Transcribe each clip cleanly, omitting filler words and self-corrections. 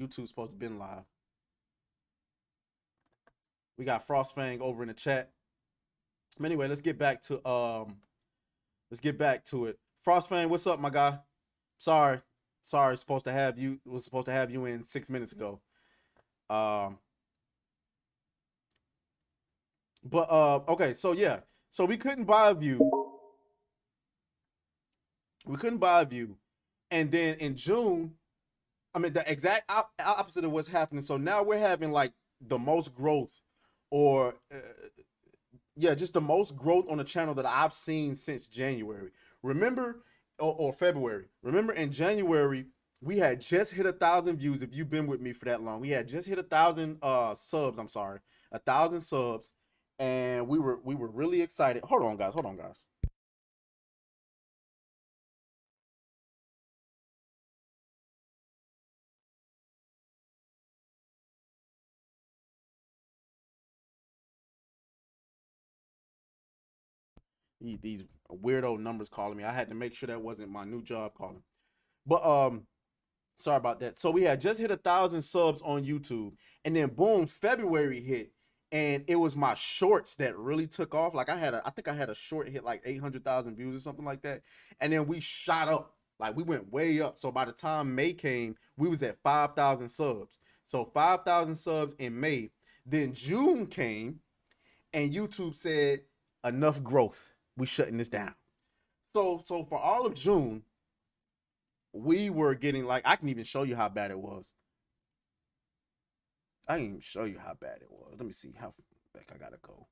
YouTube's supposed to be live. We got Frostfang over in the chat. Anyway, let's get back to it. Frostfang, what's up, my guy? Sorry. Sorry, supposed to have you was supposed to have you in 6 minutes ago. Um okay, so yeah. So we couldn't buy a view. We couldn't buy a view. And then in June, I mean the exact opposite of what's happening. So now we're having like the most growth or yeah, just the most growth on the channel that I've seen since January. Remember, or February. Remember in January, we had just hit 1,000 views. If you've been with me for that long, we had just hit 1,000 subs. I'm sorry, 1,000 subs, and we were really excited. Hold on, guys. Hold on, guys. These weirdo numbers calling me. I had to make sure that wasn't my new job calling. But sorry about that. So we had just hit 1,000 subs on YouTube, and then boom, February hit, and it was my shorts that really took off. Like I think I had a short hit like 800,000 views or something like that, and then we shot up. Like we went way up. So by the time May came, we was at 5,000 subs. So 5,000 subs in May. Then June came, and YouTube said enough growth. We shutting this down. So for all of June, we were getting like I can even show you how bad it was. I can even show you how bad it was. Let me see how back I gotta go.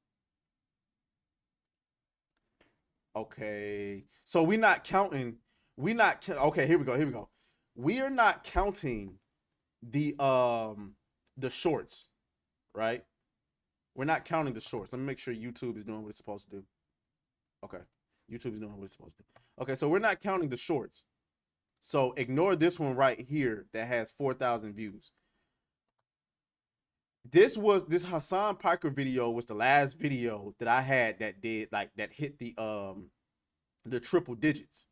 Okay, so we're not counting. We not okay. Here we go. Here we go. We are not counting the shorts, right? We're not counting the shorts. Let me make sure YouTube is doing what it's supposed to do. Okay, YouTube is doing what it's supposed to do. Okay, so we're not counting the shorts. So ignore this one right here that has 4,000 views. This Hassan Piker video was the last video that I had that did like that hit the triple digits.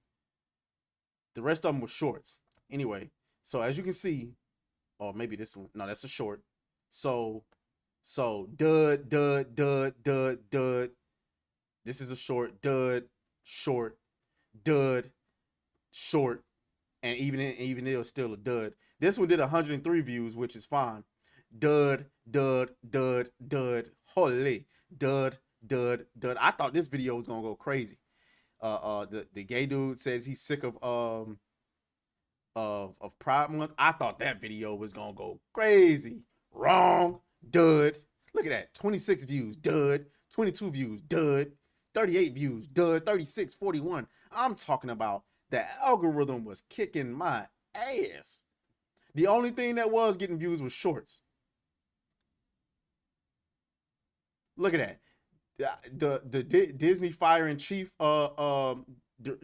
The rest of them were shorts. Anyway, so as you can see, or maybe this one, no, that's a short. So dud dud dud dud dud. This is a short, dud, short, dud, short, and even it was still a dud. This one did 103 views, which is fine. Dud, dud, dud, dud, holy, dud, dud, dud. I thought this video was gonna go crazy. The gay dude says he's sick of Pride Month. I thought that video was gonna go crazy. Wrong, dud. Look at that, 26 views, dud. 22 views, dud. 38 views, dud. 36, 41. I'm talking about the algorithm was kicking my ass. The only thing that was getting views was shorts. Look at that. The Disney Fire and Chief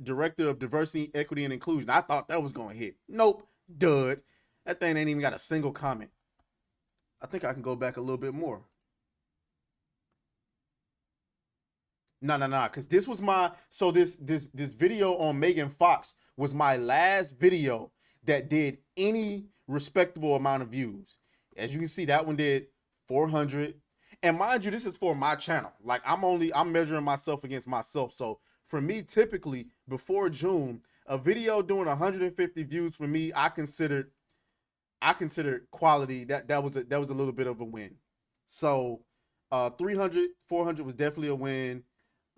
director of diversity, equity, and inclusion. I thought that was gonna hit. Nope, dud. That thing ain't even got a single comment. I think I can go back a little bit more. No, because this was this video on Megan Fox was my last video that did any respectable amount of views. As you can see, that one did 400. And mind you, this is for my channel. Like I'm measuring myself against myself. So for me, typically before June, a video doing 150 views for me, I considered quality. That was a little bit of a win. So 300, 400 was definitely a win.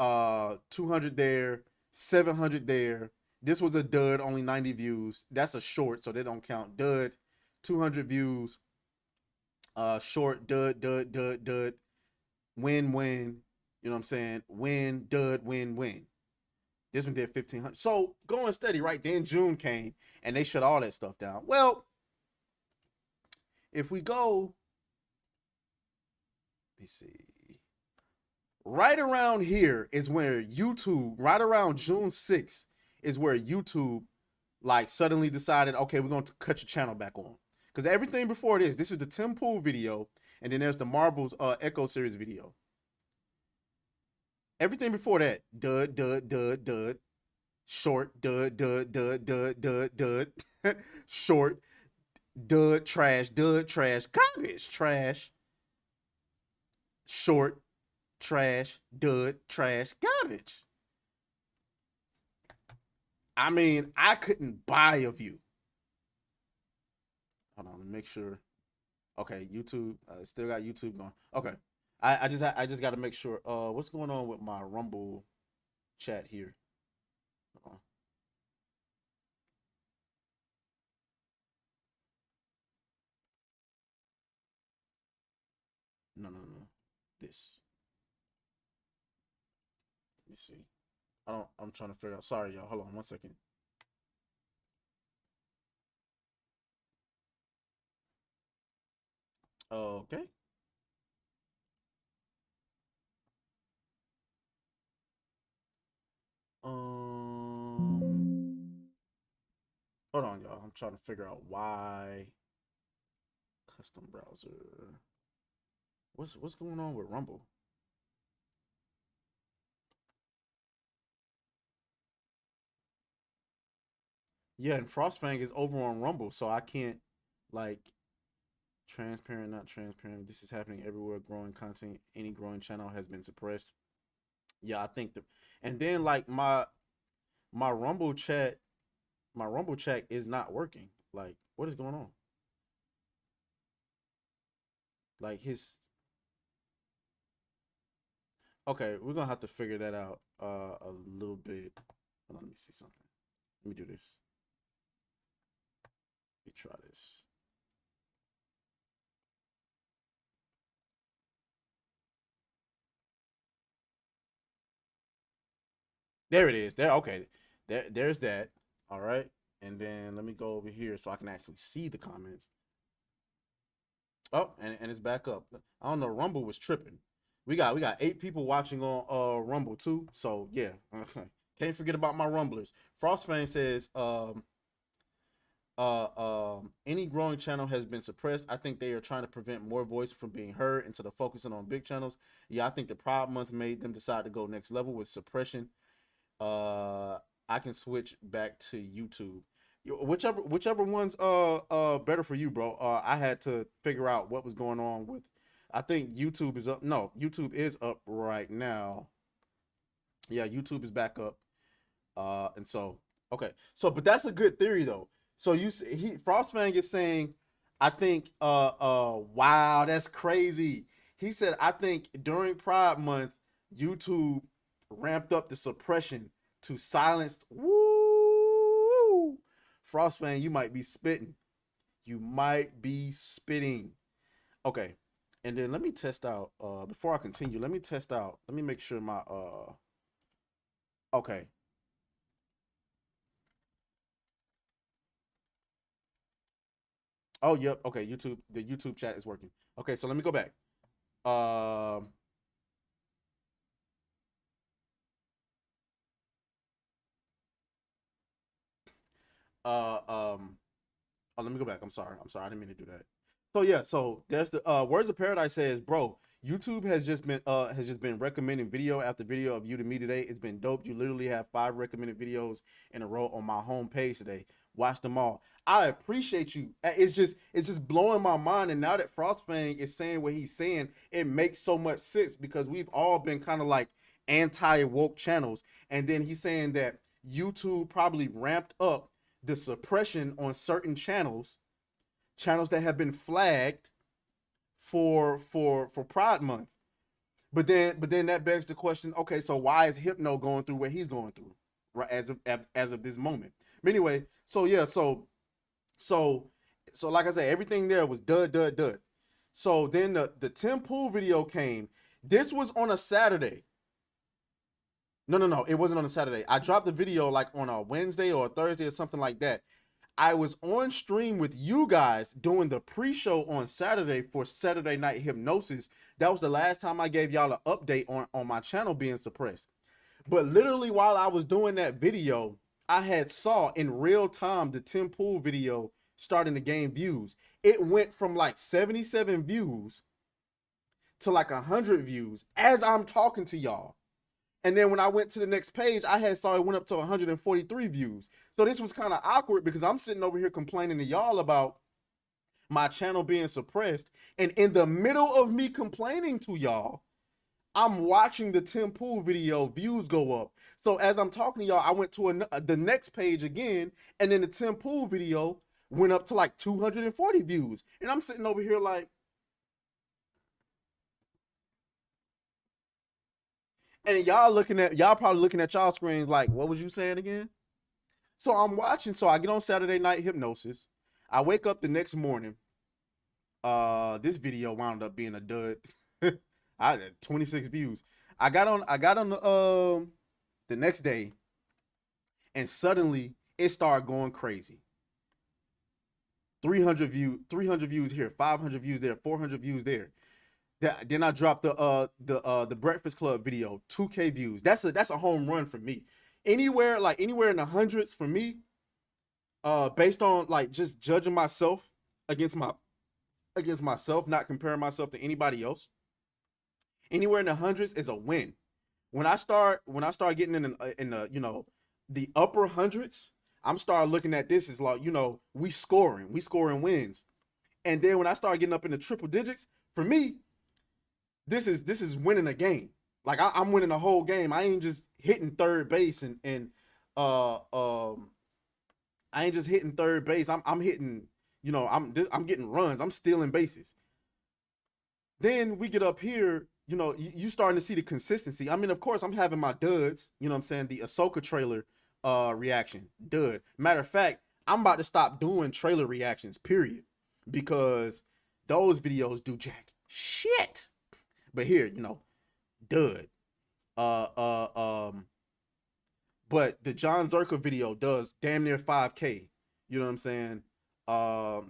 200 there, 700 there. This was a dud, only 90 views. That's a short, so they don't count. Dud, 200 views. Short, dud, dud, dud, dud. Win, win. You know what I'm saying? Win, dud, win, win. This one did 1,500. So going steady, right? Then June came and they shut all that stuff down. Well, if we go, let me see. Right around here is where YouTube, right around June 6th, is where YouTube like suddenly decided, okay, we're going to cut your channel back on. Because everything before this is the Tim Pool video, and then there's the Marvel's Echo series video. Everything before that, dud, dud, dud, dud, short, dud, dud, dud, dud, dud, dud, short, dud, trash, garbage, trash, short, trash, dud, trash, garbage. I mean, I couldn't buy a view. Hold on, let me make sure. Okay, YouTube. Still got YouTube going. Okay, I just got to make sure. What's going on with my Rumble chat here? Hold on. No, no, no. This. Let me see. I don't. I'm trying to figure out. Sorry, y'all. Hold on 1 second. Okay. Hold on, y'all. I'm trying to figure out why custom browser. What's going on with Rumble? Yeah, and Frostfang is over on Rumble, so I can't like transparent, not transparent. This is happening everywhere. Growing content, any growing channel has been suppressed. Yeah, I think and then like my Rumble chat, my Rumble chat is not working. Like, what is going on? Like his. Okay, we're gonna have to figure that out a little bit. Hold on, let me see something. Let me do this. Let me try this. There it is. There. Okay. There's that. All right. And then let me go over here so I can actually see the comments. Oh, and it's back up. I don't know. Rumble was tripping. We got 8 people watching on Rumble too. So yeah, can't forget about my Rumblers. Frostfang says any growing channel has been suppressed. I think they are trying to prevent more voice from being heard instead of focusing on big channels. Yeah, I think the Pride Month made them decide to go next level with suppression. I can switch back to YouTube. Whichever one's better for you, bro. I had to figure out what was going on with. I think YouTube is up. No, YouTube is up right now. Yeah, YouTube is back up. And so okay, so but that's a good theory though. So Frostfang is saying, I think wow, that's crazy. He said I think during Pride Month, YouTube ramped up the suppression to silence. Woo, Frostfang, you might be spitting. You might be spitting. Okay, and then let me test out. Before I continue, let me test out. Let me make sure my Okay, oh, yep. Okay, YouTube. The YouTube chat is working. Okay, so let me go back. Um. Um. Oh, let me go back. I'm sorry. I'm sorry. I didn't mean to do that. So yeah. So there's the Words of Paradise says, bro. YouTube has just been recommending video after video of you to me today. It's been dope. You literally have 5 recommended videos in a row on my homepage today. Watch them all. I appreciate you. It's just blowing my mind. And now that Frostfang is saying what he's saying, it makes so much sense because we've all been kind of like anti woke channels. And then he's saying that YouTube probably ramped up the suppression on certain channels that have been flagged for Pride Month. But then that begs the question, okay, so why is Hypno going through what he's going through right as of this moment? But anyway, so yeah, so so like I said, everything there was dud. So then the Tim Pool video came. This was on a Saturday. No, it wasn't on a Saturday. I dropped the video like on a Wednesday or a Thursday or something like that. I was on stream with you guys doing the pre-show on Saturday for Saturday Night Hypnosis. That was the last time I gave y'all an update on my channel being suppressed. But literally while I was doing that video, I had saw in real time the Tim Pool video starting to gain views. It went from like 77 views to like 100 views as I'm talking to y'all. And then when I went to the next page, I had saw it went up to 143 views. So this was kind of awkward because I'm sitting over here complaining to y'all about my channel being suppressed, and in the middle of me complaining to y'all, I'm watching the Tim Pool video, views go up. So as I'm talking to y'all, I went to the next page again, and then the Tim Pool video went up to like 240 views. And I'm sitting over here like, and y'all probably looking at y'all screens like, what was you saying again? So I'm watching, so I get on Saturday Night Hypnosis. I wake up the next morning. This video wound up being a dud. I had 26 views. I got on the next day, and suddenly it started going crazy. 300 views here, 500 views there, 400 views there. Then I dropped the Breakfast Club video, 2K views. That's a home run for me. Anywhere in the hundreds for me, based on like just judging myself against myself, not comparing myself to anybody else. Anywhere in the hundreds is a win. When I start getting in the the upper hundreds, I'm start looking at this as like, we scoring wins. And then when I start getting up in the triple digits, for me, this is winning a game. Like I'm winning a whole game. I ain't just hitting third base and uh um I ain't just hitting third base. I'm hitting, I'm getting runs. I'm stealing bases. Then we get up here, you starting to see the consistency. I mean, of course, I'm having my duds, you know what I'm saying? The Ahsoka trailer reaction, dud. Matter of fact, I'm about to stop doing trailer reactions, period. Because those videos do jack shit. But here, dud. Uh uh um but the John Zerka video does damn near 5K. You know what I'm saying?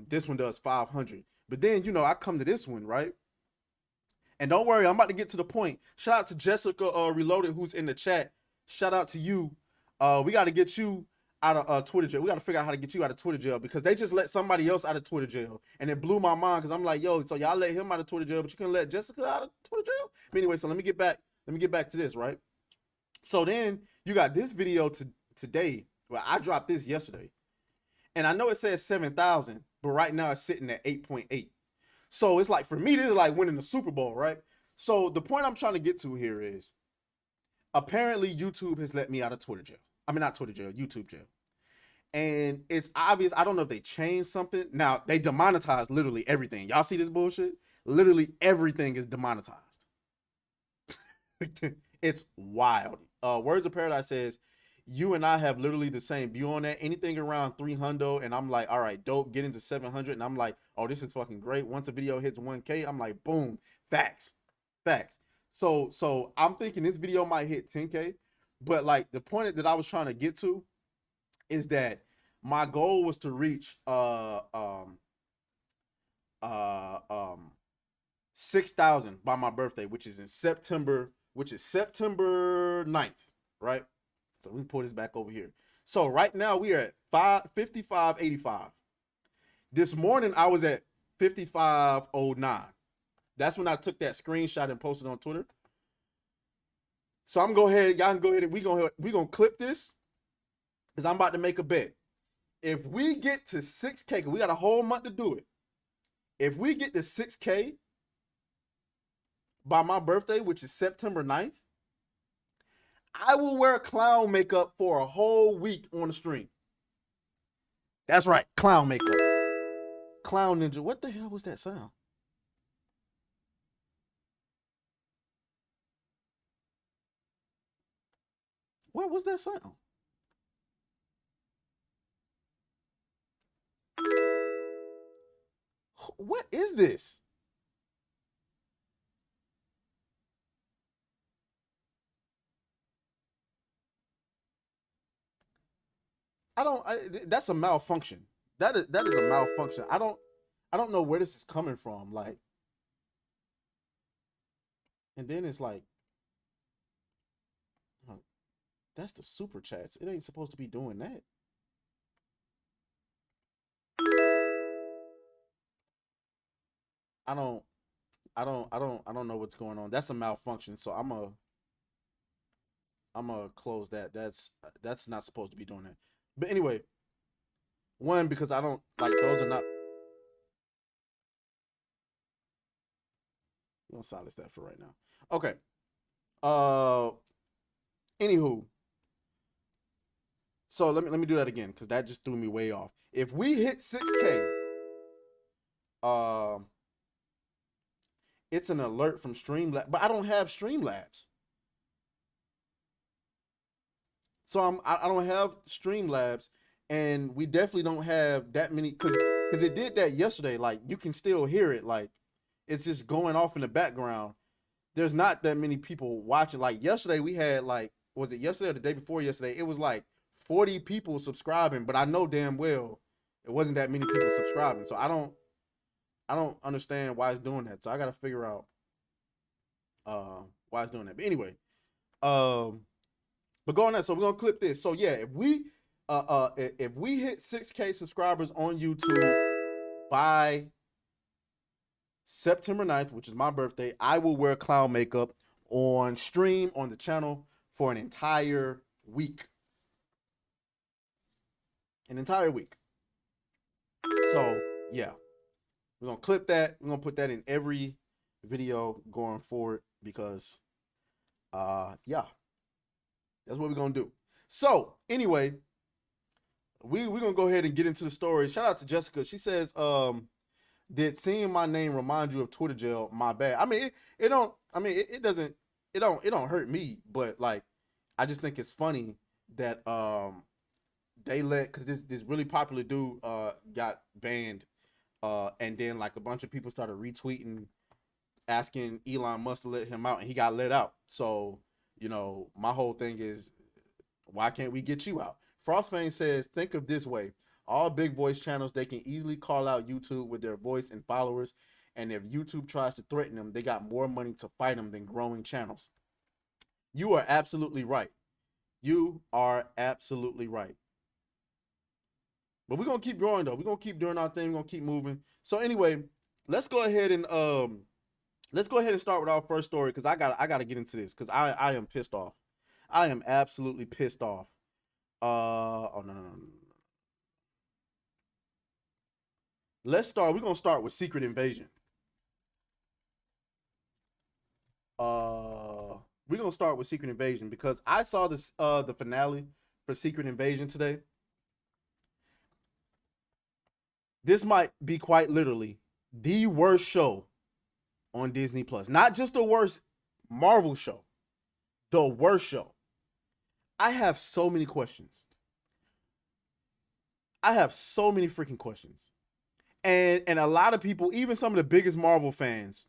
This one does 500. But then, I come to this one, right? And don't worry, I'm about to get to the point. Shout out to Jessica Reloaded, who's in the chat. Shout out to you. We got to get you out of Twitter jail. We got to figure out how to get you out of Twitter jail, because they just let somebody else out of Twitter jail. And it blew my mind, because I'm like, yo, so y'all let him out of Twitter jail, but you couldn't let Jessica out of Twitter jail? But anyway, so let me get back to this, right? So then you got this video today. Well, I dropped this yesterday. And I know it says 7,000, but right now it's sitting at 8.8. So it's like, for me, this is like winning the Super Bowl, right? So the point I'm trying to get to here is, apparently YouTube has let me out of Twitter jail. I mean, not Twitter jail, YouTube jail. And it's obvious. I don't know if they changed something. Now, they demonetized literally everything. Y'all see this bullshit? Literally everything is demonetized. It's wild. Words of Paradise says, you and I have literally the same view on that. Anything around 300, and I'm like, all right, dope, get into 700, and I'm like, oh, this is fucking great. Once a video hits 1K, I'm like, boom, facts. So I'm thinking this video might hit 10K, but like the point that I was trying to get to is that my goal was to reach 6,000 by my birthday, which is September 9th, right? So we pull this back over here. So right now we are at 55.85. This morning I was at 55.09. That's when I took that screenshot and posted on Twitter. So I'm go ahead, y'all can go ahead and we gonna clip this, because I'm about to make a bet. If we get to 6K, we got a whole month to do it. If we get to 6K by my birthday, which is September 9th, I will wear clown makeup for a whole week on the stream. That's right, clown makeup. Clown Ninja. What the hell was that sound? What was that sound? What is this? That's a malfunction. That is a malfunction. I don't know where this is coming from. Like, and then it's like, oh, that's the super chats. It ain't supposed to be doing that. I don't I don't know what's going on. That's a malfunction. So I'm gonna close that. That's not supposed to be doing that. But anyway, one, because I don't like, those are not We're gonna silence that for right now. Okay. Anywho. So let me do that again because that just threw me way off. If we hit 6K, it's an alert from Streamlabs, but I don't have Streamlabs. So I don't have Streamlabs, and we definitely don't have that many because it did that yesterday. Like you can still hear it, like it's just going off in the background. There's not that many people watching. Like yesterday, we had like, was it yesterday or the day before yesterday? It was like 40 people subscribing, but I know damn well it wasn't that many people subscribing. So I don't understand why it's doing that. So I gotta figure out why it's doing that. But anyway, but go on that. So we're gonna clip this. So yeah, if we hit 6K subscribers on YouTube by September 9th, which is my birthday, I will wear clown makeup on stream on the channel for an entire week. An entire week. So yeah, we're gonna clip that. We're gonna put that in every video going forward because yeah, that's what we're gonna do. So anyway, we're gonna go ahead and get into the story. Shout out to Jessica. She says, did seeing my name remind you of Twitter jail? My bad. I mean, it don't hurt me, but like I just think it's funny that they let, because this really popular dude got banned, and then like a bunch of people started retweeting asking Elon Musk to let him out, and he got let out. So you know, my whole thing is, why can't we get you out? Frostfang says, think of this way: all big voice channels, they can easily call out YouTube with their voice and followers, and if YouTube tries to threaten them, they got more money to fight them than growing channels. You are absolutely right. You are absolutely right. But we're gonna keep growing though. We're gonna keep doing our thing. We're gonna keep moving. So anyway, let's go ahead and start with our first story, because I gotta get into this because I am pissed off. I am absolutely pissed off. Oh no. Let's start. We're gonna start with Secret Invasion. We're gonna start with Secret Invasion because I saw this the finale for Secret Invasion today. This might be quite literally the worst show on Disney Plus. Not just the worst Marvel show, the worst show. I have so many questions. I have so many freaking questions. And a lot of people, even some of the biggest Marvel fans,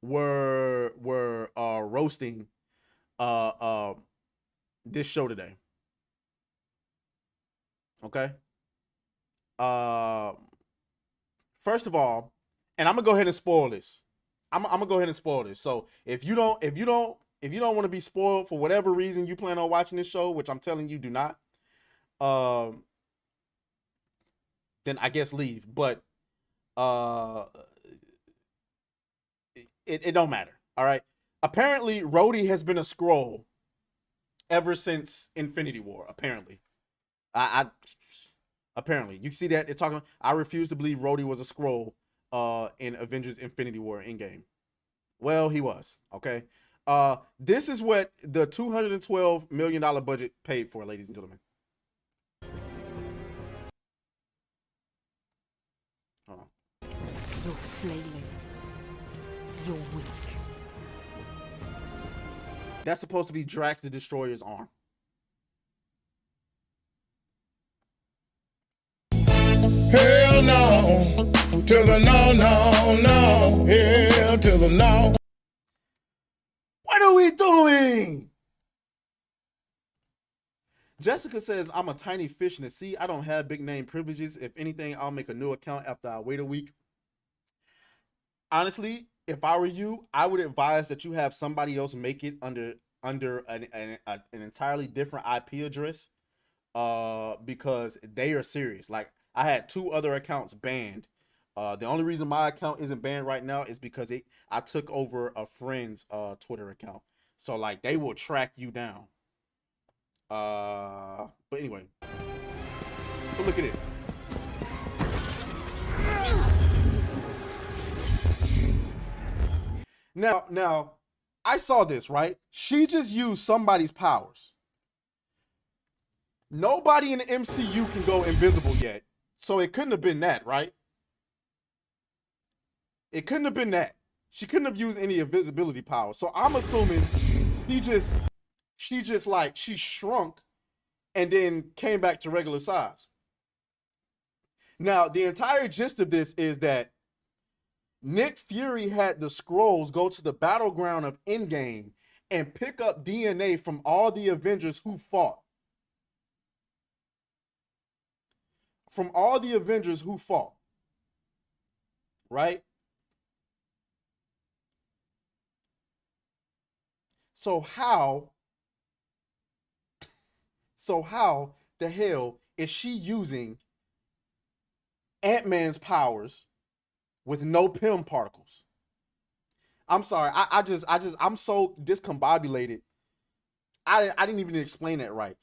were roasting this show today. Okay? First of all, and I'm gonna go ahead and spoil this. I'm gonna go ahead and spoil this. So if you don't want to be spoiled for whatever reason you plan on watching this show, which I'm telling you do not, then I guess leave. But it don't matter. All right. Apparently, Rhodey has been a Skrull ever since Infinity War. Apparently, apparently you see that they're talking. I refuse to believe Rhodey was a Skrull in Avengers Infinity War Endgame. Well, he was. Okay. This is what the $212 million budget paid for, ladies and gentlemen. Hold on. You're flailing. You're weak. That's supposed to be Drax the Destroyer's arm. Hell no, to the no, no, no, hell to the no. What are we doing? Jessica says, I'm a tiny fish in the sea. I don't have big name privileges. If anything, I'll make a new account after I wait a week. Honestly, if I were you, I would advise that you have somebody else make it under an entirely different IP address, because they are serious. Like, I had 2 other accounts banned. The only reason my account isn't banned right now is because I took over a friend's Twitter account. So like they will track you down. But anyway, but look at this. Now, I saw this, right? She just used somebody's powers. Nobody in the MCU can go invisible yet. So it couldn't have been that, right? It couldn't have been that. She couldn't have used any invisibility power. So I'm assuming she shrunk and then came back to regular size. Now, the entire gist of this is that Nick Fury had the Skrulls go to the battleground of Endgame and pick up DNA from all the Avengers who fought. From all the Avengers who fought. Right? So how the hell is she using Ant-Man's powers with no PIM particles? I'm sorry. I'm so discombobulated. I didn't even explain that right.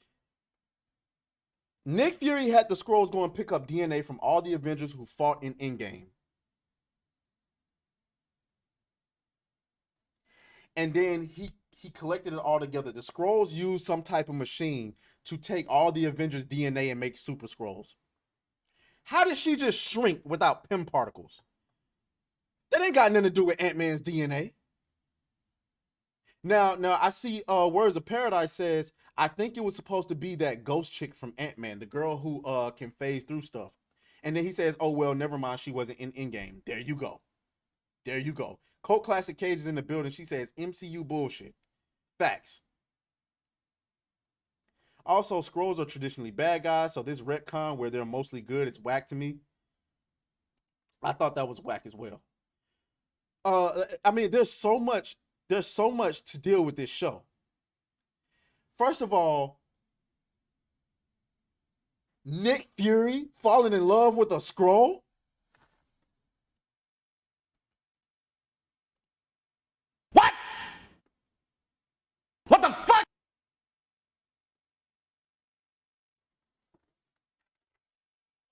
Nick Fury had the Skrulls go and pick up DNA from all the Avengers who fought in Endgame. And then he collected it all together. The Skrulls used some type of machine to take all the Avengers' DNA and make Super Skrulls. How did she just shrink without PIM particles? That ain't got nothing to do with Ant-Man's DNA. Now I see Words of Paradise says, I think it was supposed to be that ghost chick from Ant-Man, the girl who can phase through stuff. And then he says, oh, well, never mind, she wasn't in Endgame. There you go. There you go. Cult Classic Cage is in the building. She says, MCU bullshit. Facts. Also, Skrulls are traditionally bad guys, so this retcon where they're mostly good is whack to me. I thought that was whack as well. I mean, there's so much to deal with this show. First of all, Nick Fury falling in love with a Skrull? What? What the fuck?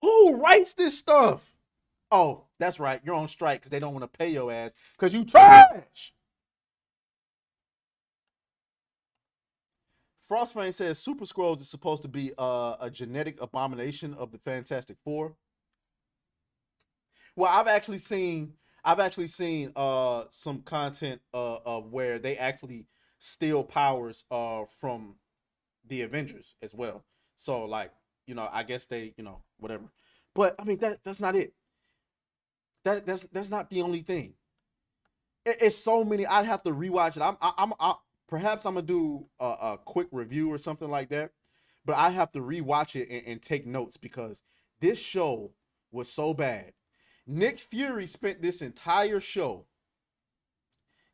Who writes this stuff? Oh, that's right. You're on strike because they don't want to pay your ass because you trash. Frostfang says Super Skrulls is supposed to be a genetic abomination of the Fantastic Four. Well, I've actually seen some content of where they actually steal powers from the Avengers as well. So like, I guess they, whatever. But I mean that's not it. That's not the only thing. It's so many. I'd have to rewatch it. Perhaps I'm gonna do a quick review or something like that, but I have to rewatch it and take notes because this show was so bad. Nick Fury spent this entire show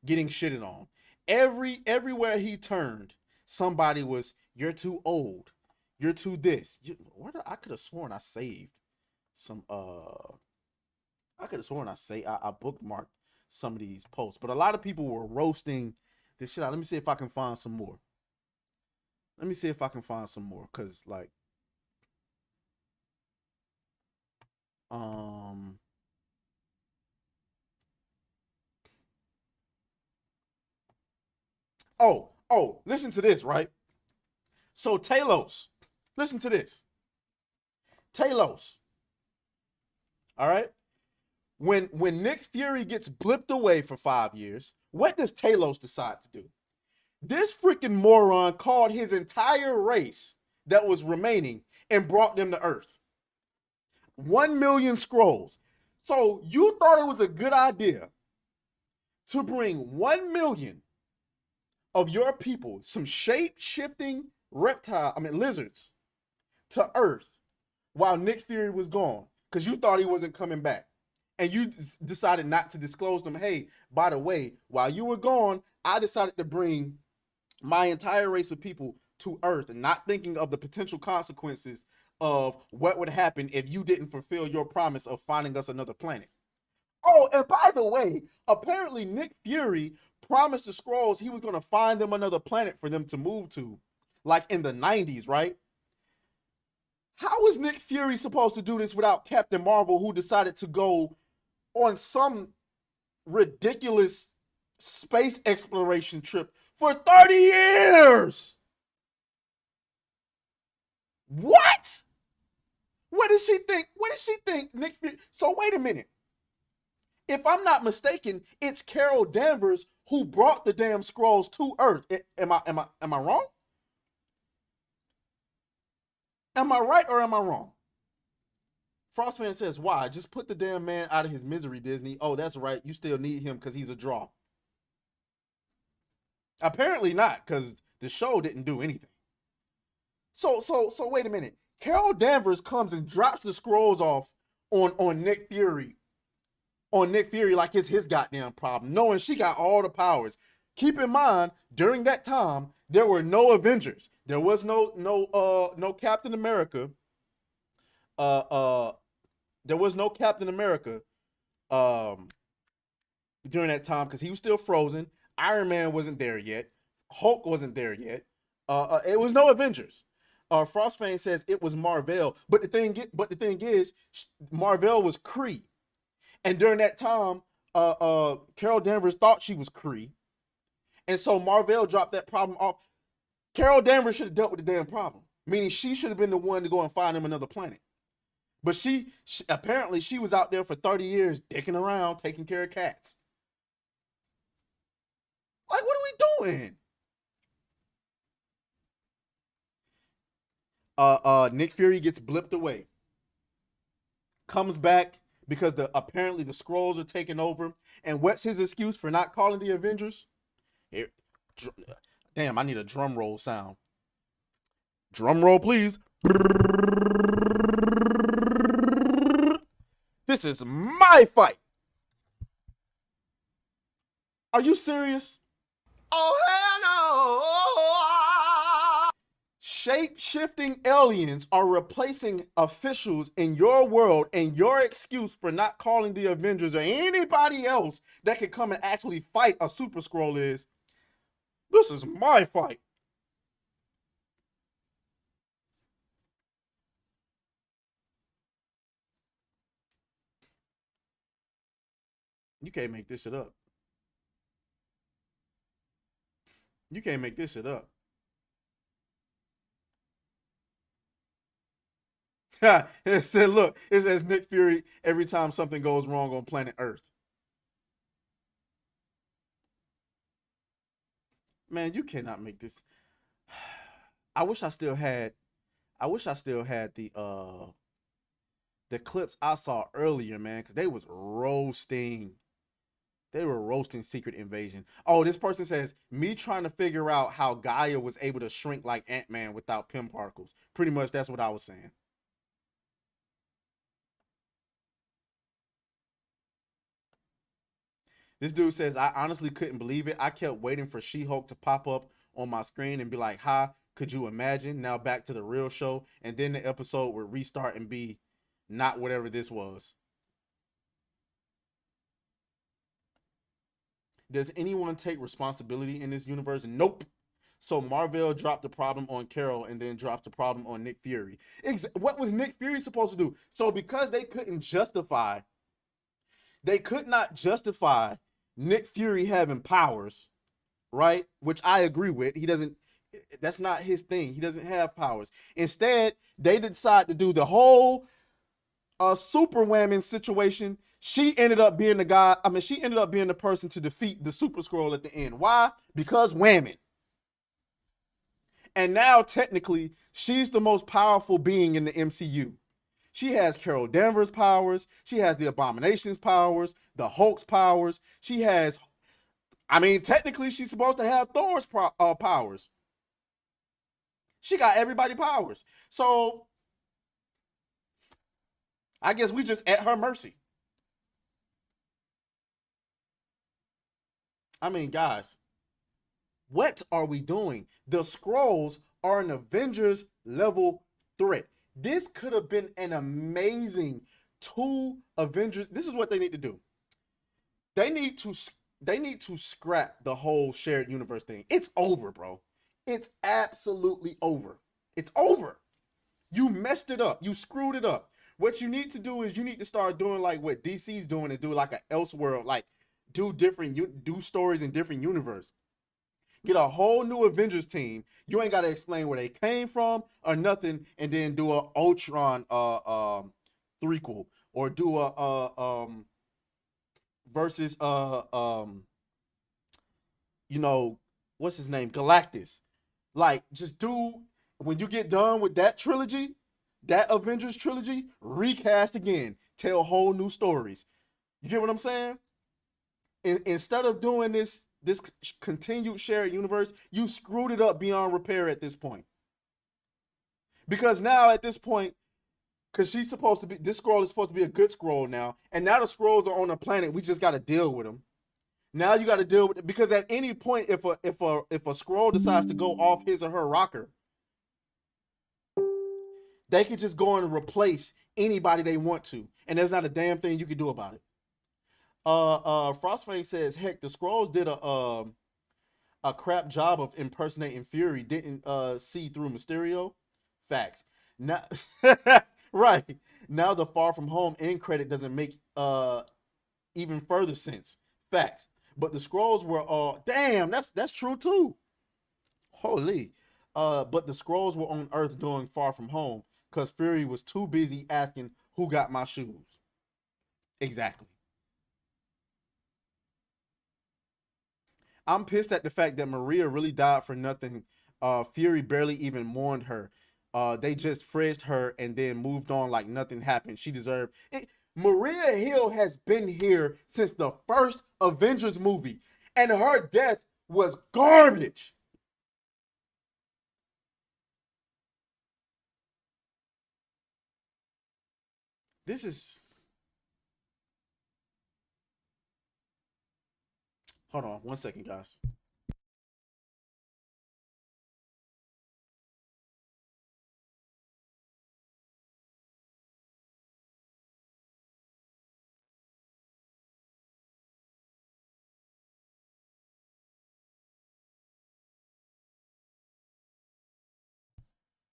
getting shitted on. Everywhere he turned, somebody was, "You're too old. You're too this." I could have sworn I saved some. I could have sworn I bookmarked some of these posts, but a lot of people were roasting this shit out. Let me see if I can find some more. Cause like, listen to this, right? So Talos, listen to this. Talos, all right? When Nick Fury gets blipped away for 5 years, what does Talos decide to do? This freaking moron called his entire race that was remaining and brought them to Earth. 1 million Skrulls. So you thought it was a good idea to bring 1 million of your people, some shape-shifting lizards, to Earth while Nick Fury was gone because you thought he wasn't coming back. And you decided not to disclose them. Hey, by the way, while you were gone, I decided to bring my entire race of people to Earth and not thinking of the potential consequences of what would happen if you didn't fulfill your promise of finding us another planet. Oh, and by the way, apparently Nick Fury promised the Skrulls he was going to find them another planet for them to move to, like in the 90s, right? How is Nick Fury supposed to do this without Captain Marvel, who decided to go on some ridiculous space exploration trip for 30 years. What? What does she think? What does she think, Nick Fury? So wait a minute. If I'm not mistaken, it's Carol Danvers who brought the damn scrolls to Earth. Am I wrong? Am I right or am I wrong? Frostfan says, why? Just put the damn man out of his misery, Disney. Oh, that's right. You still need him because he's a draw. Apparently not, because the show didn't do anything. So wait a minute. Carol Danvers comes and drops the scrolls off on Nick Fury. On Nick Fury like it's his goddamn problem, knowing she got all the powers. Keep in mind, during that time, there were no Avengers. There was no Captain America. There was no Captain America during that time because he was still frozen. Iron Man wasn't there yet. Hulk wasn't there yet. It was no Avengers. Frostfang says it was Marvel, but the thing is, Marvel was Kree, and during that time, Carol Danvers thought she was Kree, and so Marvel dropped that problem off. Carol Danvers should have dealt with the damn problem, meaning she should have been the one to go and find him another planet. But she apparently she was out there for 30 years dicking around, taking care of cats. Like, what are we doing? Nick Fury gets blipped away. Comes back because apparently the scrolls are taking over. And what's his excuse for not calling the Avengers? Here, damn, I need a drum roll sound. Drum roll, please. This is my fight. Are you serious? Oh, hell no. Shape-shifting aliens are replacing officials in your world, and your excuse for not calling the Avengers or anybody else that could come and actually fight a Super Skrull is, this is my fight. You can't make this shit up. You can't make this shit up. It said, look, it says Nick Fury every time something goes wrong on planet Earth. Man, you cannot make this. I wish I still had the clips I saw earlier, man, because they was roasting. They were roasting Secret Invasion. Oh, this person says, me trying to figure out how Gaia was able to shrink like Ant-Man without Pym particles. Pretty much that's what I was saying. This dude says, I honestly couldn't believe it. I kept waiting for She-Hulk to pop up on my screen and be like, hi, could you imagine? Now back to the real show. And then the episode would restart and be not whatever this was. Does anyone take responsibility in this universe? Nope. So Marvel dropped the problem on Carol and then dropped the problem on Nick Fury. What was Nick Fury supposed to do? So because they could not justify Nick Fury having powers, right? Which I agree with. That's not his thing. He doesn't have powers. Instead, they decide to do the whole super whammon situation. She ended up being she ended up being the person to defeat the Super Skrull at the end. Why? Because whammon. And now, technically, she's the most powerful being in the MCU. She has Carol Danvers' powers. She has the Abomination's powers, the Hulk's powers. She has, technically, she's supposed to have Thor's powers. She got everybody's powers. So, I guess we just at her mercy. Guys, what are we doing? The Skrulls are an Avengers level threat. This could have been an amazing 2 Avengers. This is what they need to do. They need to scrap the whole shared universe thing. It's over, bro. It's absolutely over. It's over. You messed it up. You screwed it up. What you need to do is you need to start doing like what DC's doing and do like an Elseworld, like do stories in different universe. Get a whole new Avengers team. You ain't gotta explain where they came from or nothing, and then do a Ultron threequel, or do a versus you know, what's his name, Galactus. Like, just do, when you get done with that trilogy, that Avengers trilogy, recast again, tell whole new stories. You get what I'm saying? Instead of doing this continued shared universe, you screwed it up beyond repair at this point. Because now at this point, because she's supposed to be, this scroll is supposed to be a good scroll now, and now the scrolls are on a planet. We just got to deal with them. Now you got to deal with it, because at any point, if a scroll decides to go off his or her rocker, they can just go and replace anybody they want to, and there's not a damn thing you can do about it. Frostfang says, heck, the scrolls did a crap job of impersonating Fury. Didn't see through Mysterio. Facts. Now, right now, the Far From Home end credit doesn't make even further sense. Facts. But the scrolls were damn. That's true too. Holy. But the scrolls were on Earth doing Far From Home because Fury was too busy asking who got my shoes. Exactly. I'm pissed at the fact that Maria really died for nothing. Fury barely even mourned her. They just frisked her and then moved on like nothing happened. She deserved it. Maria Hill has been here since the first Avengers movie, and her death was garbage. This is. Hold on 1 second, guys.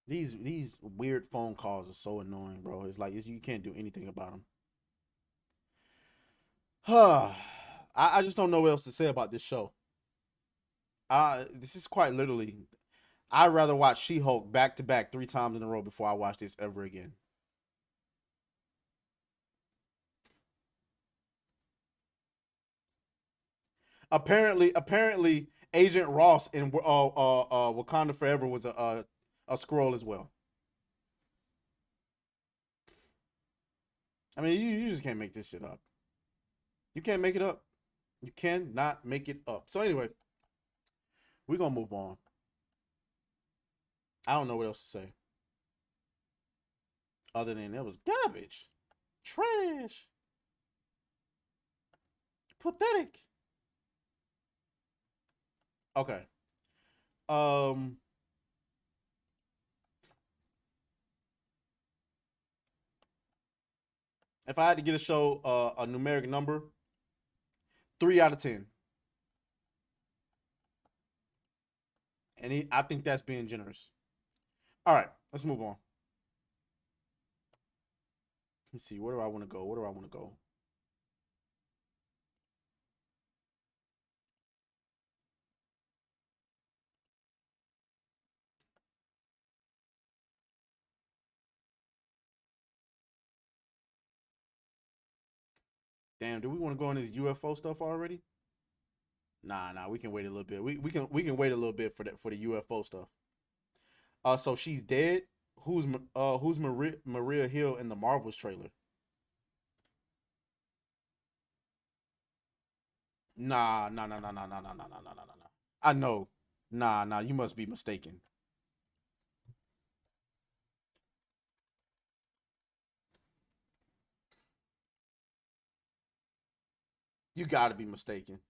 These weird phone calls are so annoying, bro. It's like you can't do anything about them. I just don't know what else to say about this show. This is quite literally. I'd rather watch She-Hulk back to back 3 times in a row before I watch this ever again. Apparently, Agent Ross in Wakanda Forever was a scroll as well. I mean, you just can't make this shit up. You can't make it up. You cannot make it up. So anyway, we're gonna move on. I don't know what else to say other than it was garbage, trash, pathetic. Okay. Um. If I had to get a show a numeric number, 3 out of 10, and I think that's being generous. All right, let's move on. Let's see. Where do I want to go? Where do I want to go? Damn, do we want to go on this UFO stuff already? Nah, we can wait a little bit. We can wait a little bit for the UFO stuff. So she's dead. Who's Maria Hill in the Marvels trailer? Nah. I know. Nah, you must be mistaken. You gotta be mistaken.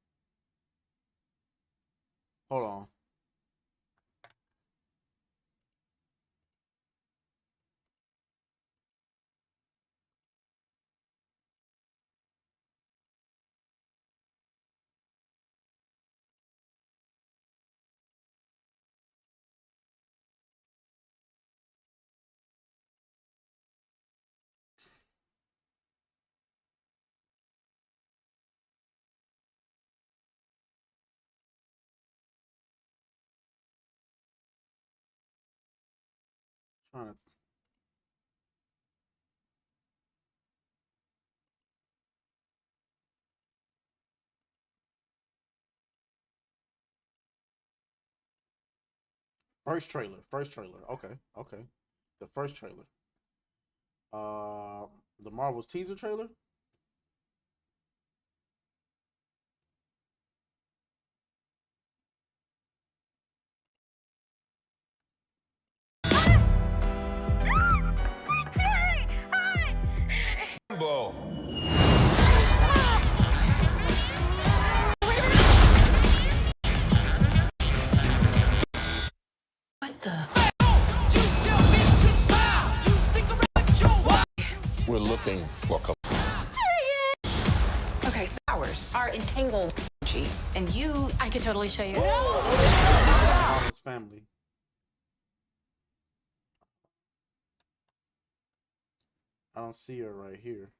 Hold on. Trying to. First trailer. First trailer. Okay. Okay. The first trailer. Uh, the Marvel's teaser trailer. Ball. What the? We're looking for a couple. Okay, so ours are entangled, and you. I could totally show you. Marvel's family. I don't see her right here.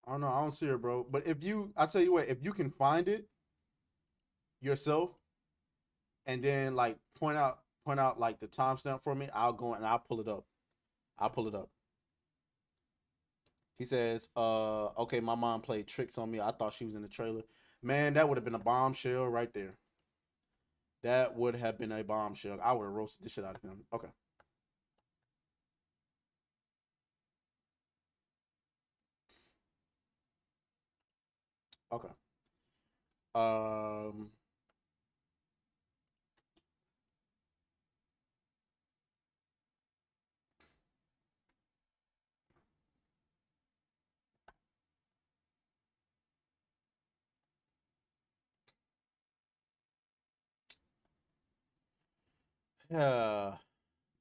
I don't know. I don't see her, bro. But if you, I tell you what, if you can find it yourself, and then like point out like the timestamp for me, I'll go and I'll pull it up. I'll pull it up. He says, okay, my mom played tricks on me. I thought she was in the trailer. Man, that would have been a bombshell right there. That would have been a bombshell. I would have roasted the shit out of him. Okay. Okay. Um yeah.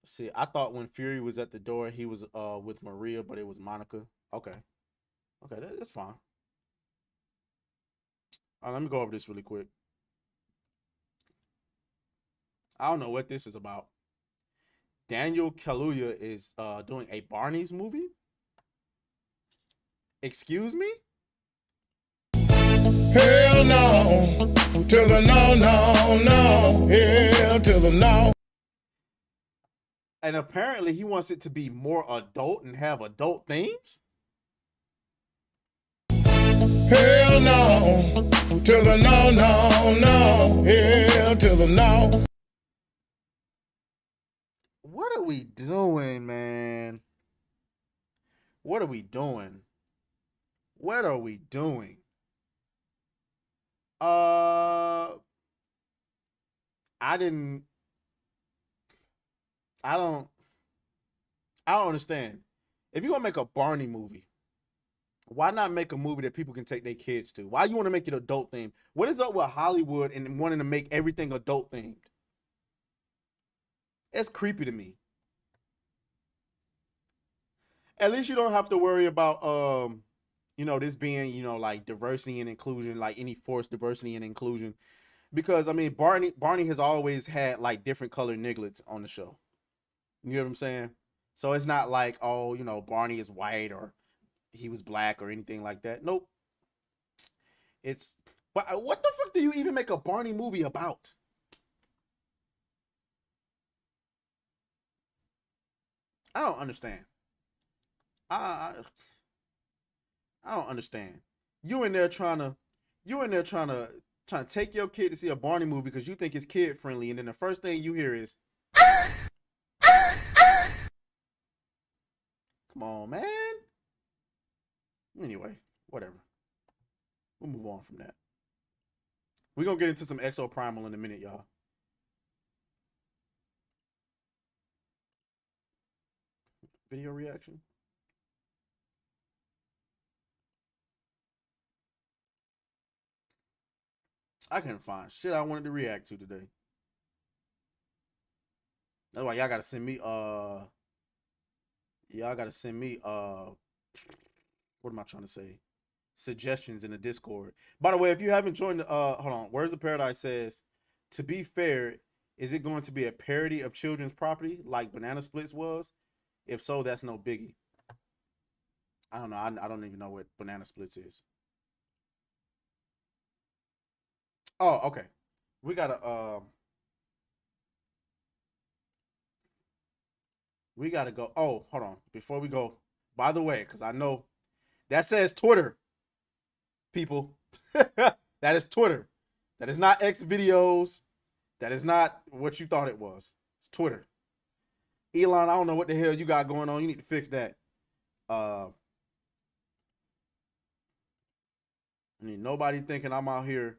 See, I thought when Fury was at the door, he was with Maria, but it was Monica. Okay. Okay, that's fine. Let me go over this really quick. I don't know what this is about. Daniel Kaluuya is doing a Barney's movie. Excuse me? Hell no. To the no, no, no. Hell to the no. And apparently he wants it to be more adult and have adult themes. Hell no. To the no, no, no. Hell to the no. What are we doing, man? What are we doing? What are we doing? I didn't. I don't. I don't understand. If you're gonna make a Barney movie, why not make a movie that people can take their kids to? Why you want to make it adult themed? What is up with Hollywood and wanting to make everything adult themed? It's creepy to me. At least you don't have to worry about this being, like diversity and inclusion, like any forced diversity and inclusion. Because I mean Barney has always had like different colored nigglets on the show. You know what I'm saying? So it's not like, oh, Barney is white or he was black or anything like that. Nope. It's but what the fuck do you even make a Barney movie about? I don't understand. I I don't understand. You in there trying to trying to take your kid to see a Barney movie because you think it's kid friendly, and then the first thing you hear is, "Come on, man." Anyway, whatever. We'll move on from that. We're gonna get into some Exo Primal in a minute, y'all. Video reaction. I couldn't find shit I wanted to react to today. That's why y'all gotta send me what am I trying to say? suggestions in the Discord. By the way, if you haven't joined, hold on. Words of Paradise says, to be fair, is it going to be a parody of children's property like Banana Splits was? If so, that's no biggie. I don't know. I don't even know what Banana Splits is. Oh, okay. We gotta go. Oh, hold on. Before we go, by the way, because I know that says Twitter, people. That is Twitter. That is not X videos. That is not what you thought it was. It's Twitter. Elon, I don't know what the hell you got going on. You need to fix that. I mean, nobody thinking I'm out here,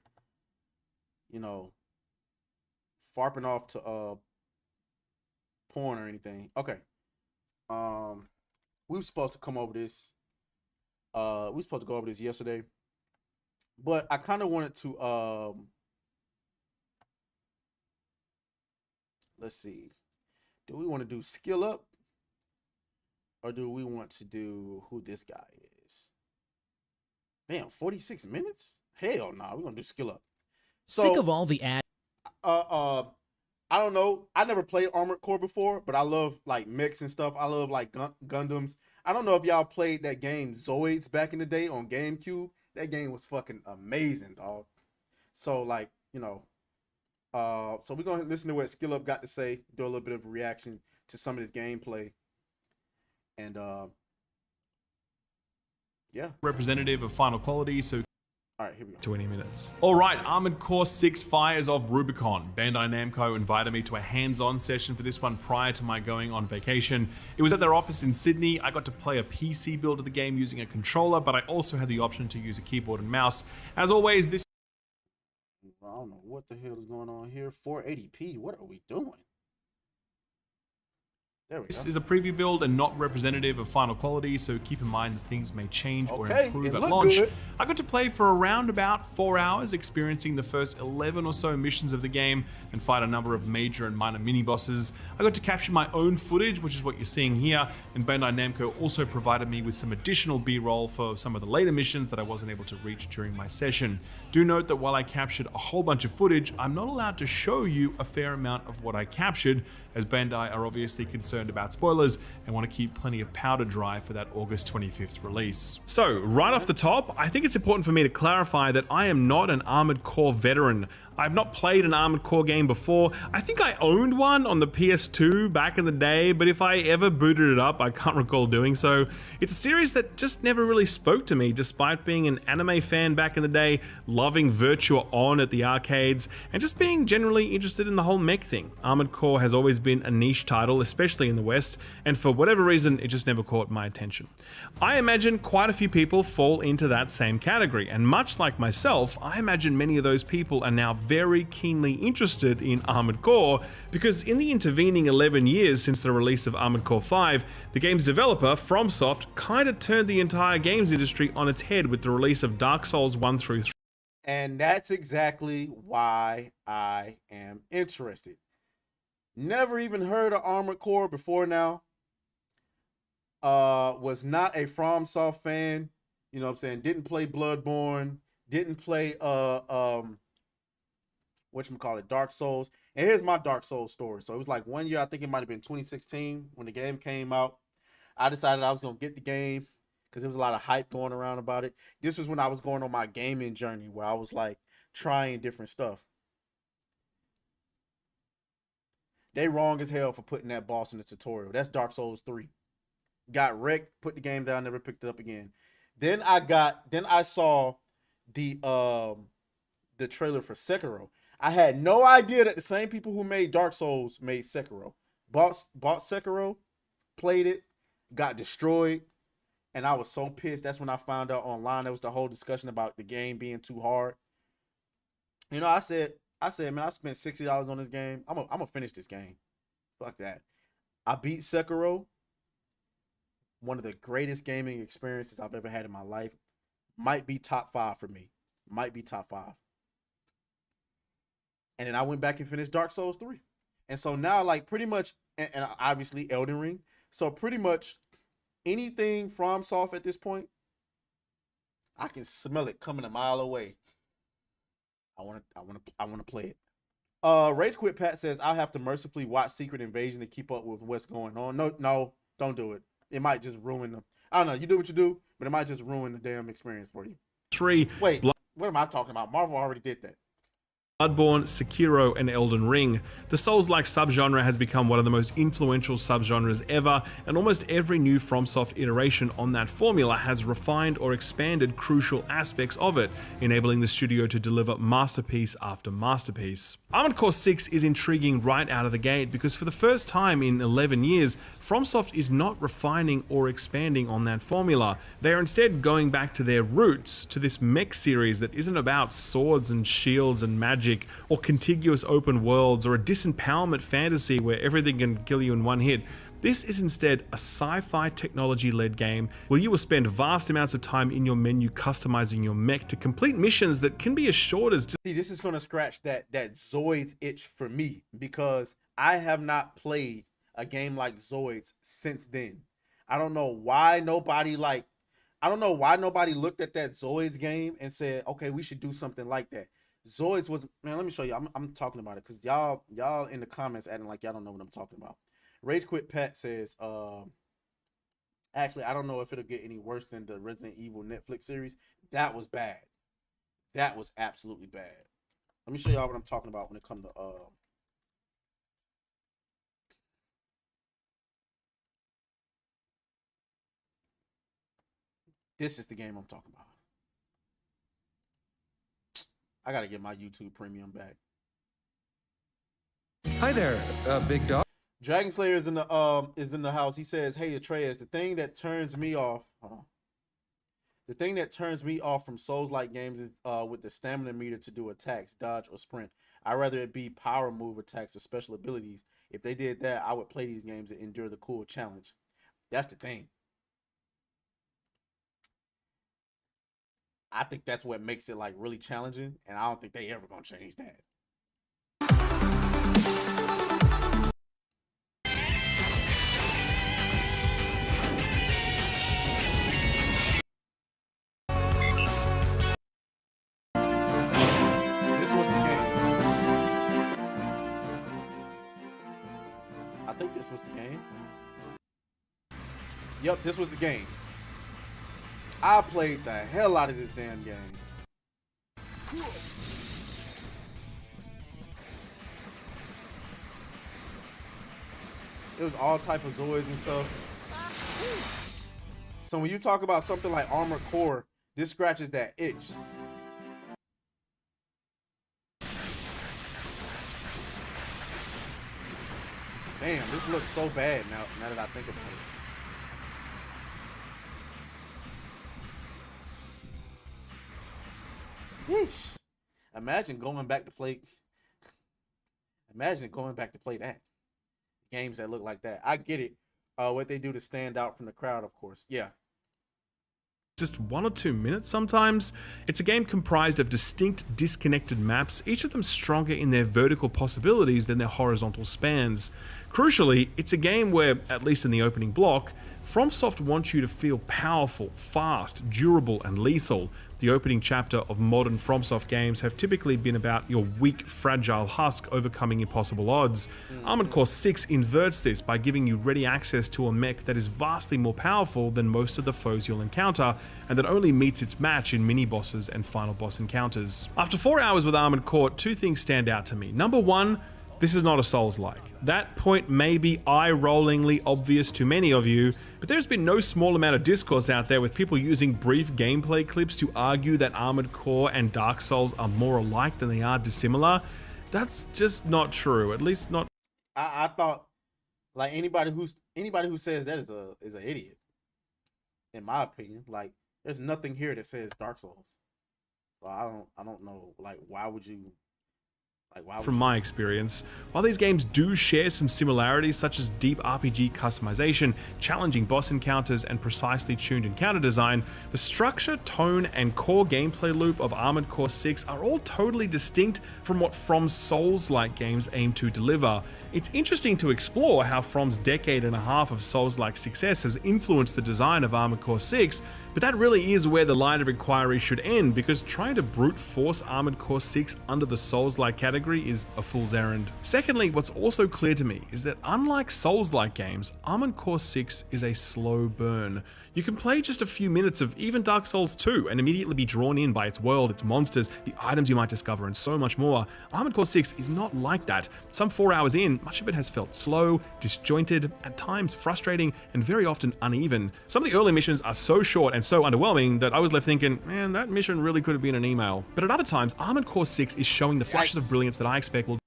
you know, farping off to porn or anything. Okay. We were supposed to come over this. We were supposed to go over this yesterday. But I kind of wanted to let's see. Do we want to do skill up? Or do we want to do who this guy is? Damn, 46 minutes? Hell no, we're gonna do skill up. So, Sick of all the ads. I don't know. I never played Armored Core before, but I love like mechs and stuff. I love like Gundams. I don't know if y'all played that game Zoids back in the day on GameCube. That game was fucking amazing, dog. So like, you know, so we're gonna listen to what Skill Up got to say, do a little bit of a reaction to some of this gameplay. And yeah. Representative of Final Quality, so All right, here we go. 20 minutes. All right, Armored Core 6 Fires of Rubicon. Bandai Namco invited me to a hands-on session for this one prior to my going on vacation. It was at their office in Sydney. I got to play a PC build of the game using a controller, but I also had the option to use a keyboard and mouse. As always, this I don't know what the hell is going on here. 480p. What are we doing? There we go. is a preview build and not representative of Final Quality, so keep in mind that things may change or Okay, improve it at looked launch. good. I got to play for around about 4 hours, experiencing the first 11 or so missions of the game and fight a number of major and minor mini-bosses. I got to capture my own footage, which is what you're seeing here, and Bandai Namco also provided me with some additional B-roll for some of the later missions that I wasn't able to reach during my session. Do note that while I captured a whole bunch of footage, I'm not allowed to show you a fair amount of what I captured, as Bandai are obviously concerned about spoilers and want to keep plenty of powder dry for that August 25th release. So, right off the top, I think it's important for me to clarify that I am not an Armored Core veteran. I've not played an Armored Core game before. I think I owned one on the PS2 back in the day, but if I ever booted it up, I can't recall doing so. It's a series that just never really spoke to me, despite being an anime fan back in the day, loving Virtua On at the arcades, and just being generally interested in the whole mech thing. Armored Core has always been a niche title, especially in the West, and for whatever reason, it just never caught my attention. I imagine quite a few people fall into that same category, and much like myself, I imagine many of those people are now very keenly interested in Armored Core, because in the intervening 11 years since the release of Armored Core 5, the game's developer, FromSoft, kinda turned the entire games industry on its head with the release of Dark Souls 1 through 3. And that's exactly why I am interested. Never even heard of Armored Core before now. Was not a FromSoft fan. You know what I'm saying? Didn't play Bloodborne. Didn't play whatchamacallit, Dark Souls. And here's my Dark Souls story. So it was like one year, I think it might have been 2016 when the game came out. I decided I was gonna get the game because there was a lot of hype going around about it. This was when I was going on my gaming journey where I was like trying different stuff. They wrong as hell for putting that boss in the tutorial. That's Dark Souls 3. Got wrecked, put the game down, never picked it up again. Then I saw the trailer for Sekiro. I had no idea that the same people who made Dark Souls made Sekiro. Bought Sekiro, played it, got destroyed, and I was so pissed. That's when I found out online there was the whole discussion about the game being too hard. You know, I said, man, I spent $60 on this game. I'm gonna finish this game. Fuck that. I beat Sekiro. One of the greatest gaming experiences I've ever had in my life. Might be top 5 for me. Might be top 5. And then I went back and finished Dark Souls 3. And so now, like, pretty much, and obviously Elden Ring. So pretty much anything FromSoft at this point, I can smell it coming a mile away. I wanna play it. Rage Quit Pat says I'll have to mercifully watch Secret Invasion to keep up with what's going on. No, don't do it. It might just ruin them. I don't know. You do what you do, but it might just ruin the damn experience for you. 3. Wait, what am I talking about? Marvel already did that. Bloodborne, Sekiro, and Elden Ring. The Souls-like subgenre has become one of the most influential subgenres ever, and almost every new FromSoft iteration on that formula has refined or expanded crucial aspects of it, enabling the studio to deliver masterpiece after masterpiece. Armored Core 6 is intriguing right out of the gate because for the first time in 11 years, FromSoft is not refining or expanding on that formula. They are instead going back to their roots, to this mech series that isn't about swords and shields and magic, or contiguous open worlds, or a disempowerment fantasy where everything can kill you in one hit. This is instead a sci-fi technology-led game where you will spend vast amounts of time in your menu customizing your mech to complete missions that can be as short as just... See, this is gonna scratch that Zoids itch for me because I have not played a game like Zoids since then. I don't know why nobody looked at that Zoids game and said, okay, we should do something like that. Zoids was, man, let me show you. I'm talking about it because y'all in the comments acting like y'all don't know what I'm talking about. Rage Quit Pat says, actually, I don't know if it'll get any worse than the Resident Evil Netflix series. That was bad. That was absolutely bad. Let me show y'all what I'm talking about when it comes to this is the game I'm talking about. I gotta get my YouTube premium back. Hi there, big dog. Dragon Slayer is in the house. He says, "Hey Atreus, the thing that turns me off, from Souls-like games is with the stamina meter to do attacks, dodge, or sprint. I'd rather it be power move attacks or special abilities. If they did that, I would play these games and endure the cool challenge. That's the thing. I think that's what makes it like really challenging, and I don't think they ever gonna change that." This was the game. I think this was the game. Yep, this was the game. I played the hell out of this damn game. It was all type of Zoids and stuff. So when you talk about something like Armored Core, this scratches that itch. Damn, this looks so bad now that I think about it. Yeesh. Imagine going back to play that. Games that look like that. I get it. What they do to stand out from the crowd, of course. Yeah. just 1 or 2 minutes sometimes. It's a game comprised of distinct, disconnected maps, each of them stronger in their vertical possibilities than their horizontal spans. Crucially, it's a game where, at least in the opening block, FromSoft wants you to feel powerful, fast, durable, and lethal. The opening chapter of modern FromSoft games have typically been about your weak, fragile husk overcoming impossible odds. Armored Core 6 inverts this by giving you ready access to a mech that is vastly more powerful than most of the foes you'll encounter, and that only meets its match in mini-bosses and final boss encounters. After 4 hours with Armored Core, 2 things stand out to me. Number 1, this is not a Souls-like. That point may be eye-rollingly obvious to many of you, but there's been no small amount of discourse out there with people using brief gameplay clips to argue that Armored Core and Dark Souls are more alike than they are dissimilar. That's just not true, at least not. I thought like anybody who says that is an idiot. In my opinion, like there's nothing here that says Dark Souls. So I don't know, like why would you Like, why would from you? my experience. While these games do share some similarities such as deep RPG customization, challenging boss encounters, and precisely tuned encounter design, the structure, tone, and core gameplay loop of Armored Core 6 are all totally distinct from what From's Souls-like games aim to deliver. It's interesting to explore how From's decade and a half of Souls-like success has influenced the design of Armored Core 6, but that really is where the line of inquiry should end, because trying to brute force Armored Core 6 under the Souls-like category is a fool's errand. Secondly, what's also clear to me is that unlike Souls-like games, Armored Core 6 is a slow burn. You can play just a few minutes of even Dark Souls 2 and immediately be drawn in by its world, its monsters, the items you might discover, and so much more. Armored Core 6 is not like that. Some 4 hours in, much of it has felt slow, disjointed, at times frustrating, and very often uneven. Some of the early missions are so short and so underwhelming that I was left thinking, man, that mission really could have been an email. But at other times, Armored Core 6 is showing the flashes of brilliance that I expect will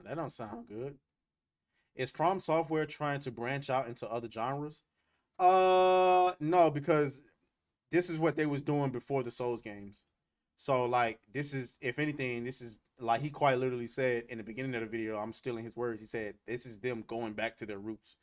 That don't sound good. Is From Software trying to branch out into other genres? No, because this is what they was doing before the Souls games. So like, this is, if anything, this is like he quite literally said in the beginning of the video. I'm stealing his words. He said this is them going back to their roots.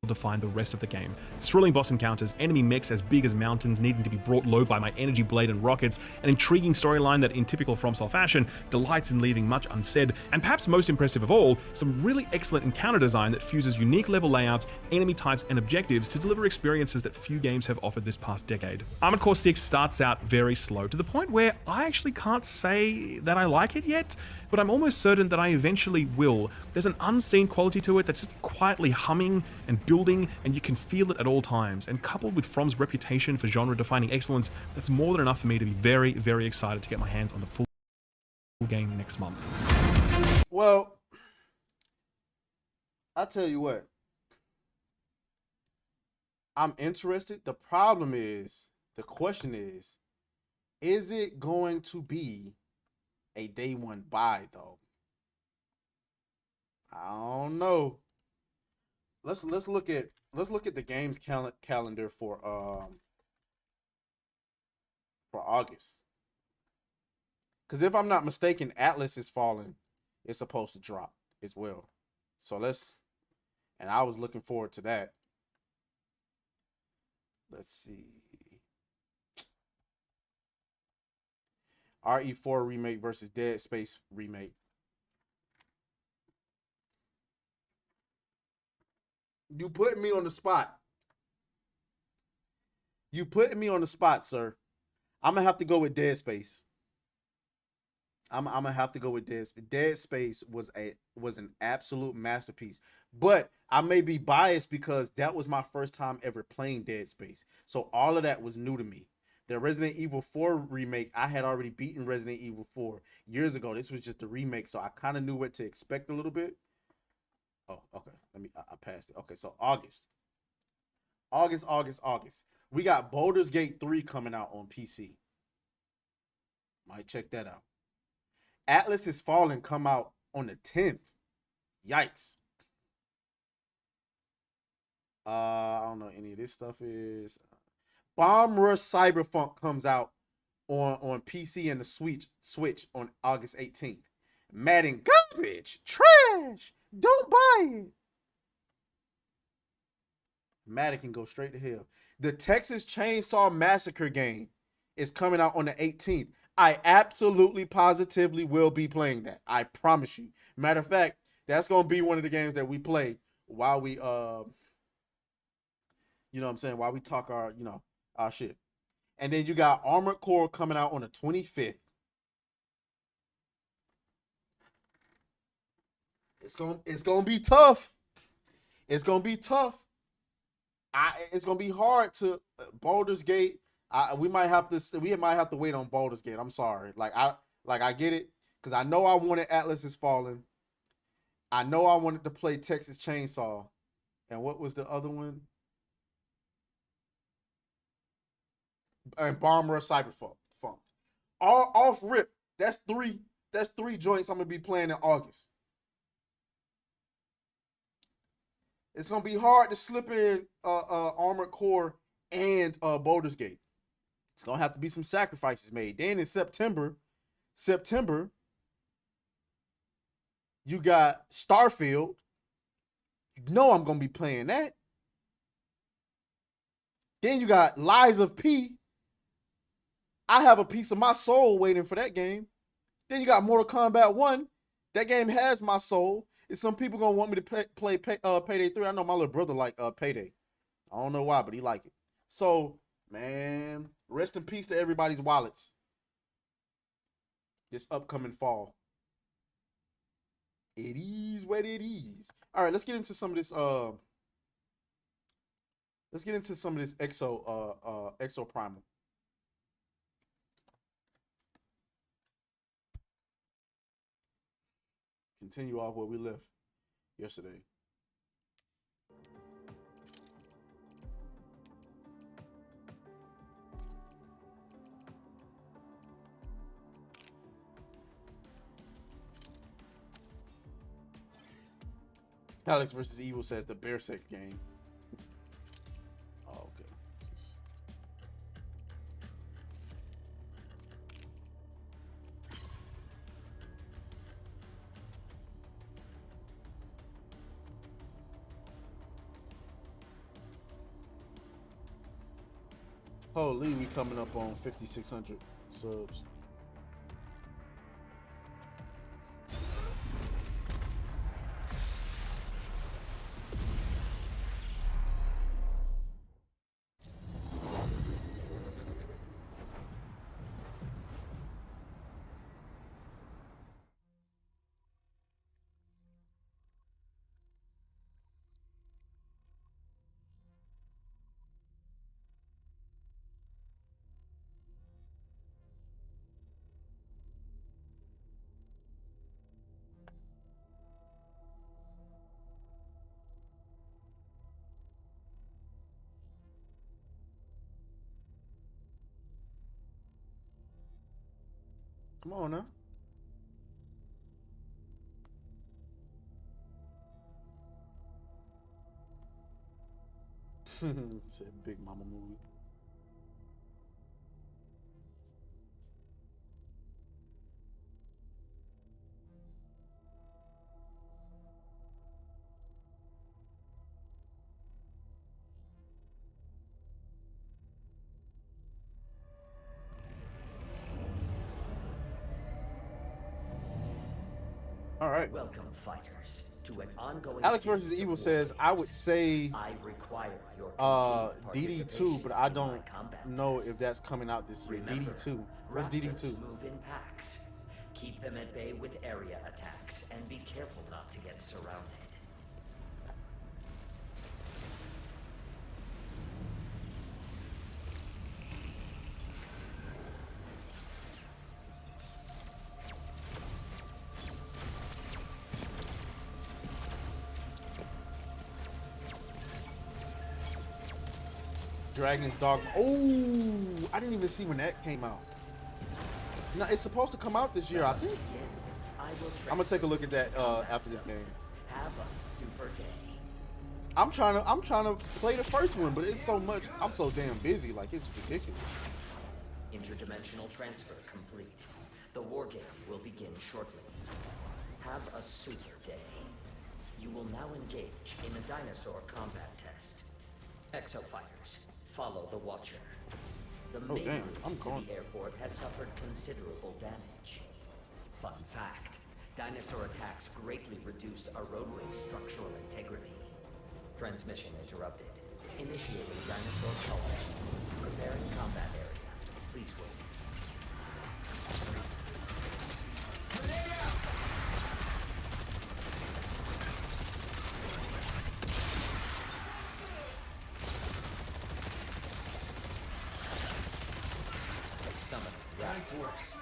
define the rest of the game. Thrilling boss encounters, enemy mechs as big as mountains needing to be brought low by my energy blade and rockets, an intriguing storyline that in typical FromSoft fashion delights in leaving much unsaid, and perhaps most impressive of all, some really excellent encounter design that fuses unique level layouts, enemy types, and objectives to deliver experiences that few games have offered this past decade. Armored Core 6 starts out very slow, to the point where I actually can't say that I like it yet, but I'm almost certain that I eventually will. There's an unseen quality to it that's just quietly humming and building, and you can feel it at all times. And coupled with From's reputation for genre-defining excellence, that's more than enough for me to be very, very excited to get my hands on the full game next month. Well, I'll tell you what. I'm interested. The problem is, the question is it going to be a day one buy though? I don't know. Let's look at the games calendar for August. Because if I'm not mistaken, Atlas is Fallen is supposed to drop as well. So and I was looking forward to that. Let's see. RE4 remake versus Dead Space remake. You put me on the spot. You putting me on the spot, sir. I'm gonna have to go with Dead Space. I'm gonna have to go with Dead Space. Dead Space was an absolute masterpiece. But I may be biased because that was my first time ever playing Dead Space. So all of that was new to me. The Resident Evil 4 remake, I had already beaten Resident Evil 4 years ago. This was just a remake, so I kind of knew what to expect a little bit. Oh, okay. I passed it. Okay, so August. We got Baldur's Gate 3 coming out on PC. Might check that out. Atlas is Fallen come out on the 10th. Yikes. I don't know any of this stuff is. Bomb Rush Cyberpunk comes out on PC and the Switch on August 18th. Madden garbage, trash, don't buy it. Madden can go straight to hell. The Texas Chainsaw Massacre game is coming out on the 18th. I absolutely positively will be playing that. I promise you. Matter of fact, that's going to be one of the games that we play while we, you know what I'm saying, while we talk our shit. And then you got Armored Core coming out on the 25th. It's gonna be tough. It's gonna be tough. It's gonna be hard to Baldur's Gate. We might have to wait on Baldur's Gate. I'm sorry. I get it, because I know I wanted Atlas is Fallen. I know I wanted to play Texas Chainsaw. And what was the other one? And Bomb Rush Cyberpunk. All off rip. That's three joints I'm gonna be playing in August. It's gonna be hard to slip in Armored Core and Baldur's Gate. It's gonna have to be some sacrifices made. Then in September, You got Starfield. You know I'm gonna be playing that. Then you got Lies of P. I have a piece of my soul waiting for that game. Then you got Mortal Kombat 1. That game has my soul. And some people gonna want me to play Payday 3. I know my little brother like Payday. I don't know why, but he like it. So, man, rest in peace to everybody's wallets this upcoming fall. It is what it is. All right, let's get into some of this. Let's get into some of this Exo Primal. Continue off where we left yesterday. Alex versus Evil says the bear sex game. Oh, okay. Holy, we coming up on 5,600 subs. Come on now. Said Big Mama movie. All right. Welcome, fighters, to an ongoing Alex series versus of Evil war says, I would games. say I require your DD2, but I don't know if that's coming out this year. Remember, DD2. What's raptors DD2? move in packs. Keep them at bay with area attacks, and be careful not to get surrounded. Dragon's Dogma. Oh, I didn't even see when that came out. No, it's supposed to come out this year, I think. I'm gonna take a look at that after this game. Have a super day. I'm trying to play the first one, but it's so much. I'm so damn busy, like it's ridiculous. Interdimensional transfer complete. The war game will begin shortly. Have a super day. You will now engage in a dinosaur combat test. Exo fighters, follow the Watcher. The main damn, route I'm to gone. the airport has suffered considerable damage. Fun fact, dinosaur attacks greatly reduce a roadway's structural integrity. Transmission interrupted. Initiating dinosaur collision. Preparing combat area. Please wait. Summon raptors.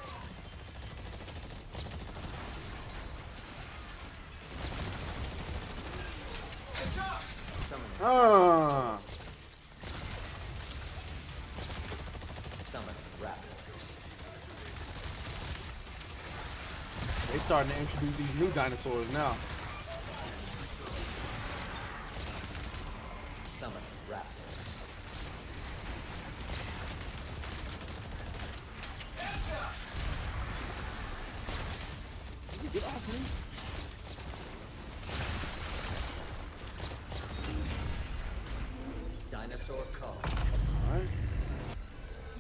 Summon Summon raptors. They starting to introduce these new dinosaurs now. Summon raptors. Get off me. Dinosaur call. All right.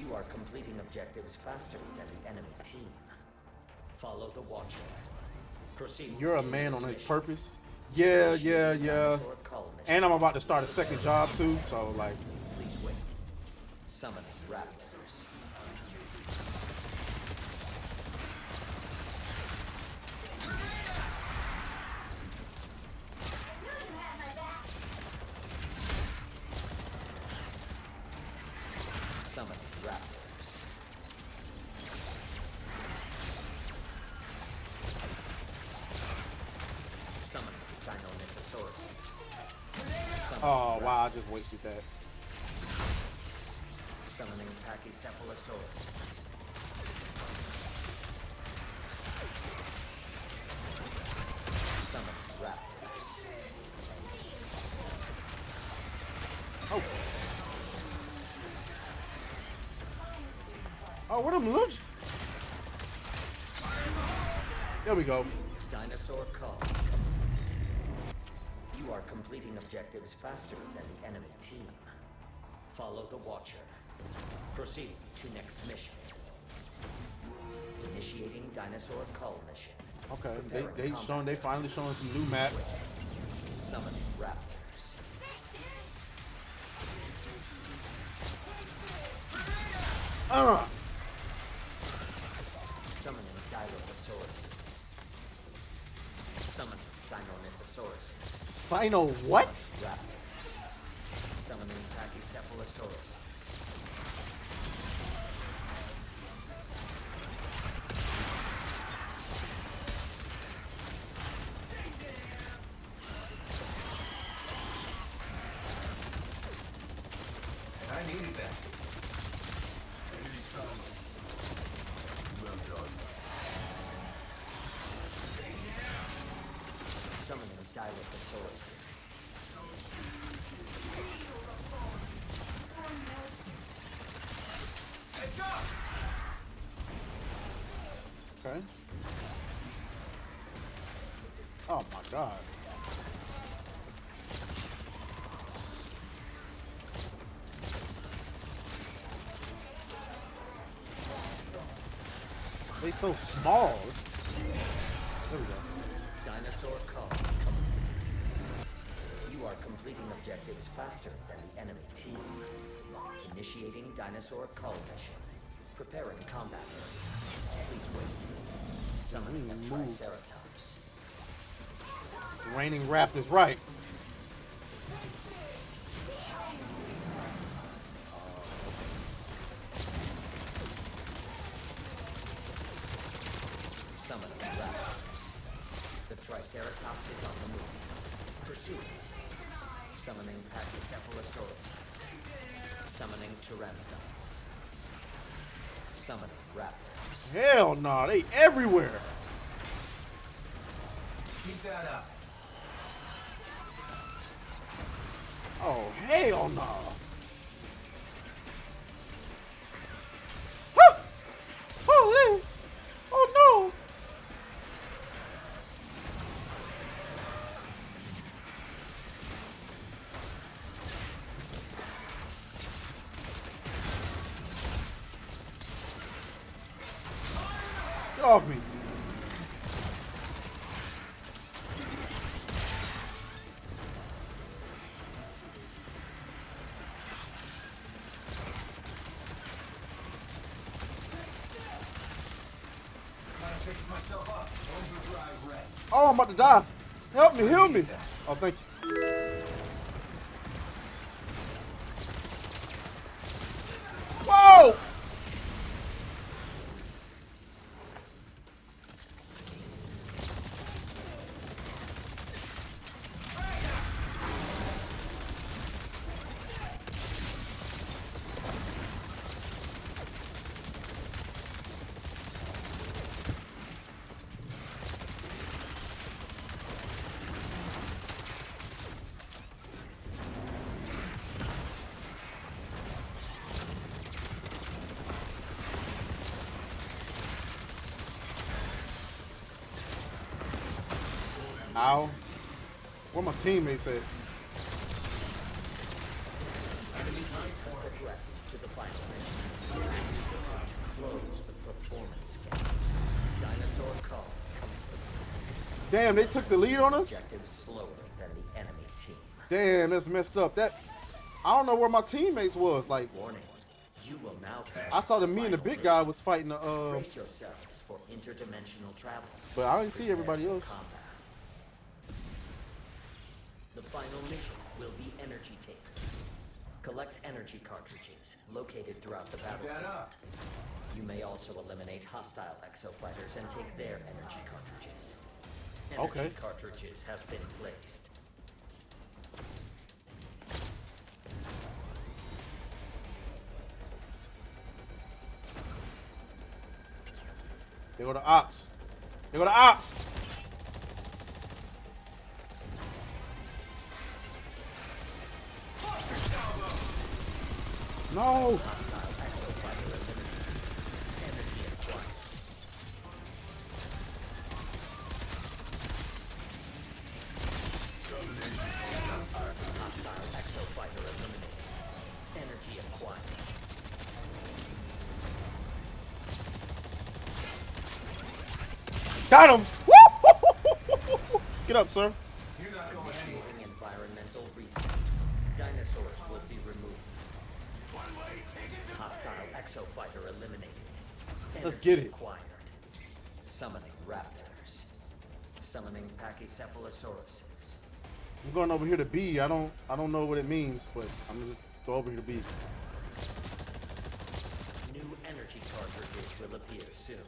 You are completing objectives faster than the enemy team. Follow the Watcher. Proceed. You're a to man next on his mission. purpose. Yeah. Dinosaur call mission. And I'm about to start a second job too, so like, Please wait. Summoning raptors. Summoning raptors. Summoning Sinonythosauruses. oh wow, I just wasted that. Summoning Pachycephalosauruses. Summoning raptors. Oh. Oh, what them looks? There we go. Dinosaur call. You are completing objectives faster than the enemy team. Follow the Watcher. Proceed to next mission. Initiating dinosaur call mission. Okay, Preparing they finally showing some new maps. Summoning raptors. Summoning Dilophosaurus. Summoning Sinonythosauruses. Sino what? Raptors. Summoning Pachycephalosauruses. I needed that. Summoning Dilophosaurus. Okay. Oh my god. They so small. There we go. Dinosaur call complete. You are completing objectives faster than the enemy team. Initiating dinosaur call mission. Preparing combat area. Please wait. Summoning a Triceratops. Raining Raptors, right. Summoning raptors. The Triceratops is on the move. Pursue it. Summoning Pachycephalosauruses. Summoning Pteranodons. Summoning raptors. Hell no, they everywhere. Keep that up. Oh hell no. Woo! Holy! Oh no! Get off me! Fix myself up. Overdrive red. Oh, I'm about to die. Help me, heal me. Oh, thank you. Whoa! Ow. Where my teammates at? has progressed to the final mission. Use it to close the performance gap. Dinosaur call complete. Damn, they took the lead on us? Objective slower than the enemy team. Damn, that's messed up. That I don't know where my teammates was. Like, Warning. You will now I saw the me and the big guy was fighting the brace yourselves for interdimensional travel. but I didn't see everybody else. Combat. The final mission will be energy take. Collect energy cartridges located throughout the battlefield. You may also eliminate hostile exofighters and take their energy cartridges. Energy Okay. cartridges have been placed. They go to ops. They go to ops. No. Hostile exofighter eliminated. Energy acquired. Hostile exofighter eliminated. Energy acquired. Got him. Woo! Get up, sir. Initiating environmental reset. Dinosaurs will be removed. Hostile exofighter eliminated. Let's Energy get it. Acquired. Summoning raptors. Summoning Pachycephalosauruses. I'm going over here to B. I don't know what it means, but I'm gonna just go over here to B. New energy cartridges will appear soon.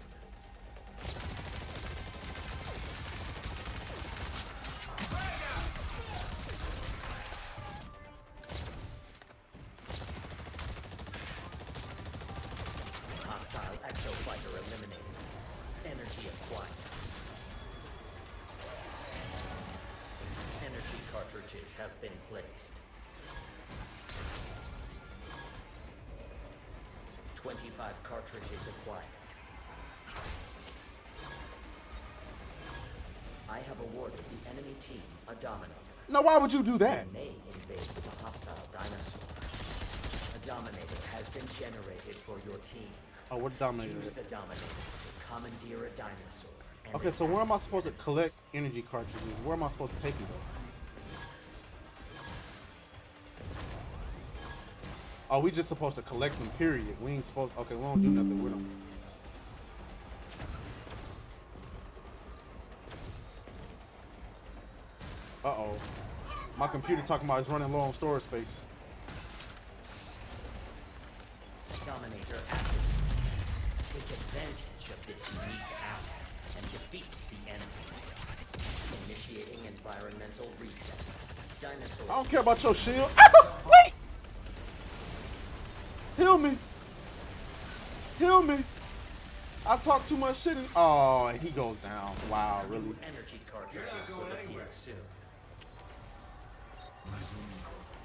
Hostile exofighter eliminated. Energy acquired. Energy cartridges have been placed. 25 cartridges acquired. I have awarded the enemy team a Dominator. Now, why would you do that? They may invade with a hostile dinosaur. A Dominator has been generated for your team. Oh, what dominator? Use the Dominator to commandeer a dinosaur. and Okay, so where am I supposed to attack collect energy cartridges? Where am I supposed to take them though? Oh, we just supposed to collect them, period. We ain't supposed okay, we don't do nothing with them. Uh-oh. My computer talking about it's running low on storage space. Dominator active. Take advantage of this unique asset and defeat the enemies. Initiating environmental reset. Dinosaurs. I don't care about your shield. Ah, wait! Heal me. Heal me. I talk too much shit. Oh, and he goes down. Wow, really? New energy cartridges will appear soon.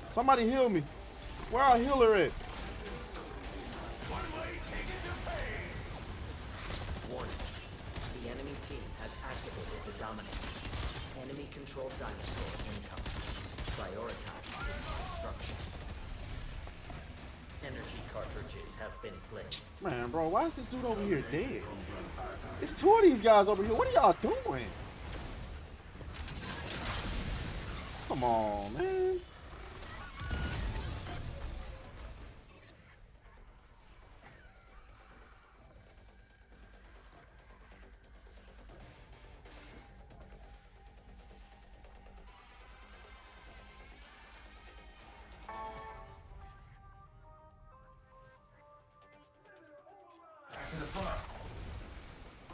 Somebody heal me. Where our healer at? Warning. The enemy team has activated the Dominator. Enemy controlled dinosaur incoming. Prioritize its destruction. Energy cartridges have been placed. Man, bro, why is this dude over here dead? It's two of these guys over here. What are y'all doing? Come on, man.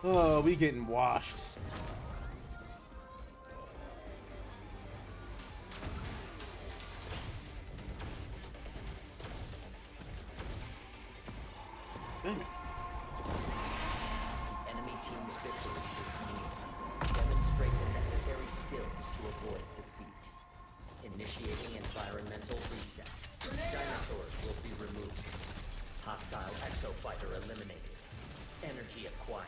Oh, we getting washed. Damn it. The enemy team's victory is near. Demonstrate the necessary skills to avoid defeat. Initiating environmental reset. Dinosaurs will be removed. Hostile exofighter eliminated. Energy acquired.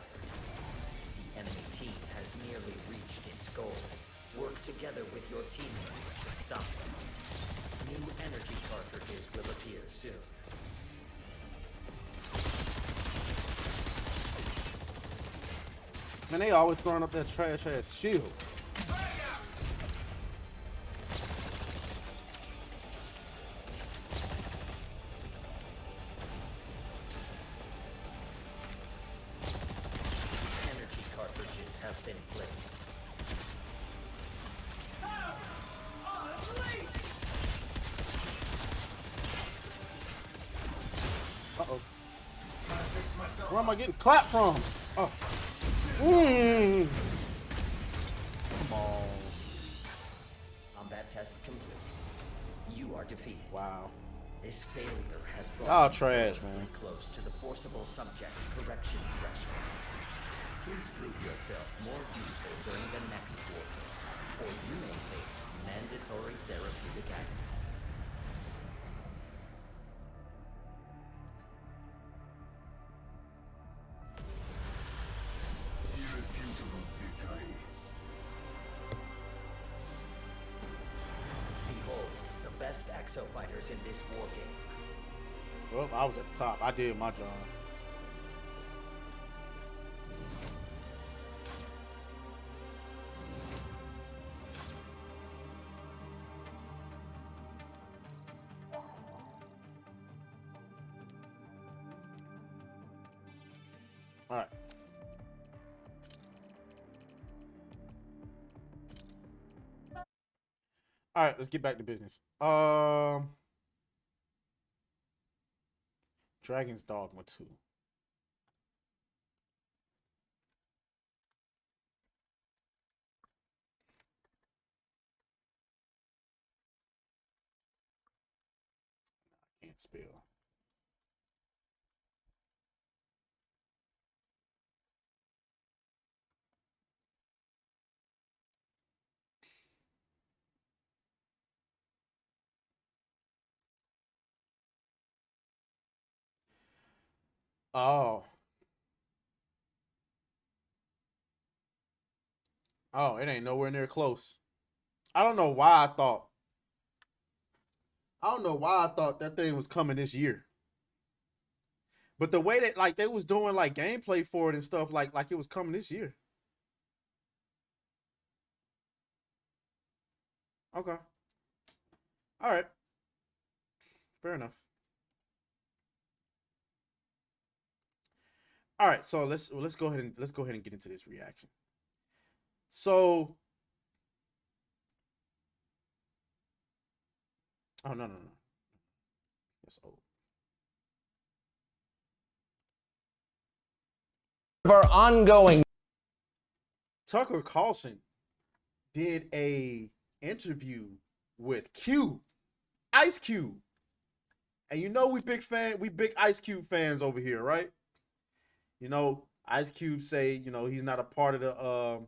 The enemy team has nearly reached its goal. Work together with your teammates to stop them. New energy cartridges will appear soon. soon. Man, they always throwing up that trash ass shield. Energy cartridges have been placed. Uh-oh. Where am I getting clapped from? Oh. Come on. Combat test complete. You are defeated. Wow. This failure has Y'all brought you trash, perilously man. close to the forcible subject correction threshold. Please prove yourself more useful during the next war, or you may face mandatory therapeutic action. Irrefutable victory. Behold, the best Exo fighters in this war game. Well, I was at the top. I did my job. All right. All right, let's get back to business. Dragon's Dogma 2. I can't spell. Oh. Oh, it ain't nowhere near close. I don't know why I thought that thing was coming this year. But the way that like they was doing like gameplay for it and stuff like it was coming this year. Okay. All right. Fair enough. All right, so let's go ahead and get into this reaction. So, oh no, that's old. Of our ongoing Tucker Carlson did a interview with Cube, Ice Cube, and you know we big Ice Cube fans over here, right? You know, Ice Cube say, you know, he's not a part of the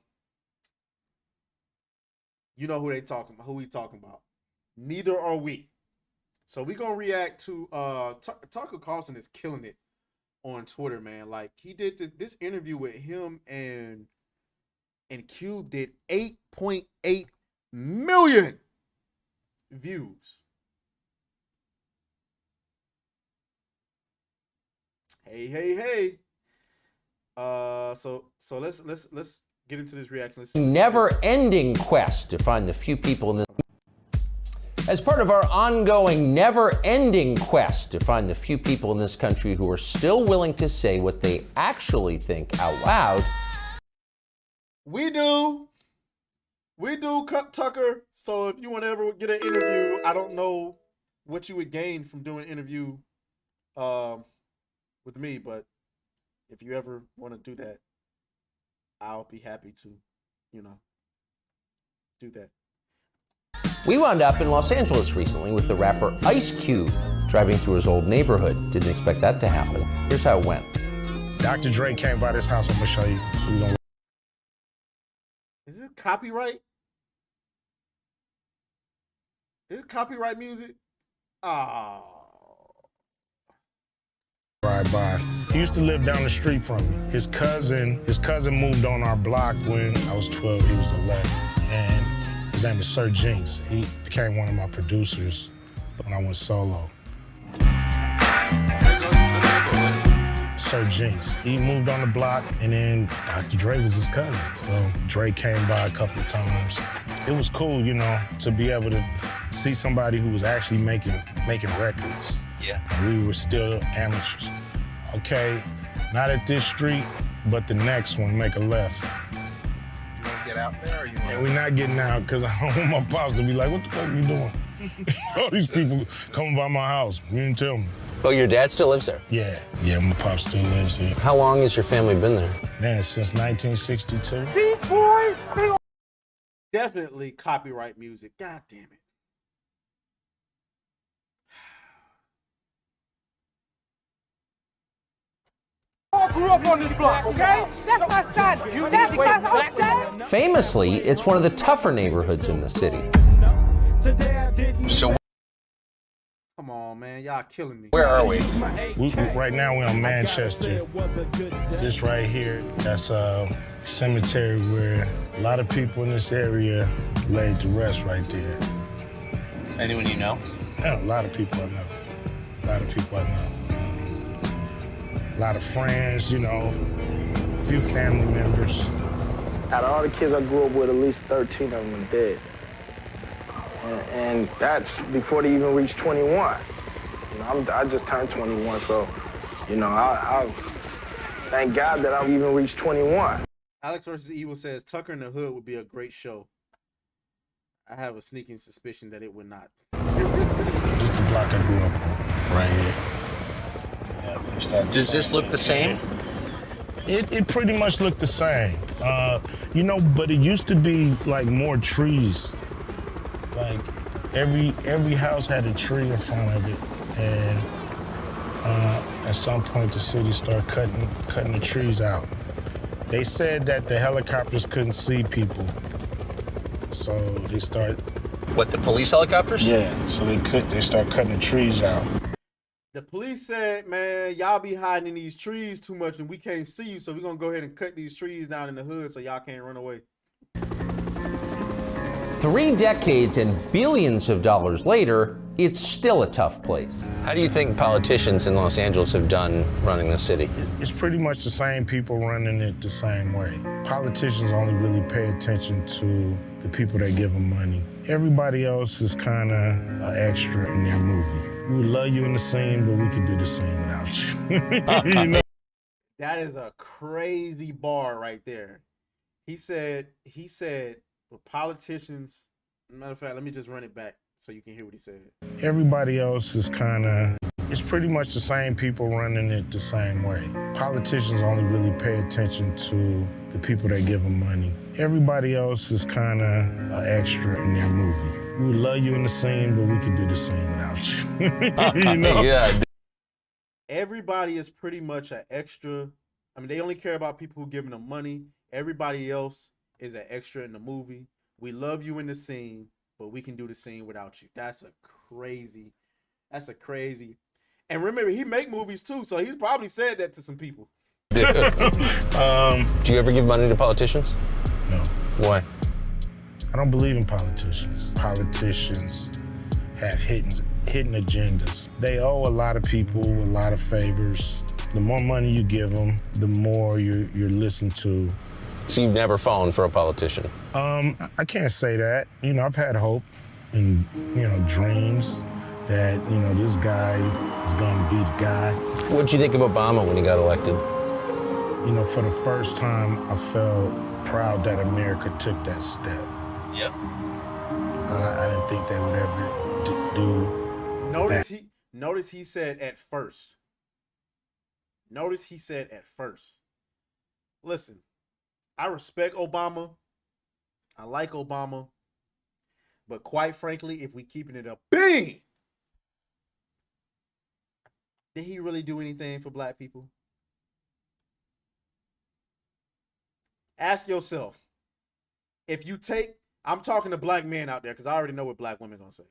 you know who he talking about. Neither are we. So we gonna react to Tucker Carlson is killing it on Twitter, man. Like he did this interview with him and Cube did 8.8 million views. Hey. So let's get into this reaction. never-ending quest to find the few people in this. As part of our ongoing never-ending quest to find the few people in this country who are still willing to say what they actually think out loud. We do, Tucker. So if you want to ever get an interview, I don't know what you would gain from doing an interview with me, but if you ever want to do that, I'll be happy to, you know, do that. We wound up in Los Angeles recently with the rapper Ice Cube driving through his old neighborhood. Didn't expect that to happen. Here's how it went. Dr. Dre came by this house. I'm gonna show you. Is this copyright? Is this copyright music? Oh. Ride by. He used to live down the street from me. His cousin moved on our block when I was 12. He was 11, and his name is Sir Jinx. He became one of my producers when I went solo. Sir Jinx. He moved on the block, and then Dr. Dre was his cousin. So Dre came by a couple of times. It was cool, you know, to be able to see somebody who was actually making records. Yeah. We were still amateurs. Okay, not at this street, but the next one, make a left. You want to get out there, or you want? And we're not getting out because I don't want my pops to be like, "What the fuck are you doing?" All these people coming by my house. You didn't tell me. Oh, your dad still lives there? Yeah, my pop still lives here. How long has your family been there? Man, since 1962. These boys, they definitely copyright music. God damn it. I grew up on this block, okay? That's my son. That's my son. Famously, it's one of the tougher neighborhoods in the city. So Come on, man. Y'all killing me. where are we? Right now we're on Manchester. This right here, that's a cemetery where a lot of people in this area laid to rest right there. Anyone you know? Yeah, a lot of people I know. A lot of people I know. A lot of friends, you know, a few family members. Out of all the kids I grew up with, at least 13 of them are dead. And that's before they even reached 21. You know, I just turned 21, so, you know, I thank God that I've even reached 21. Alex vs. Evil says Tucker in the Hood would be a great show. I have a sneaking suspicion that it would not. Just the block I grew up on, right here. Yeah, Does this look the same? It pretty much looked the same. You know, but it used to be like more trees. Like every house had a tree in front of it, and at some point the city started cutting the trees out. They said that the helicopters couldn't see people, so they start. What, the police helicopters? Yeah, so they start cutting the trees out. The police said, man, y'all be hiding in these trees too much and we can't see you, so we're going to go ahead and cut these trees down in the hood so y'all can't run away. 3 decades and billions of dollars later, it's still a tough place. How do you think politicians in Los Angeles have done running the city? It's pretty much the same people running it the same way. Politicians only really pay attention to the people that give them money. Everybody else is kind of an extra in their movie. We would love you in the scene, but we could do the scene without you. You know? That is a crazy bar right there. He said, with politicians, matter of fact, let me just run it back so you can hear what he said. Everybody else is kind of, it's pretty much the same people running it the same way. Politicians only really pay attention to the people that give them money. Everybody else is kind of an extra in their movie. We would love you in the scene, but we could do the scene without you. You know? Yeah. Everybody is pretty much an extra. I mean, they only care about people who giving them money. Everybody else is an extra in the movie. We love you in the scene, but we can do the scene without you. That's a crazy. And remember, he make movies too, so he's probably said that to some people. Do you ever give money to politicians? No. Why? I don't believe in politicians. Politicians have hidden agendas. They owe a lot of people a lot of favors. The more money you give them, the more you're listened to. So you've never fallen for a politician? I can't say that. You know, I've had hope and, you know, dreams that, you know, this guy is gonna be the guy. What'd you think of Obama when he got elected? You know, for the first time, I felt proud that America took that step. Yep. I didn't think they would ever do that. Notice he said at first. Notice he said at first. Listen, I respect Obama. I like Obama. But quite frankly, if we keeping it a bean, did he really do anything for black people? Ask yourself. If you take, I'm talking to black men out there because I already know what black women are going to say.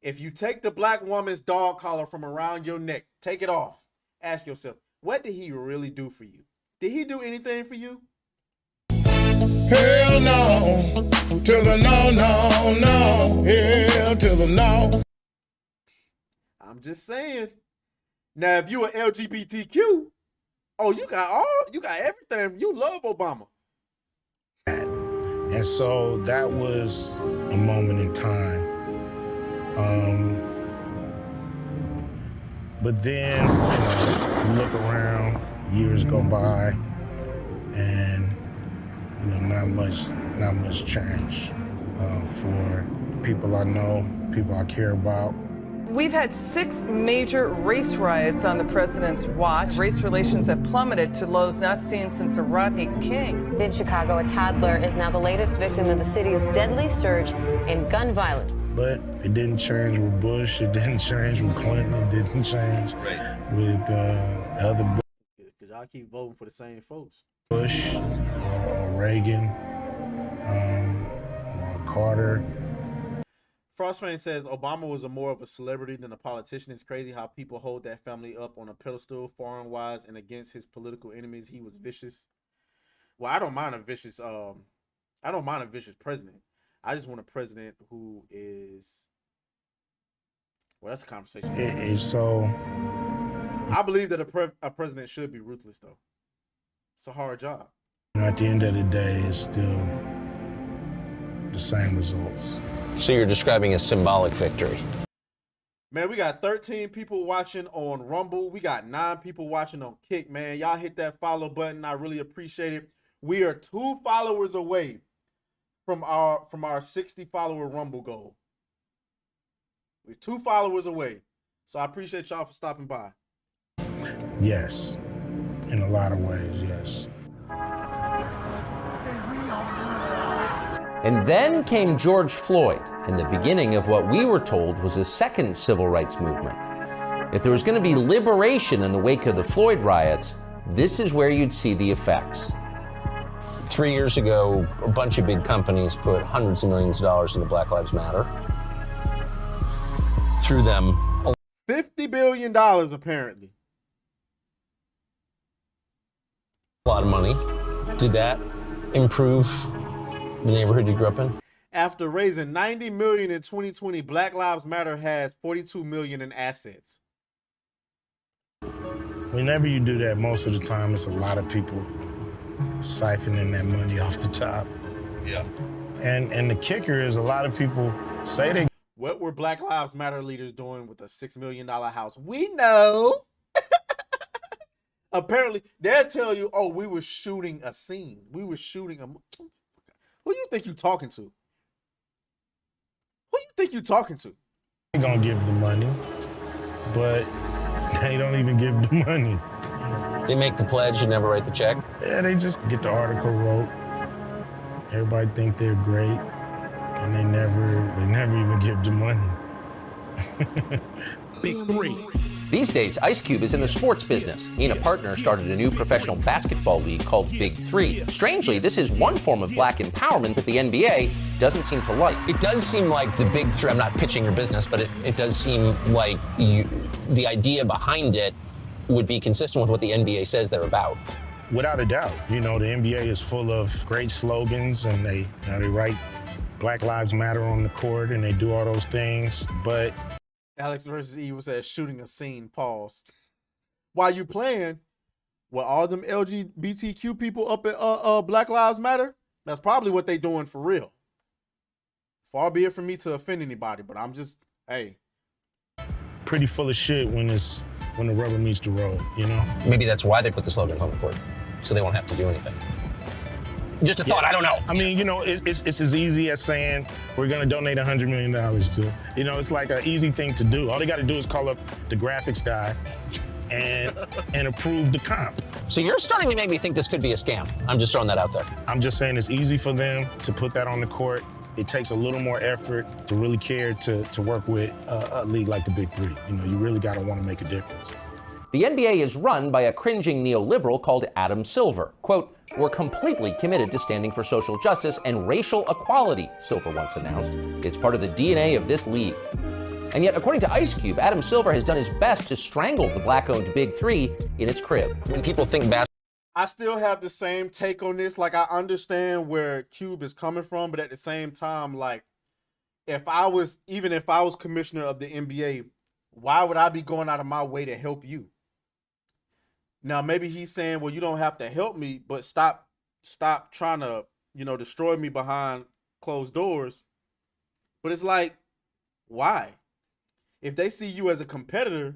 If you take the black woman's dog collar from around your neck, take it off. Ask yourself, what did he really do for you? Did he do anything for you? Hell no, to the no, no, no, hell to the no. I'm just saying, Now, if you are LGBTQ, oh, you got everything. You love Obama. And so that was a moment in time. But then, you look around, years go by, and not much change for people I know, people I care about. We've had 6 major race riots on the president's watch. Race relations have plummeted to lows not seen since the Rodney King. In Chicago, a toddler is now the latest victim of the city's deadly surge in gun violence. But it didn't change with Bush. It didn't change with Clinton. It didn't change with other Because y'all keep voting for the same folks. Bush or Reagan or Carter. Frostfang says Obama was more of a celebrity than a politician. It's crazy how people hold that family up on a pedestal, foreign-wise, and against his political enemies. He was vicious. Well, I don't mind a vicious president. I just want a president who is. Well, that's a conversation. So. I believe that a president should be ruthless, though. It's a hard job. At the end of the day, it's still the same results. So you're describing a symbolic victory. Man, we got 13 people watching on Rumble. We got 9 people watching on Kick, man. Y'all hit that follow button. I really appreciate it. We are 2 followers away from our 60 follower Rumble goal. We're 2 followers away. So I appreciate y'all for stopping by. Yes. In a lot of ways, yes. And then came George Floyd, and the beginning of what we were told was a second civil rights movement. If there was going to be liberation in the wake of the Floyd riots, this is where you'd see the effects. 3 years ago, a bunch of big companies put hundreds of millions of dollars into Black Lives Matter. Through them, $50 billion, apparently. a lot of money. Did that improve the neighborhood you grew up in? After raising $90 million in 2020, Black Lives Matter has $42 million in assets. Whenever you do that, most of the time, it's a lot of people siphoning that money off the top. Yeah. And the kicker is a lot of people say they. What were Black Lives Matter leaders doing with a $6 million house? We know. Apparently, they'll tell you, oh, we were shooting a scene. We were shooting a... Who you think you talking to? Who you think you talking to? They're going to give the money, but they don't even give the money. They make the pledge and never write the check? Yeah, they just get the article wrote. Everybody think they're great, and they never even give the money. Big three. These days, Ice Cube is in the sports business. He and a partner started a new professional basketball league called Big Three. Strangely, this is one form of black empowerment that the NBA doesn't seem to like. It does seem like the Big Three, I'm not pitching your business, but it does seem like the idea behind it would be consistent with what the NBA says they're about. Without a doubt. You know, the NBA is full of great slogans, and they write Black Lives Matter on the court, and they do all those things, but... Alex versus Evil says shooting a scene, paused. While you playing, with all them LGBTQ people up at Black Lives Matter, that's probably what they doing for real. Far be it from me to offend anybody, but I'm just, hey. Pretty full of shit when the rubber meets the road, you know? Maybe that's why they put the slogans on the court, so they won't have to do anything. Just a thought, I don't know. I mean, you know, it's as easy as saying we're gonna donate $100 million to. You know, it's like an easy thing to do. All they gotta do is call up the graphics guy and approve the comp. So you're starting to make me think this could be a scam. I'm just throwing that out there. I'm just saying it's easy for them to put that on the court. It takes a little more effort to really care to work with a league like the Big Three. You know, you really gotta wanna make a difference. The NBA is run by a cringing neoliberal called Adam Silver. Quote, "We're completely committed to standing for social justice and racial equality," Silver once announced. "It's part of the DNA of this league." And yet, according to Ice Cube, Adam Silver has done his best to strangle the black-owned Big Three in its crib. When people think basketball, I still have the same take on this. Like, I understand where Cube is coming from, but at the same time, like, if I was commissioner of the NBA, Why would I be going out of my way to help you? Now, maybe he's saying, well, you don't have to help me, but stop trying to, destroy me behind closed doors. But it's like, why? If they see you as a competitor,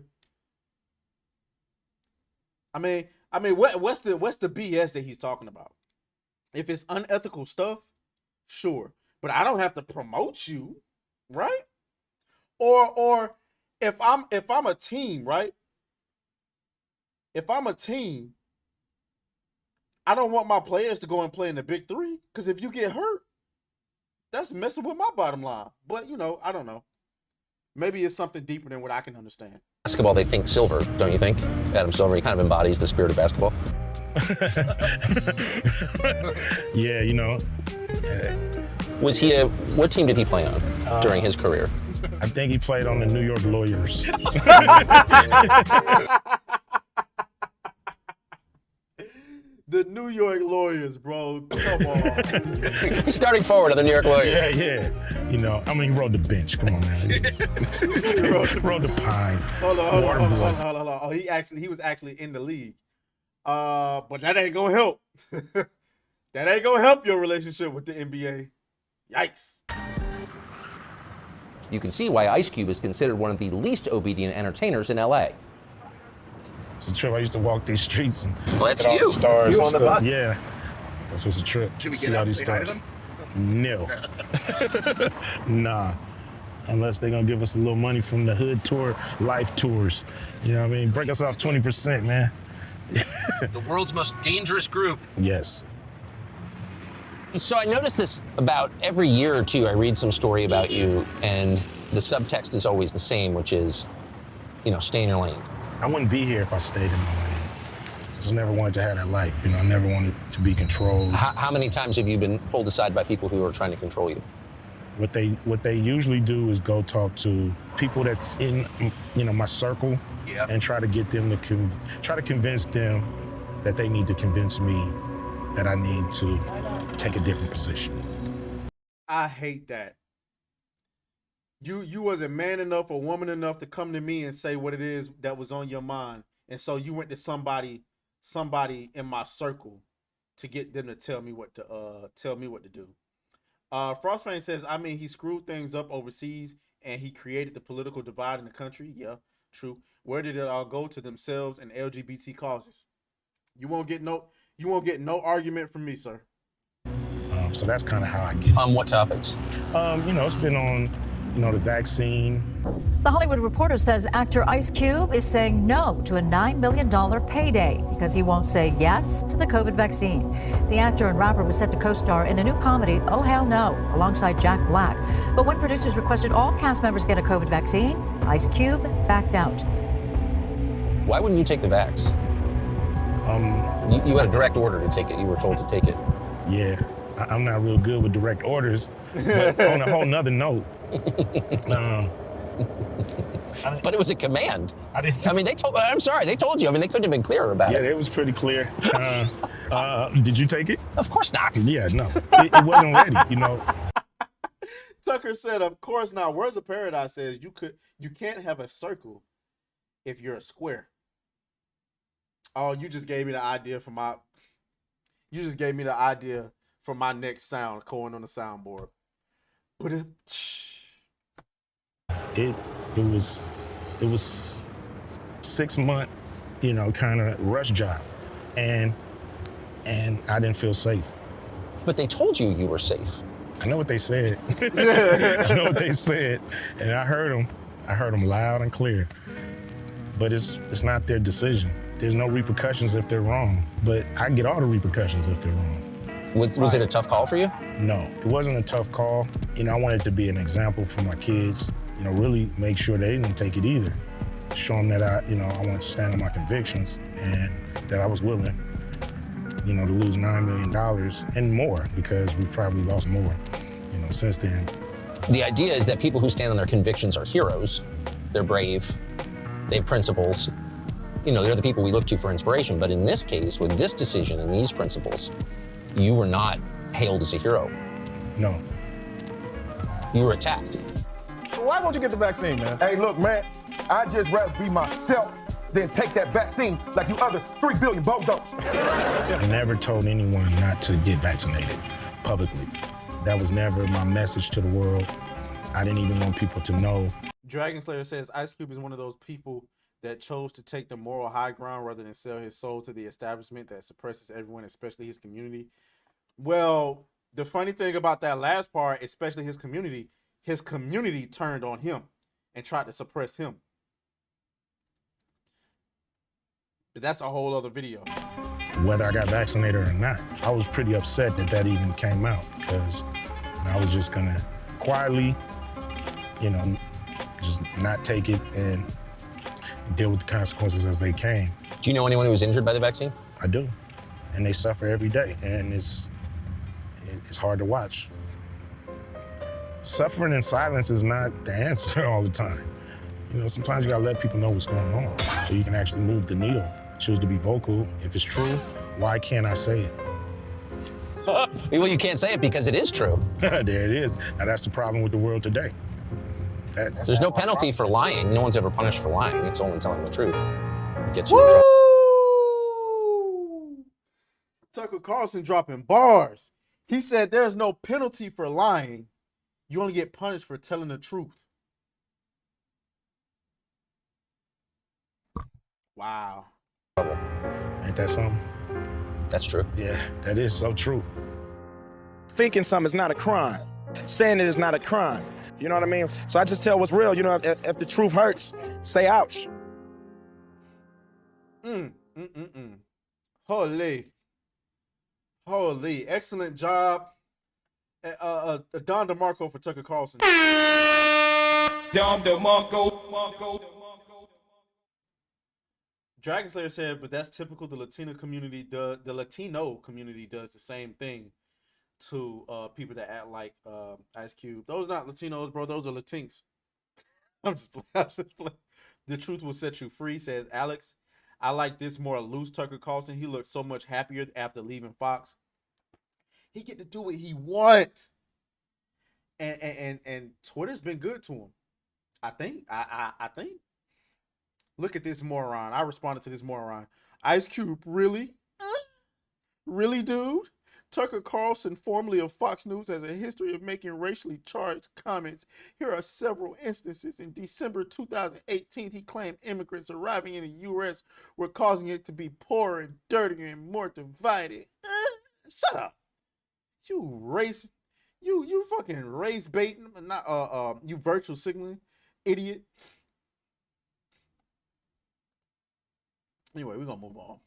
I mean, what's the BS that he's talking about? If it's unethical stuff, sure, but I don't have to promote you, right? Or if I'm a team, right? If I'm a team, I don't want my players to go and play in the big three, because if you get hurt, that's messing with my bottom line. But I don't know. Maybe it's something deeper than what I can understand. Basketball, they think Silver, don't you think? Adam Silver, he kind of embodies the spirit of basketball. Yeah, Was he what team did he play on during his career? I think he played on the New York Lawyers. The New York Lawyers, bro. Come on. He's starting forward on the New York Lawyers. Yeah. He rode the bench. Come on, man. rode the pine. Hold on. Oh, he was actually in the league. But that ain't gonna help. That ain't gonna help your relationship with the NBA. Yikes. You can see why Ice Cube is considered one of the least obedient entertainers in LA. It's a trip. I used to walk these streets and well, that's look at all you. the stars. You on the bus? Yeah. That's what's a trip. Should we see get all out these and say hi to stars. them? No. Nah. Unless they're gonna give us a little money from the Hood Tour Life Tours. You know what I mean? Break us off 20%, man. The world's most dangerous group. Yes. So I noticed this about every year or two. I read some story about you, and the subtext is always the same, which is, stay in your lane. I wouldn't be here if I stayed in my lane. I just never wanted to have that life. I never wanted to be controlled. How many times have you been pulled aside by people who are trying to control you? What they usually do is go talk to people that's in my circle, and try to get them to try to convince them that they need to convince me that I need to take a different position. I hate that. You wasn't man enough or woman enough to come to me and say what it is that was on your mind, and so you went to somebody in my circle to get them to tell me what to do. Frostfang says, he screwed things up overseas and he created the political divide in the country. Yeah, true. Where did it all go? To themselves and LGBT causes. You won't get no argument from me, sir. So that's kind of how I get it. On what topics? It's been on, the vaccine. The Hollywood Reporter says actor Ice Cube is saying no to a $9 million payday because he won't say yes to the COVID vaccine. The actor and rapper was set to co-star in a new comedy, Oh Hell No, alongside Jack Black. But when producers requested all cast members get a COVID vaccine, Ice Cube backed out. Why wouldn't you take the vax? You had a direct order to take it. You were told to take it. Yeah, I'm not real good with direct orders, but on a whole nother note. But it was a command. They told you. They couldn't have been clearer about it. Yeah, it was pretty clear. Did you take it? Of course not. Yeah, no, it wasn't ready, Tucker said, of course not. Words of Paradise says you can't have a circle if you're a square. Oh, you just gave me the idea for my next sound going on the soundboard. But it was 6 month, kind of rush job, and I didn't feel safe. But they told you were safe. I know what they said. And I heard them. I heard them loud and clear. But it's not their decision. There's no repercussions if they're wrong, but I get all the repercussions if they're wrong. Was it a tough call for you? No, it wasn't a tough call. I wanted to be an example for my kids, really make sure they didn't take it either. Show them that I wanted to stand on my convictions and that I was willing, to lose $9 million and more, because we've probably lost more, since then. The idea is that people who stand on their convictions are heroes. They're brave. They have principles. They're the people we look to for inspiration. But in this case, with this decision and these principles, you were not hailed as a hero. No. You were attacked. why won't you get the vaccine, man? Hey, look, man, I just rather be myself than take that vaccine like you other 3 billion bozos. I never told anyone not to get vaccinated publicly. That was never my message to the world. I didn't even want people to know. Dragon Slayer says Ice Cube is one of those people that chose to take the moral high ground rather than sell his soul to the establishment that suppresses everyone, especially his community. Well, the funny thing about that last part, especially his community turned on him and tried to suppress him. But that's a whole other video. Whether I got vaccinated or not, I was pretty upset that that even came out because I was just gonna quietly, just not take it and deal with the consequences as they came. Do you know anyone who was injured by the vaccine? I do, and they suffer every day, and it's hard to watch. Suffering in silence is not the answer all the time. Sometimes you gotta let people know what's going on so you can actually move the needle. Choose to be vocal. If it's true, why can't I say it? Well, you can't say it because it is true. There it is. Now that's the problem with the world today. There's no penalty for lying. No one's ever punished for lying. It's only telling the truth. It gets you in trouble. Tucker Carlson dropping bars. He said there's no penalty for lying. You only get punished for telling the truth. Wow. Ain't that something? That's true. Yeah, that is so true. Thinking something is not a crime. Saying it is not a crime. You know what I mean? So I just tell what's real. If the truth hurts, say ouch. Holy. Excellent job. Don DeMarco for Tucker Carlson. Don DeMarco. Dragon Slayer said, but that's typical. The Latino community does the same thing to people that act like Ice Cube. Those are not Latinos, bro. Those are Latinx. I'm just playing. The truth will set you free, says Alex. I like this more loose Tucker Carlson. He looks so much happier after leaving Fox. He get to do what he wants. And Twitter's been good to him. I think. Look at this moron. I responded to this moron. Ice Cube, really? Really, dude? Tucker Carlson, formerly of Fox News, has a history of making racially charged comments. Here are several instances. In December 2018, he claimed immigrants arriving in the U.S. were causing it to be poorer and dirtier and more divided. Shut up. You fucking race baiting, not you virtual signaling, idiot. Anyway, we're gonna move on.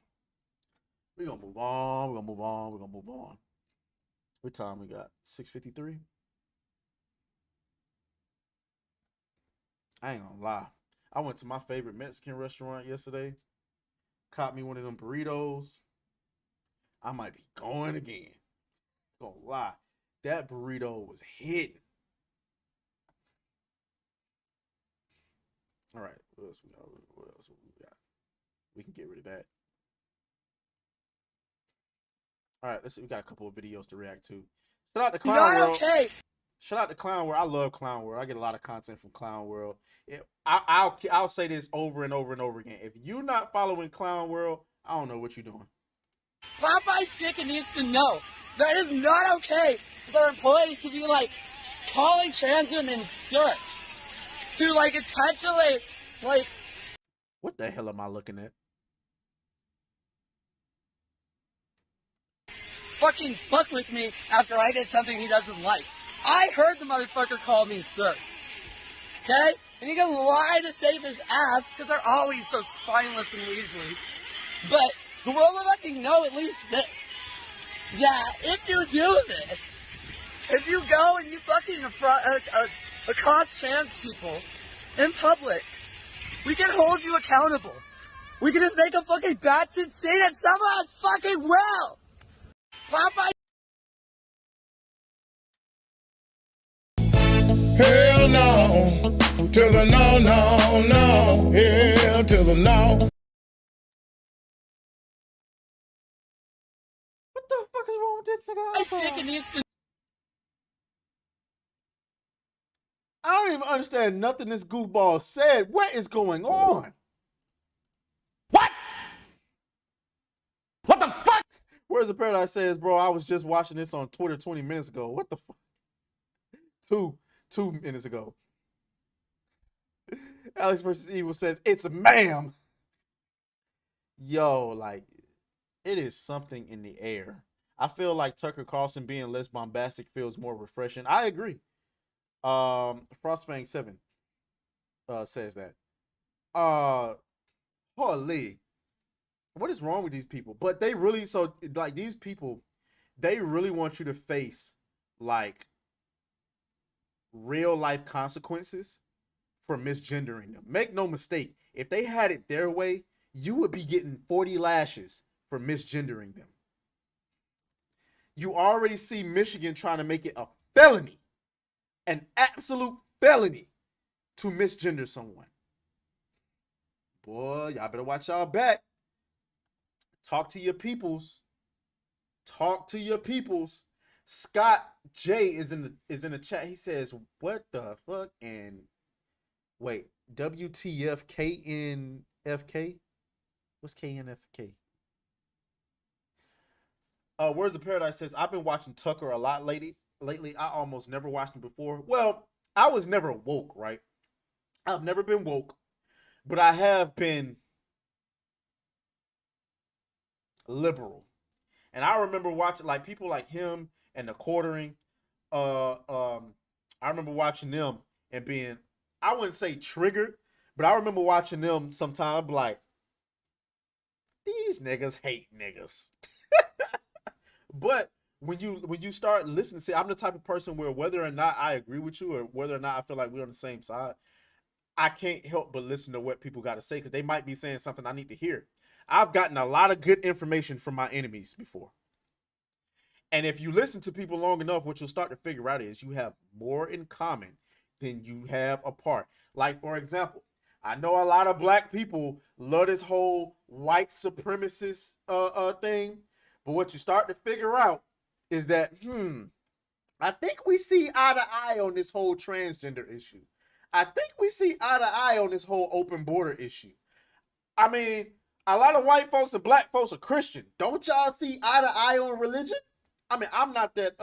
What time we got? 6:53. I ain't gonna lie. I went to my favorite Mexican restaurant yesterday. Caught me one of them burritos. I might be going again. Gonna lie. That burrito was hitting. All right. What else we got? We can get rid of that. All right, let's see. We got a couple of videos to react to. Shout out to Clown World. Okay. Shout out to Clown World. I love Clown World. I get a lot of content from Clown World. I'll say this over and over and over again. If you're not following Clown World, I don't know what you're doing. Popeye's Chicken needs to know that is not okay for their employees to be calling trans women sir, to intentionally What the hell am I looking at? fucking fuck with me after I did something he doesn't like. I heard the motherfucker call me sir. Okay? And he can lie to save his ass because they're always so spineless and weaselly. But the world will fucking know at least this. That if you do this, if you go and you fucking accost trans people in public, we can hold you accountable. We can just make a fucking batshit say that some of us fucking will. Popeye. Hell no, to the no, no, no, hell to the no. What the fuck is wrong with this nigga? Chicken needs to I don't even understand nothing this goofball said. What is going on? What? What the fuck? Where's the Paradise says, bro, I was just watching this on Twitter 20 minutes ago. What the fuck? Two minutes ago. Alex versus Evil says, it's ma'am. Yo, like, it is something in the air. I feel like Tucker Carlson being less bombastic feels more refreshing. I agree. Frostfang 7 says that. Holy. What is wrong with these people? But they really, so like these people, they really want you to face like real life consequences for misgendering them. Make no mistake, if they had it their way, you would be getting 40 lashes for misgendering them. You already see Michigan trying to make it a felony, an absolute felony to misgender someone. Boy, y'all better watch y'all back. Talk to your peoples. Talk to your peoples. Scott J is in the chat. He says, "What the fuck?" And wait, WTF KNFK? What's KNFK? Words of Paradise says, "I've been watching Tucker a lot lately. I almost never watched him before. Well, I was never woke, right? I've never been woke, but I have been liberal. And I remember watching like people like him and the Quartering. I remember watching them and being, I wouldn't say triggered, but I remember watching them sometime like, these niggas hate niggas. But when you start listening, see, I'm the type of person where whether or not I agree with you or whether or not I feel like we're on the same side, I can't help but listen to what people got to say because they might be saying something I need to hear. I've gotten a lot of good information from my enemies before. And if you listen to people long enough, what you'll start to figure out is you have more in common than you have apart. Like, for example, I know a lot of black people love this whole white supremacist thing. But what you start to figure out is that, I think we see eye to eye on this whole transgender issue. I think we see eye to eye on this whole open border issue. I mean, a lot of white folks and black folks are Christian. Don't y'all see eye to eye on religion? I mean, I'm not that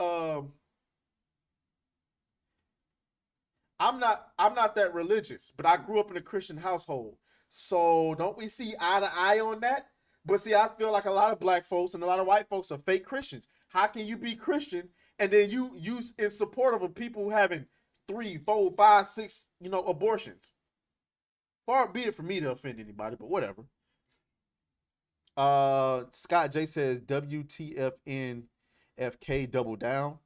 religious, but I grew up in a Christian household. So don't we see eye to eye on that? But see, I feel like a lot of black folks and a lot of white folks are fake Christians. How can you be Christian and then you use in support of people having 3, 4, 5, 6, abortions? Far be it for me to offend anybody, but whatever. Scott J says WTFN FK double down.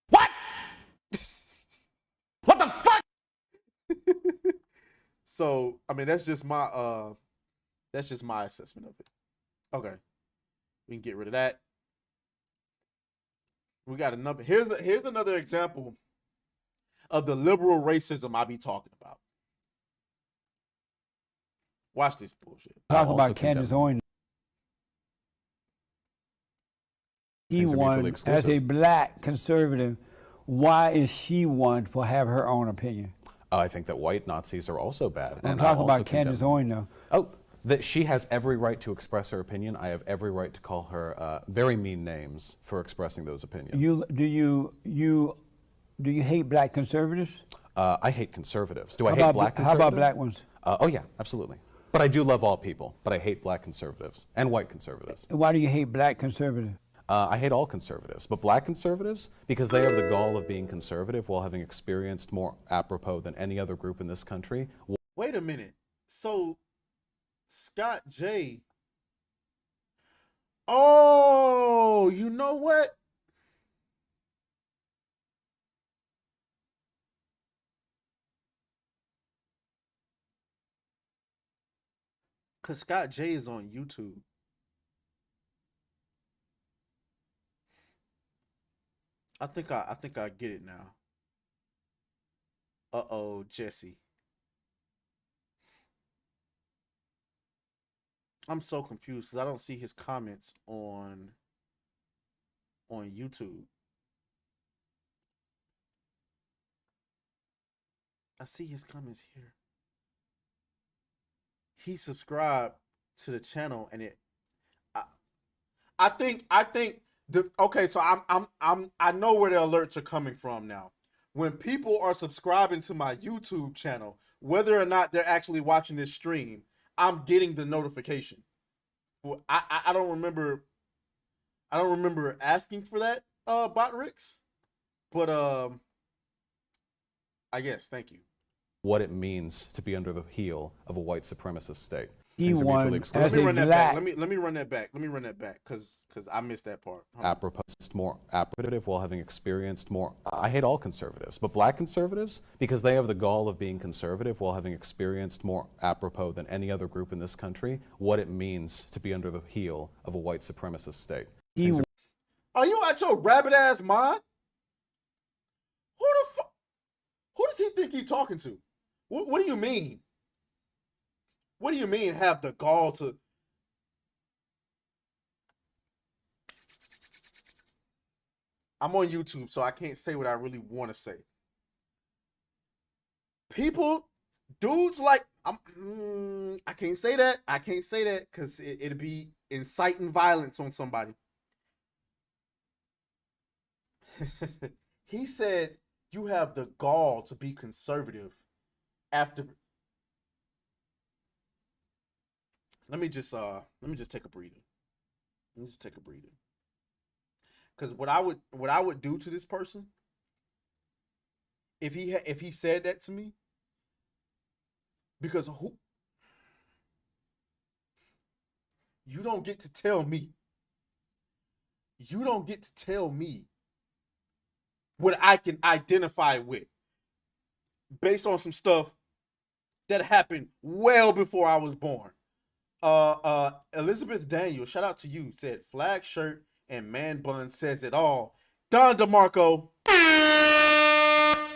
What? What the fuck? So, I mean, that's just my assessment of it. Okay. We can get rid of that. We got another. Here's another example of the liberal racism I be talking about. Watch this bullshit. Talk about Candace Owens. She won as a black conservative. Why is she one for have her own opinion? I think that white Nazis are also bad. I'm talking about Candace Owens now. Oh, that she has every right to express her opinion. I have every right to call her very mean names for expressing those opinions. Do you hate black conservatives? I hate conservatives. Do I hate black conservatives? How about black ones? Oh yeah, absolutely. But I do love all people. But I hate black conservatives and white conservatives. Why do you hate black conservatives? I hate all conservatives, but black conservatives, because they have the gall of being conservative while having experienced more apropos than any other group in this country. Wait a minute. So, Scott J. Oh, you know what? Because Scott J is on YouTube. I think I get it now. Uh-oh, Jesse. I'm so confused because I don't see his comments on on YouTube. I see his comments here. He subscribed to the channel, and I think the okay. So I know where the alerts are coming from now. When people are subscribing to my YouTube channel, whether or not they're actually watching this stream, I'm getting the notification. Well, I don't remember. I don't remember asking for that, Botrix, but I guess. Thank you. What it means to be under the heel of a white supremacist state. He Things are mutually won exclusive. as Let me a run that black. back. Let me run that back. Let me run that back because I missed that part. Hold on. Apropos, more appropriative while having experienced more. I hate all conservatives, but black conservatives, because they have the gall of being conservative while having experienced more apropos than any other group in this country, what it means to be under the heel of a white supremacist state. Things Are you out your rabbit ass mind? Who the fuck? Who does he think he's talking to? What do you mean? What do you mean have the gall to? I'm on YouTube, so I can't say what I really want to say. People, dudes like I can't say that. I can't say that because it'd be inciting violence on somebody. He said you have the gall to be conservative after. Let me just take a breather. Let me just take a breather. Because what I would do to this person if he said that to me, because you don't get to tell me. You don't get to tell me what I can identify with based on some stuff that happened well before I was born. Elizabeth Daniel, shout out to you, said flag shirt and man bun says it all. Don DeMarco.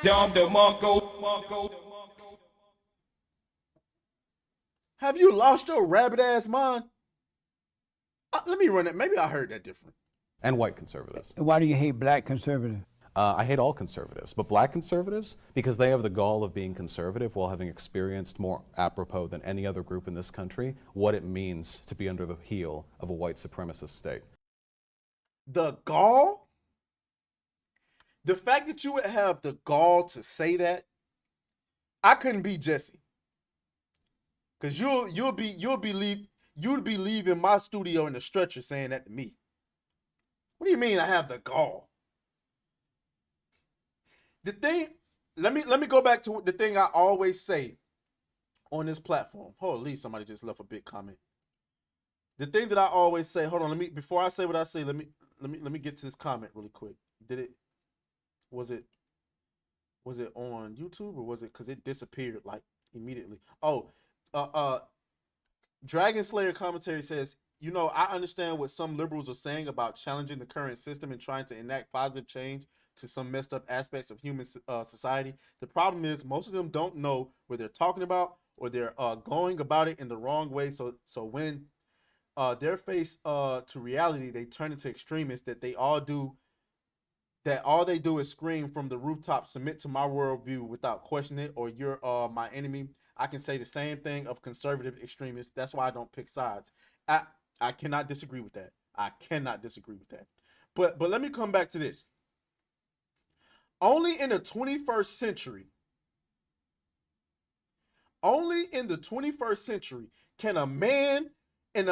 Don DeMarco. Have you lost your rabbit ass mind? Let me run it. Maybe I heard that different. And white conservatives. Why do you hate black conservatives? I hate all conservatives, but black conservatives, because they have the gall of being conservative while having experienced more apropos than any other group in this country, what it means to be under the heel of a white supremacist state. The gall? The fact that you would have the gall to say that, I couldn't be Jesse. Cause you'd be leaving my studio in the stretcher saying that to me. What do you mean I have the gall? The thing, let me go back to the thing I always say on this platform. Holy, somebody just left a big comment. The thing that I always say, hold on, before I say what I say, let me get to this comment really quick. Was it on YouTube or was it because it disappeared like immediately? Oh, Dragon Slayer commentary says, you know, I understand what some liberals are saying about challenging the current system and trying to enact positive change to some messed up aspects of human society. The problem is most of them don't know what they're talking about, or they're going about it in the wrong way. So when they're faced to reality, they turn into extremists that all they do is scream from the rooftop, submit to my worldview without questioning it, or you're my enemy. I can say the same thing of conservative extremists. That's why I don't pick sides. I cannot disagree with that. I cannot disagree with that. But let me come back to this. Only in the 21st century can a man with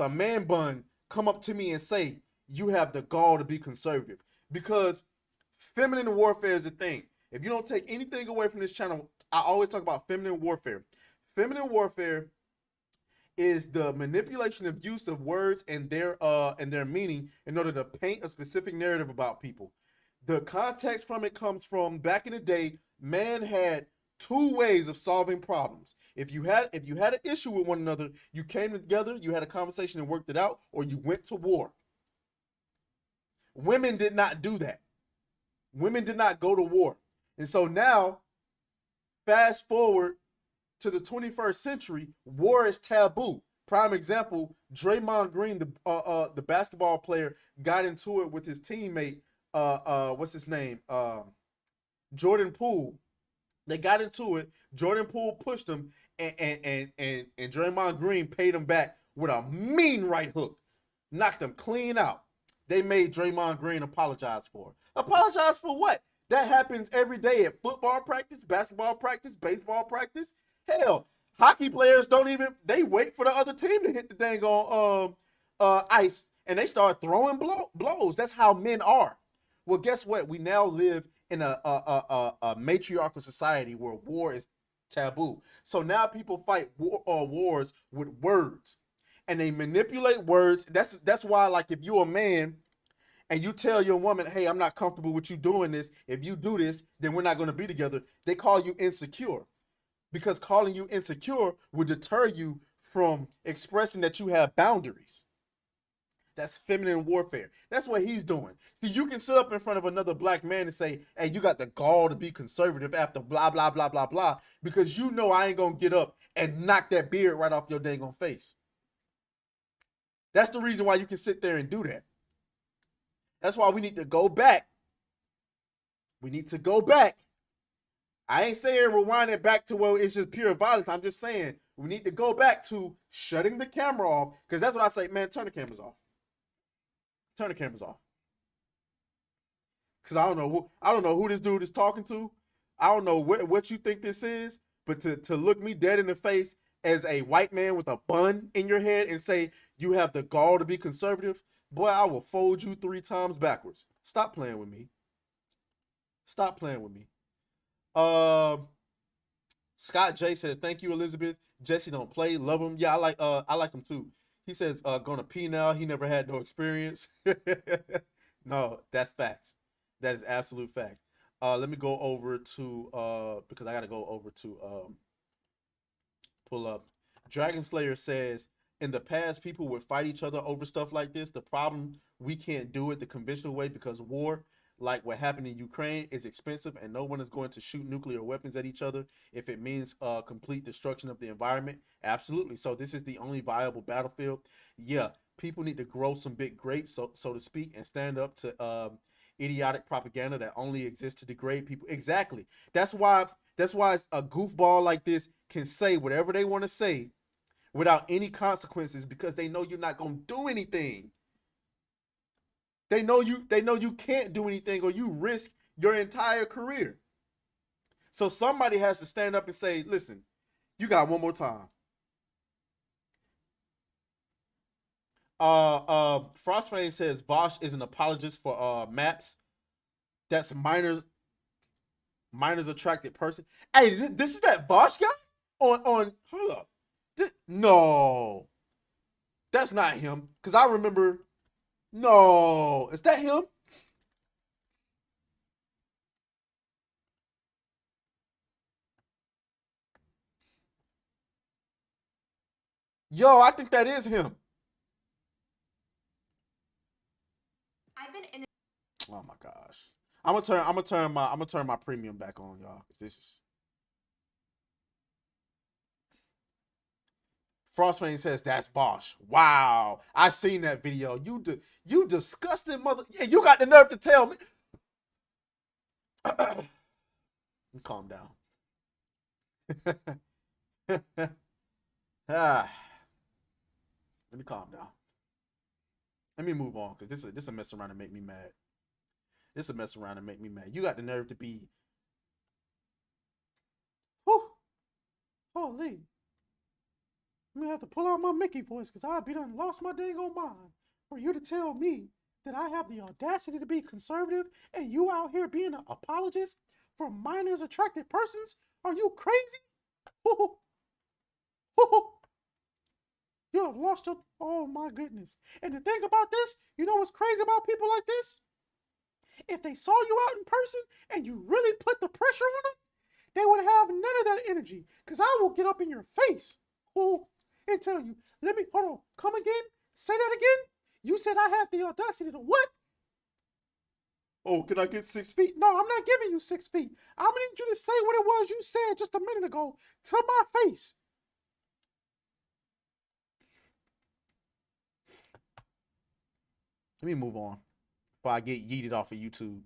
a man bun come up to me and say you have the gall to be conservative, because feminine warfare is a thing. If you don't take anything away from this channel, I always talk about feminine warfare. Feminine warfare is the manipulation of use of words and their meaning in order to paint a specific narrative about people. The context from it comes from back in the day, man had two ways of solving problems. If you had an issue with one another, you came together, you had a conversation and worked it out, or you went to war. Women did not do that. Women did not go to war. And so now, fast forward to the 21st century, war is taboo. Prime example, Draymond Green, the basketball player, got into it with his teammate, what's his name? Jordan Poole. They got into it. Jordan Poole pushed him, and Draymond Green paid him back with a mean right hook. Knocked him clean out. They made Draymond Green apologize for it. Apologize for what? That happens every day at football practice, basketball practice, baseball practice. Hell, hockey players don't even, they wait for the other team to hit the dang on ice, and they start throwing blows. That's how men are. Well, guess what? We now live in a matriarchal society where war is taboo. So now people fight wars with words, and they manipulate words. That's why, like, if you're a man and you tell your woman, hey, I'm not comfortable with you doing this. If you do this, then we're not going to be together. They call you insecure, because calling you insecure would deter you from expressing that you have boundaries. That's feminine warfare. That's what he's doing. See, you can sit up in front of another black man and say, hey, you got the gall to be conservative after blah, blah, blah, blah, blah, because you know I ain't going to get up and knock that beard right off your dang on face. That's the reason why you can sit there and do that. That's why we need to go back. We need to go back. I ain't saying rewind it back to where it's just pure violence. I'm just saying we need to go back to shutting the camera off, because that's what I say, man, turn the cameras off. Turn the cameras off. Because I don't know who this dude is talking to. I don't know what you think this is, but to look me dead in the face as a white man with a bun in your head and say you have the gall to be conservative, boy, I will fold you 3 times backwards. Stop playing with me. Stop playing with me. Scott J says, thank you, Elizabeth. Jesse don't play. Love him. Yeah, I like him too. He says, gonna pee now. He never had no experience. No, that's facts. That is absolute fact. Let me go over to, because I got to go over to pull up. Dragon Slayer says, in the past, people would fight each other over stuff like this. The problem, we can't do it the conventional way because war, like what happened in Ukraine, is expensive, and no one is going to shoot nuclear weapons at each other if it means complete destruction of the environment. Absolutely. So this is the only viable battlefield. Yeah, people need to grow some big grapes, so to speak, and stand up to idiotic propaganda that only exists to degrade people. Exactly. That's why a goofball like this can say whatever they want to say without any consequences, because they know you're not going to do anything. They know you can't do anything, or you risk your entire career. So somebody has to stand up and say, listen, you got one more time. Frostfane says Vosh is an apologist for maps. That's minors attracted person. Hey, this is that Vosh guy? On hold up. No. That's not him. Because I remember. No. Is that him? Yo, I think that is him. I've been in. Oh my gosh. I'm gonna turn my premium back on, y'all. This is. Frostfane says that's Bosch. Wow, I seen that video. You disgusting mother. Yeah, you got the nerve to tell me. Calm down. Let me calm down. Let me move on, because this a mess around and make me mad. This a mess around and make me mad. You got the nerve to be. Whew. Holy. I'm gonna have to pull out my Mickey voice, because I'll be done lost my dang old mind for you to tell me that I have the audacity to be conservative and you out here being an apologist for minors attracted persons. Are you crazy? You have lost your, oh my goodness. And the thing about this, you know what's crazy about people like this? If they saw you out in person and you really put the pressure on them, they would have none of that energy, because I will get up in your face and tell you, hold on, come again? Say that again? You said I had the audacity to what? Oh, can I get 6 feet? No, I'm not giving you 6 feet. I'm gonna need you to say what it was you said just a minute ago to my face. Let me move on before I get yeeted off of YouTube.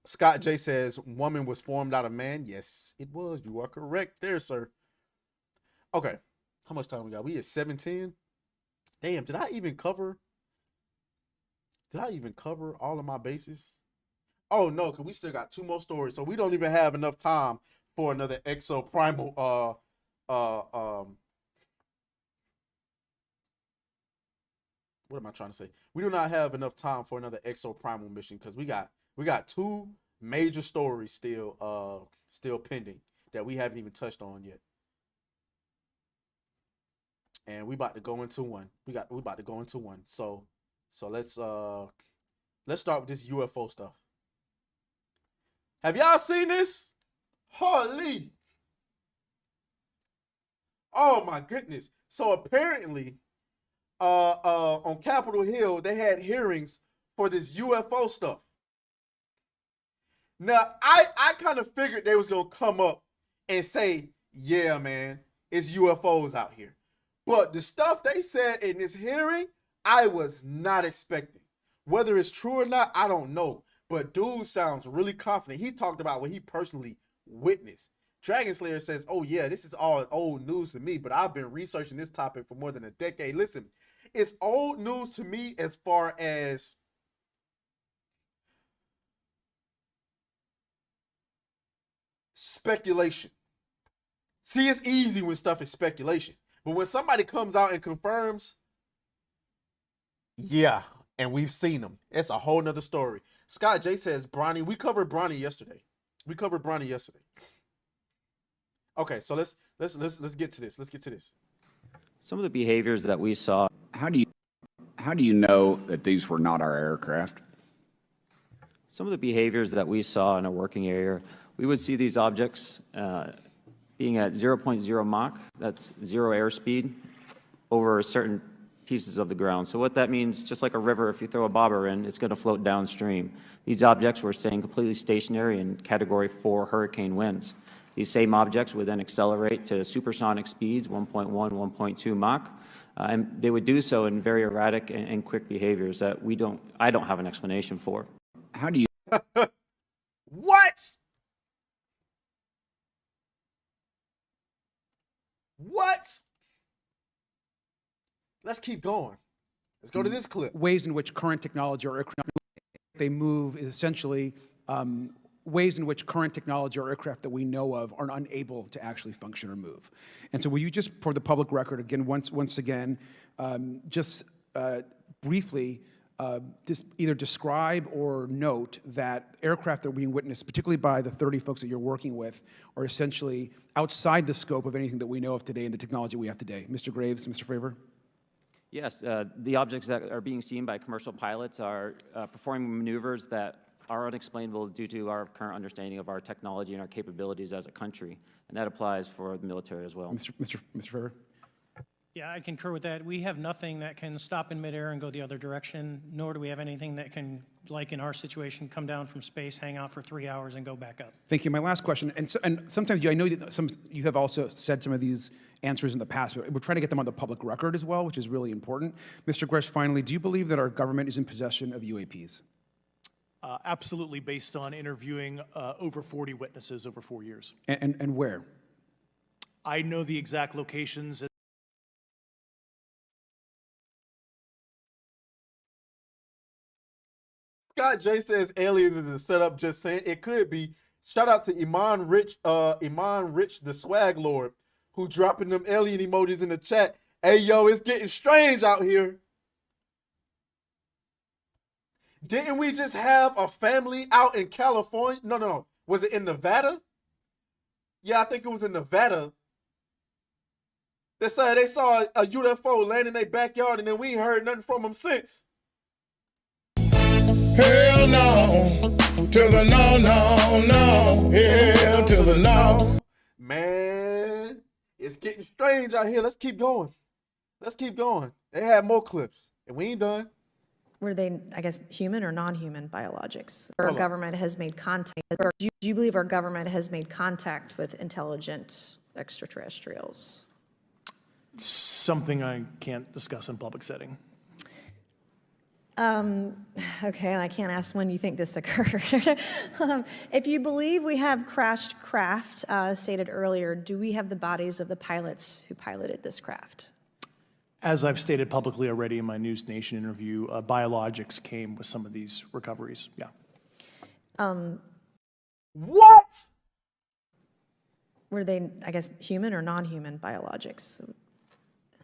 Scott J says, woman was formed out of man. Yes, it was. You are correct there, sir. Okay. How much time we got? We at 7:10. Damn, did I even cover all of my bases? Oh no, because we still got 2 more stories. So we don't even have enough time for another exoprimal what am I trying to say? We do not have enough time for another exoprimal mission because we got 2 major stories still pending that we haven't even touched on yet. And we about to go into one. We about to go into one. So let's start with this UFO stuff. Have y'all seen this? Holy. Oh my goodness. So apparently on Capitol Hill, they had hearings for this UFO stuff. Now, I kind of figured they was going to come up and say, yeah, man, it's UFOs out here. But the stuff they said in this hearing, I was not expecting. Whether it's true or not, I don't know. But dude sounds really confident. He talked about what he personally witnessed. Dragon Slayer says, oh yeah, this is all old news to me, but I've been researching this topic for more than a decade. Listen, it's old news to me as far as speculation. See, it's easy when stuff is speculation. But when somebody comes out and confirms, yeah, and we've seen them, it's a whole nother story. Scott J says, Bronny, we covered Bronny yesterday. Okay, so let's get to this. Let's get to this. Some of the behaviors that we saw. How do you know that these were not our aircraft? Some of the behaviors that we saw in a working area, we would see these objects being at 0.0 Mach, that's 0 airspeed, over certain pieces of the ground. So what that means, just like a river, if you throw a bobber in, it's going to float downstream. These objects were staying completely stationary in Category 4 hurricane winds. These same objects would then accelerate to supersonic speeds, 1.1, 1.2 Mach, and they would do so in very erratic and quick behaviors that I don't have an explanation for. How do you... What? What? Let's keep going. Let's go to this clip. Ways in which current technology or aircraft they move is essentially ways in which current technology or aircraft that we know of are unable to actually function or move. And so will you just, for the public record, again, once again, briefly, just either describe or note that aircraft that are being witnessed, particularly by the 30 folks that you're working with, are essentially outside the scope of anything that we know of today and the technology we have today. Mr. Graves, Mr. Fravor? Yes, the objects that are being seen by commercial pilots are performing maneuvers that are unexplainable due to our current understanding of our technology and our capabilities as a country, and that applies for the military as well. Mr. Fravor? Yeah, I concur with that. We have nothing that can stop in midair and go the other direction, nor do we have anything that can, like in our situation, come down from space, hang out for 3 hours, and go back up. Thank you. My last question, and sometimes I know that you have also said some of these answers in the past, but we're trying to get them on the public record as well, which is really important. Mr. Gresh, finally, do you believe that our government is in possession of UAPs? Absolutely, based on interviewing over 40 witnesses over 4 years. And where? I know the exact locations. Scott J says alien is a setup, just saying it could be. Shout out to Iman Rich, the swag lord, who dropping them alien emojis in the chat. Hey yo, it's getting strange out here. Didn't we just have a family out in California? No. Was it in Nevada? Yeah, I think it was in Nevada. They said they saw a UFO land in their backyard and then we ain't heard nothing from them since. Hell no, to the no, hell to the no. Man, it's getting strange out here. Let's keep going. They have more clips, and we ain't done. Were they, I guess, human or non-human biologics? Our government has made contact. Or do you believe our government has made contact with intelligent extraterrestrials? something I can't discuss in public setting. Okay, I can't ask when you think this occurred. If you believe we have crashed craft, stated earlier, do we have the bodies of the pilots who piloted this craft? As I've stated publicly already in my News Nation interview, biologics came with some of these recoveries. Yeah. What? Were they, I guess, human or non-human biologics?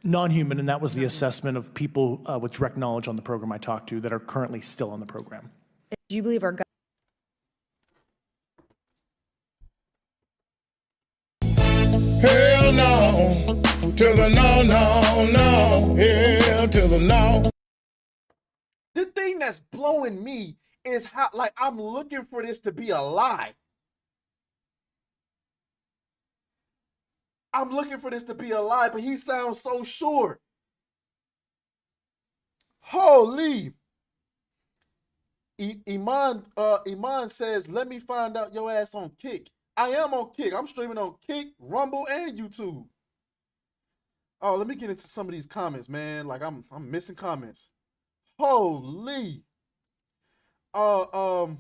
Non-human, and that was the assessment of people with direct knowledge on the program I talked to that are currently still on the program. Do you believe our Hell no, to the no, no, no, hell to the no. The thing that's blowing me is how, like, I'm looking for this to be a lie. I'm looking for this to be a lie, but he sounds so sure. Holy. Iman says, let me find out your ass on Kick. I am on Kick. I'm streaming on Kick, Rumble, and YouTube. Oh, let me get into some of these comments, man. Like, I'm missing comments. Holy. Dragon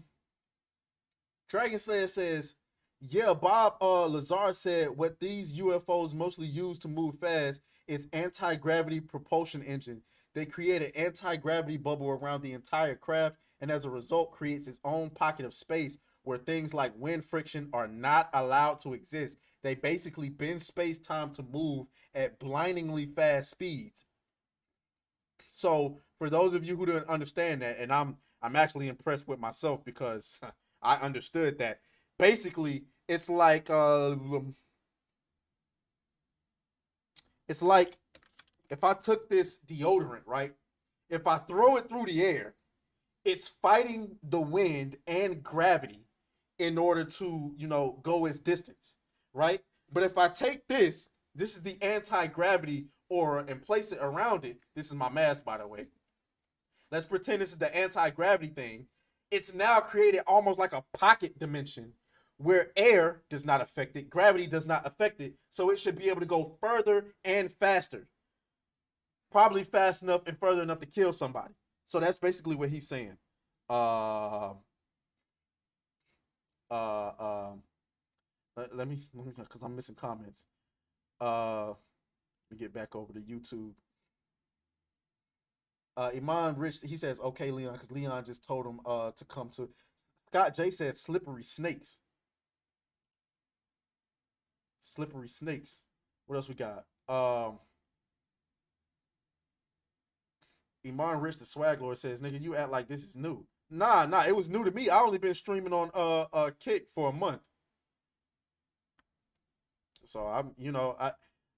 Slayer says, yeah, Bob Lazar said what these UFOs mostly use to move fast is anti-gravity propulsion engine. They create an anti-gravity bubble around the entire craft, and as a result creates its own pocket of space where things like wind friction are not allowed to exist. They basically bend space-time to move at blindingly fast speeds. So for those of you who don't understand that, and I'm actually impressed with myself because I understood that. Basically, it's like if I took this deodorant, right? If I throw it through the air, it's fighting the wind and gravity in order to, go its distance, right? But if I take this is the anti-gravity aura and place it around it. This is my mask, by the way. Let's pretend this is the anti-gravity thing. It's now created almost like a pocket dimension where air does not affect it, gravity does not affect it, so it should be able to go further and faster. Probably fast enough and further enough to kill somebody. So that's basically what he's saying. Let me, because I'm missing comments. Let me get back over to YouTube. Iman Rich, he says, okay, Leon, because Leon just told him to come to. Scott J said, slippery snakes. Slippery snakes. What else we got? Iman Rich, the swag lord, says, nigga, you act like this is new. Nah, it was new to me. I only been streaming on Kick for a month. So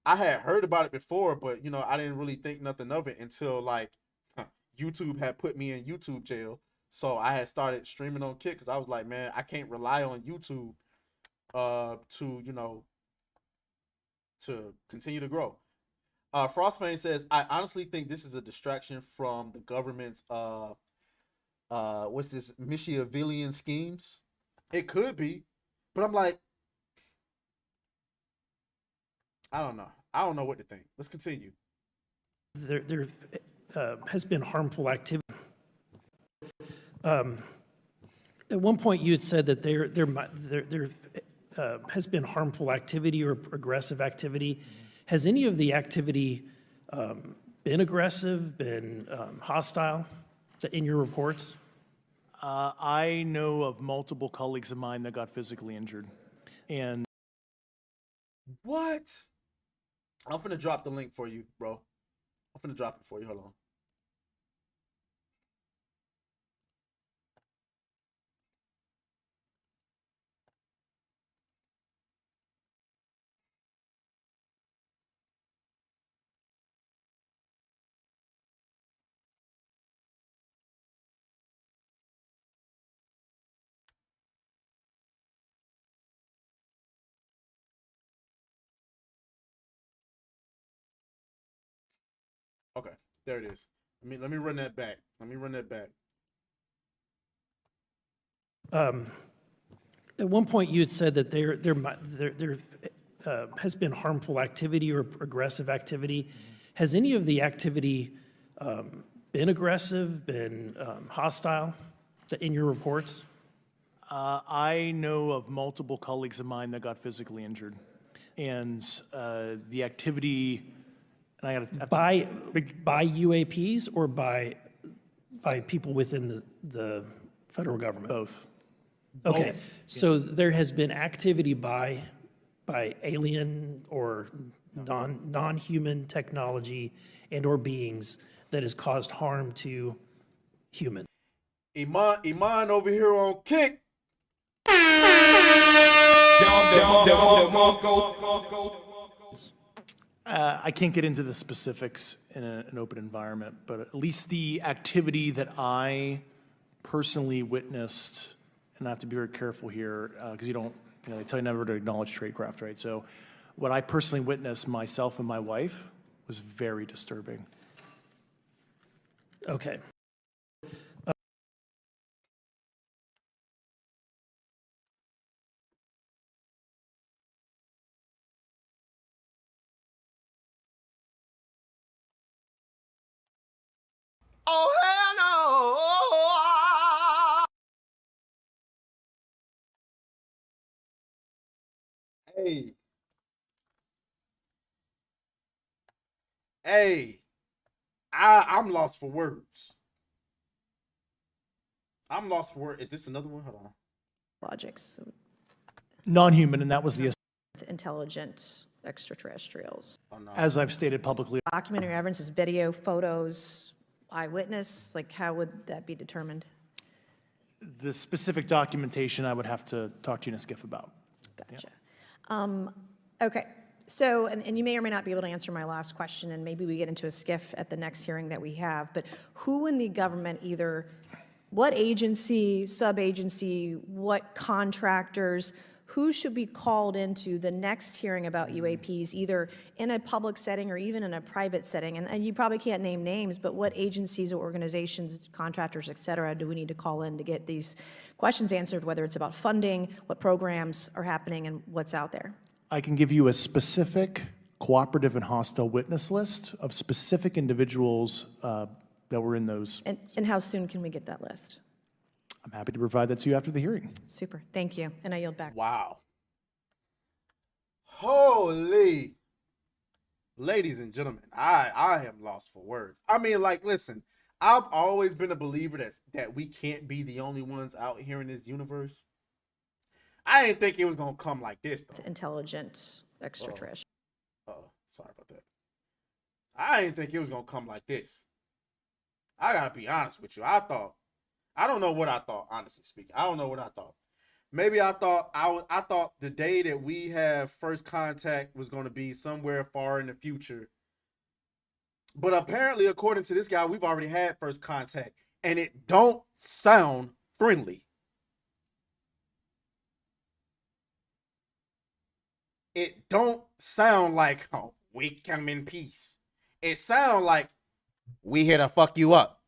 I had heard about it before, but I didn't really think nothing of it until like YouTube had put me in YouTube jail. So I had started streaming on Kick because I was like, man, I can't rely on YouTube to continue to grow. Frostfang says, I honestly think this is a distraction from the government's what's this, Machiavellian schemes. It could be, but I'm like, I don't know. I don't know what to think. Let's continue. There has been harmful activity. At one point, you had said that there has been harmful activity or aggressive activity. Has any of the activity been aggressive, been hostile in your reports? I know of multiple colleagues of mine that got physically injured. And what? I'm finna drop the link for you, bro. I'm finna drop it for you. Hold on. Okay, there it is. Let me run that back. At one point, you had said that there has been harmful activity or aggressive activity. Has any of the activity been aggressive, been hostile in your reports? I know of multiple colleagues of mine that got physically injured. And the activity, and I got by UAPs or by people within the federal government? Both. Okay, Both. so there has been activity by alien or non-human technology and or beings that has caused harm to humans. Iman over here on kick. I can't get into the specifics in an open environment, but at least the activity that I personally witnessed, and I have to be very careful here because they tell you never to acknowledge tradecraft, right? So what I personally witnessed myself and my wife was very disturbing. Okay. Oh, hell no! Hey. Hey. I'm lost for words. I'm lost for words. Is this another one? Hold on. Logics. Non-human, and that was the... Intelligent extraterrestrials. Oh, no. As I've stated publicly. Documentary evidence is video, photos, eyewitness. Like, how would that be determined? The specific documentation I would have to talk to you in a skiff about. Gotcha. Okay. So, and you may or may not be able to answer my last question, and maybe we get into a skiff at the next hearing that we have, but who in the government, either what agency, sub-agency, what contractors, who should be called into the next hearing about UAPs, either in a public setting or even in a private setting? And you probably can't name names, but what agencies or organizations, contractors, et cetera, do we need to call in to get these questions answered, whether it's about funding, what programs are happening, and what's out there? I can give you a specific cooperative and hostile witness list of specific individuals that were in those. And how soon can we get that list? I'm happy to provide that to you after the hearing. Super. Thank you. And I yield back. Wow. Holy. Ladies and gentlemen, I am lost for words. I mean, like, listen, I've always been a believer that we can't be the only ones out here in this universe. I didn't think it was going to come like this, though. Intelligent extraterrestrial. Sorry about that. I didn't think it was going to come like this. I got to be honest with you. I don't know what I thought, honestly speaking. I don't know what I thought. Maybe I thought the day that we have first contact was going to be somewhere far in the future. But apparently, according to this guy, we've already had first contact, and it don't sound friendly. It don't sound like, oh, we come in peace. It sounds like we here to fuck you up.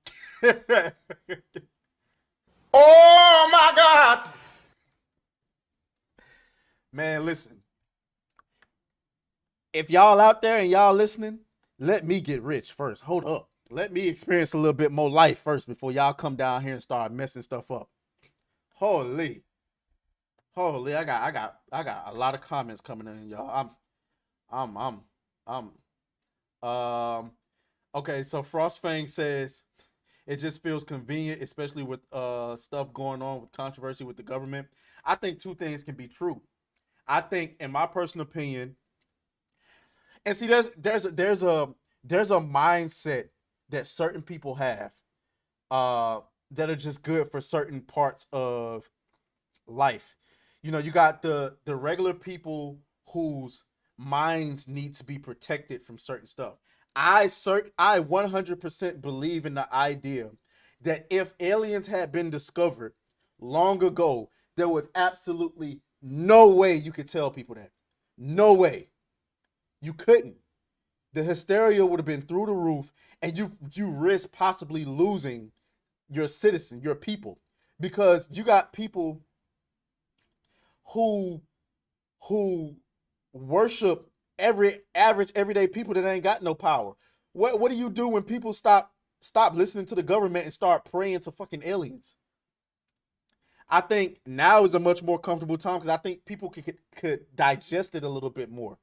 Oh my God. Man, listen. If y'all out there and y'all listening, let me get rich first. Hold up. Let me experience a little bit more life first before y'all come down here and start messing stuff up. Holy, I got a lot of comments coming in, y'all. Okay, so Frostfang says it just feels convenient, especially with stuff going on with controversy with the government. I think two things can be true. I think, in my personal opinion, and see, there's a mindset that certain people have that are just good for certain parts of life. You know, you got the regular people whose minds need to be protected from certain stuff. I 100% believe in the idea that if aliens had been discovered long ago, there was absolutely no way you could tell people that. No way. You couldn't. The hysteria would have been through the roof, and you risk possibly losing your citizen, your people, because you got people who worship everyday people that ain't got no power, What do you do when people stop listening to the government and start praying to fucking aliens? I think now is a much more comfortable time because I think people could digest it a little bit more.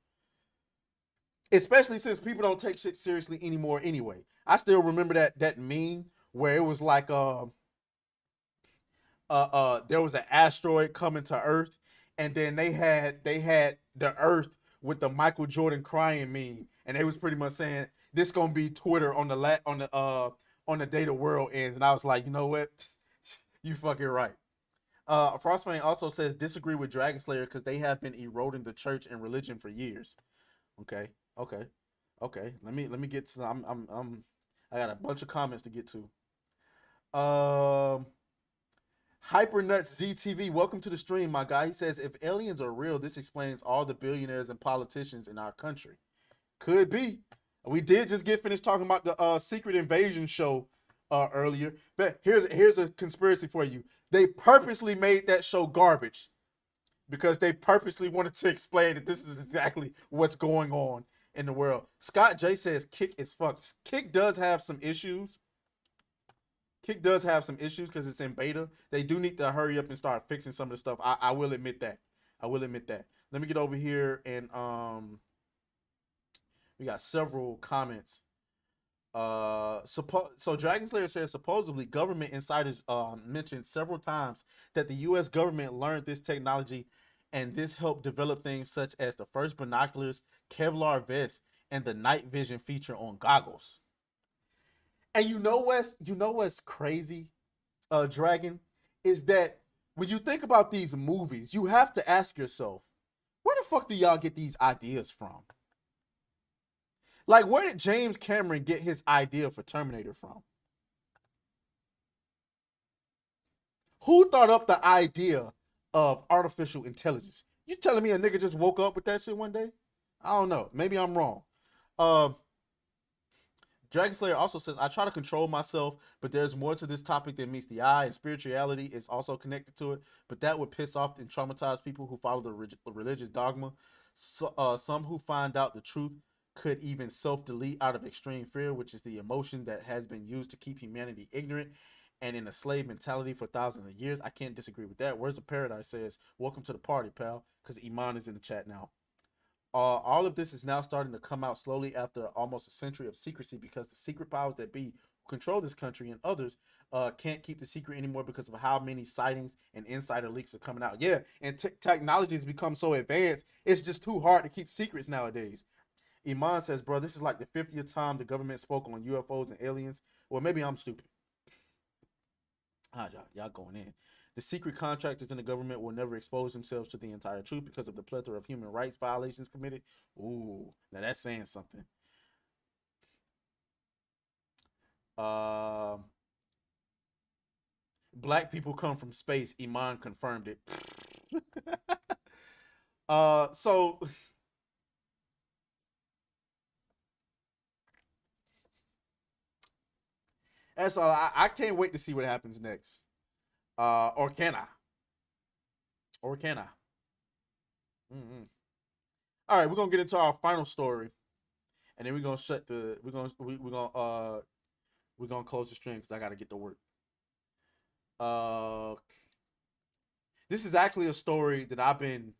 Especially since people don't take shit seriously anymore anyway. I still remember that meme where it was like there was an asteroid coming to Earth, and then they had the Earth with the Michael Jordan crying meme, and they was pretty much saying this gonna be Twitter on the day the world ends. And I was like, you know what? You fucking right. Frostfang also says disagree with Dragon Slayer because they have been eroding the church and religion for years. Okay. Let me get to. I got a bunch of comments to get to. Hypernuts ZTV, welcome to the stream, my guy. He says if aliens are real, this explains all the billionaires and politicians in our country. Could be. We did just get finished talking about the Secret Invasion show earlier. But here's a conspiracy for you. They purposely made that show garbage because they purposely wanted to explain that this is exactly what's going on in the world. Scott J says Kick is fucked. Kick does have some issues. Because it's in beta. They do need to hurry up and start fixing some of the stuff. I will admit that. Let me get over here and we got several comments. So Dragon Slayer says supposedly government insiders mentioned several times that the U.S. government learned this technology, and this helped develop things such as the first binoculars, Kevlar vests, and the night vision feature on goggles. And you know what's crazy, Dragon, is that when you think about these movies, you have to ask yourself, where the fuck do y'all get these ideas from? Like, where did James Cameron get his idea for Terminator from? Who thought up the idea of artificial intelligence? You telling me a nigga just woke up with that shit one day? I don't know. Maybe I'm wrong. Dragon Slayer also says, I try to control myself, but there's more to this topic than meets the eye, and spirituality is also connected to it, but that would piss off and traumatize people who follow the religious dogma. So, some who find out the truth could even self-delete out of extreme fear, which is the emotion that has been used to keep humanity ignorant and in a slave mentality for thousands of years. I can't disagree with that. Where's the Paradise says, welcome to the party, pal, because Iman is in the chat now. All of this is now starting to come out slowly after almost a century of secrecy because the secret powers that be who control this country and others can't keep the secret anymore because of how many sightings and insider leaks are coming out. Yeah, and technology has become so advanced, it's just too hard to keep secrets nowadays. Iman says, bro, this is like the 50th time the government spoke on UFOs and aliens. Well, maybe I'm stupid. Y'all going in. The secret contractors in the government will never expose themselves to the entire truth because of the plethora of human rights violations committed. Ooh, now that's saying something. Black people come from space. Iman confirmed it. So that's all. I can't wait to see what happens next. Or can I? All right, we're gonna get into our final story, and then we're gonna shut the. We're gonna close the stream because I gotta get to work. This is actually a story that I've been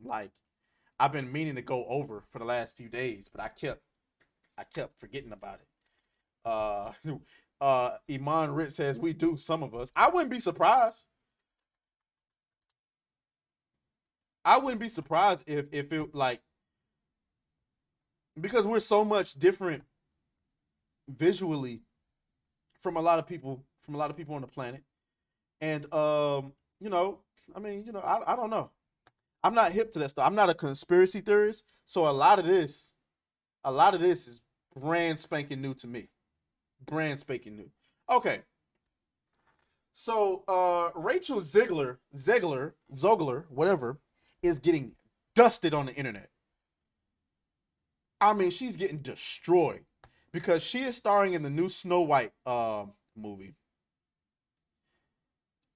meaning to go over for the last few days, but I kept forgetting about it. Iman Rich says we do, some of us. I wouldn't be surprised. If it like, because we're so much different visually from a lot of people on the planet. And I don't know. I'm not hip to that stuff. I'm not a conspiracy theorist, so a lot of this is brand spanking new to me. Brand spanking new. Okay. So Rachel Zegler, whatever, is getting dusted on the internet. I mean, she's getting destroyed because she is starring in the new Snow White movie.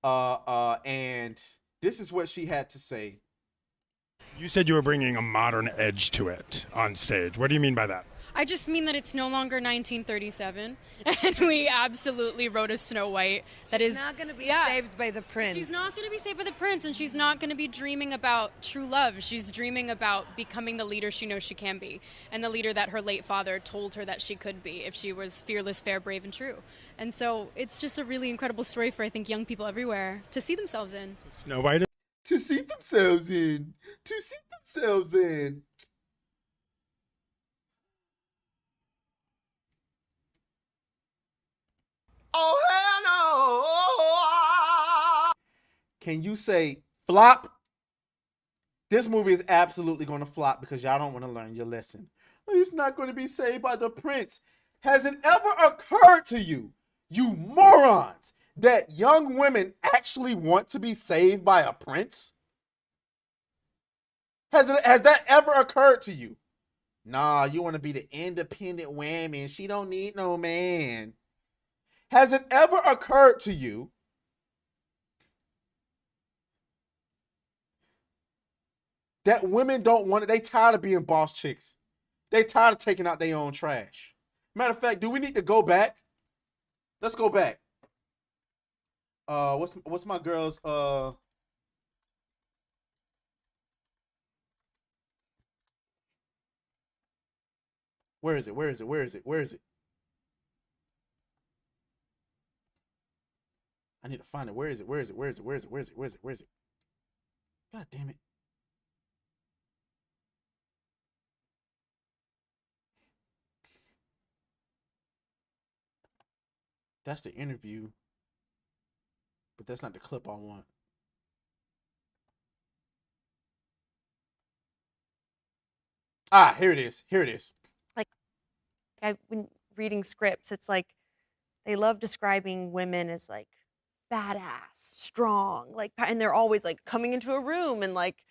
And this is what she had to say. You said you were bringing a modern edge to it on stage. What do you mean by that? I just mean that it's no longer 1937, and we absolutely wrote a Snow White that is not going to be saved by the prince. She's not going to be saved by the prince, and she's not going to be dreaming about true love. She's dreaming about becoming the leader she knows she can be, and the leader that her late father told her that she could be if she was fearless, fair, brave, and true. And so it's just a really incredible story for, I think, young people everywhere to see themselves in. Snow White. To see themselves in. To see themselves in. Oh, hell no. Can you say flop? This movie is absolutely going to flop because y'all don't want to learn your lesson. He's not going to be saved by the prince. Has it ever occurred to you, you morons, that young women actually want to be saved by a prince? Has that ever occurred to you? Nah, you want to be the independent woman. She don't need no man. Has it ever occurred to you that women don't want it? They tired of being boss chicks. They tired of taking out their own trash. Matter of fact, do we need to go back? Let's go back. What's my girl's Where is it? Where is it? Where is it? Where is it? I need to find it. Where is it? Where is it? Where is it? Where is it? Where is it? Where is it? Where is it? God damn it. That's the interview. But that's not the clip I want. Ah, here it is. Here it is. Like, when reading scripts, it's like they love describing women as like badass, strong, like, and they're always like coming into a room and like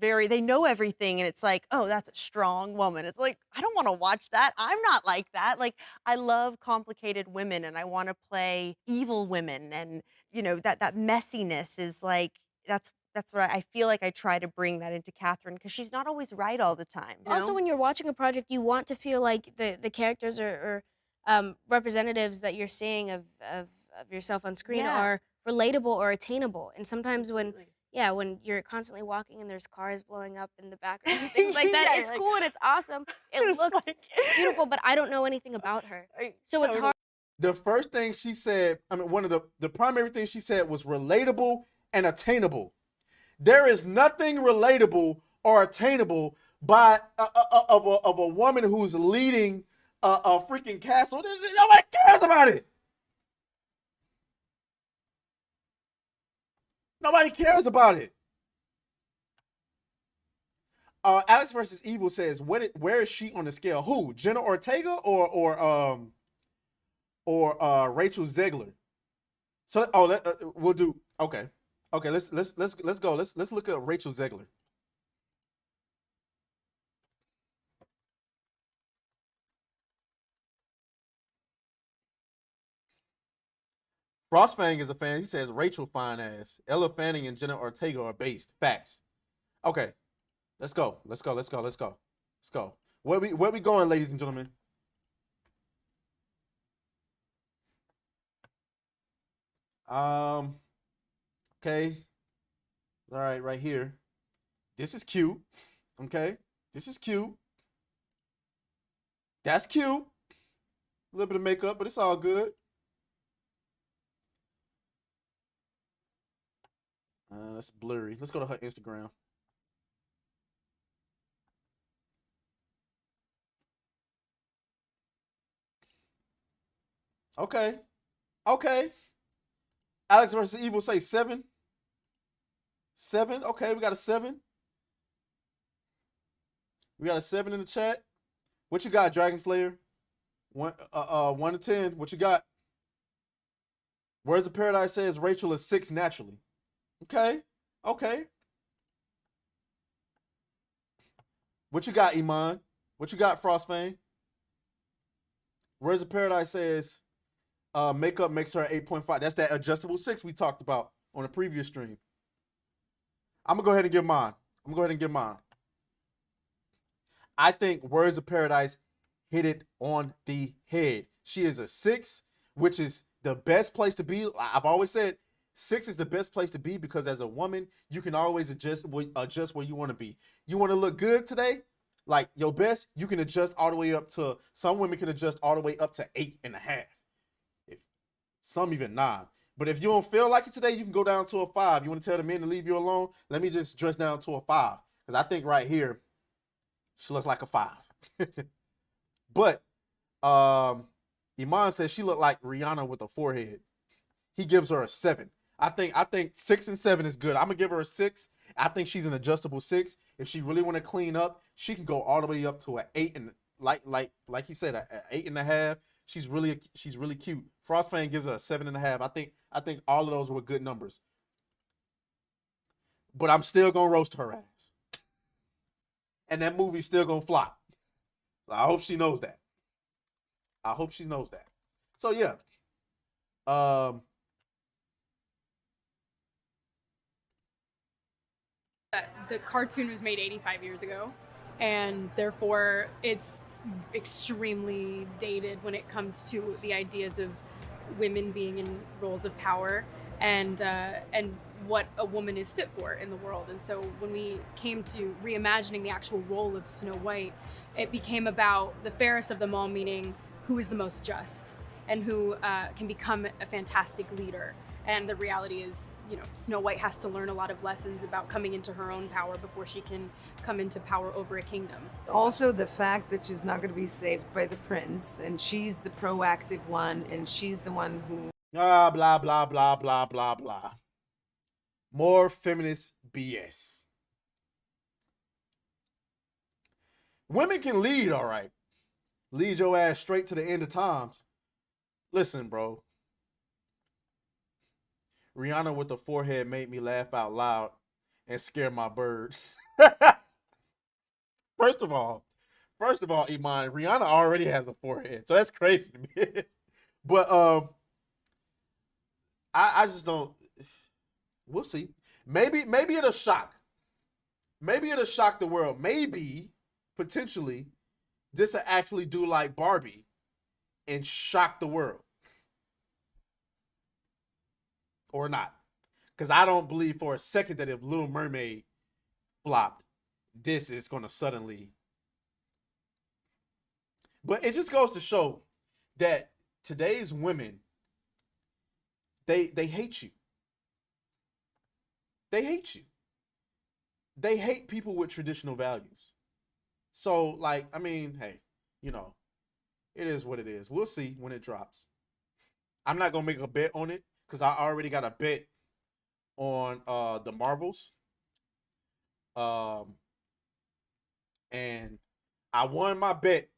they know everything, and it's like, oh, that's a strong woman. It's like, I don't want to watch that. I'm not like that. Like, I love complicated women, and I want to play evil women, and that messiness is like that's what I feel like I try to bring that into Catherine, because she's not always right all the time. Also, when you're watching a project, you want to feel like the characters or representatives that you're seeing of yourself on screen are relatable or attainable. And sometimes when you're constantly walking and there's cars blowing up in the background and things like that, it's cool and it's awesome. It looks beautiful, but I don't know anything about her. So it's hard. The first thing she said, one of the primary things she said was relatable and attainable. There is nothing relatable or attainable by of a woman who's leading a freaking castle. Nobody cares about it. Nobody cares about it. Alex versus Evil says, where is she on the scale? Who? Jenna Ortega or Rachel Zegler? So we'll do okay. Let's go. Let's look at Rachel Zegler. Frostfang is a fan. He says Rachel fine ass. Ella Fanning and Jenna Ortega are based. Facts. Okay. Let's go. Where we going, ladies and gentlemen? Okay. All right, right here. This is cute. Okay. This is cute. That's cute. A little bit of makeup, but it's all good. That's blurry. Let's go to her Instagram. Okay. Alex versus Evil say 7. 7. Okay, we got a 7. We got a 7 in the chat. What you got, Dragon Slayer? 1 to 10. What you got? Words of Paradise says Rachel is 6 naturally. Okay. What you got, Iman? What you got, Frostfang? Words of Paradise says makeup makes her 8.5. That's that adjustable 6 we talked about on a previous stream. I'm going to go ahead and give mine. I think Words of Paradise hit it on the head. She is a 6, which is the best place to be. I've always said 6 is the best place to be because as a woman, you can always adjust where you want to be. You want to look good today, like your best, you can adjust all the way up to, some women can adjust all the way up to 8.5. Some even 9. But if you don't feel like it today, you can go down to a 5. You want to tell the men to leave you alone? Let me just dress down to a 5. Because I think right here, she looks like a 5. But Iman says she looked like Rihanna with a forehead. He gives her a 7. I think 6 and 7 is good. I'm gonna give her a 6. I think she's an adjustable 6. If she really want to clean up, she can go all the way up to an 8, and like he said, an 8.5. She's really cute. Frostfang gives her a 7.5. I think all of those were good numbers. But I'm still gonna roast her ass. And that movie's still gonna flop. So I hope she knows that. So yeah. The cartoon was made 85 years ago, and therefore it's extremely dated when it comes to the ideas of women being in roles of power and what a woman is fit for in the world. And so when we came to reimagining the actual role of Snow White, it became about the fairest of them all, meaning who is the most just and who can become a fantastic leader. And the reality is, Snow White has to learn a lot of lessons about coming into her own power before she can come into power over a kingdom. Also, the fact that she's not going to be saved by the prince, and she's the proactive one, and she's the one who... Blah, blah, blah, blah, blah, blah, blah. More feminist BS. Women can lead, all right. Lead your ass straight to the end of times. Listen, bro. Rihanna with the forehead made me laugh out loud and scare my birds. First of all, Iman, Rihanna already has a forehead, so that's crazy to me. But I just don't. We'll see. Maybe it'll shock. Maybe it'll shock the world. Maybe potentially this will actually do like Barbie and shock the world. Or not. Because I don't believe for a second that if Little Mermaid flopped, this is going to suddenly. But it just goes to show that today's women, they hate you. They hate you. They hate people with traditional values. So, like, I mean, hey, it is what it is. We'll see when it drops. I'm not going to make a bet on it, because I already got a bet on the Marvels. And I won my bet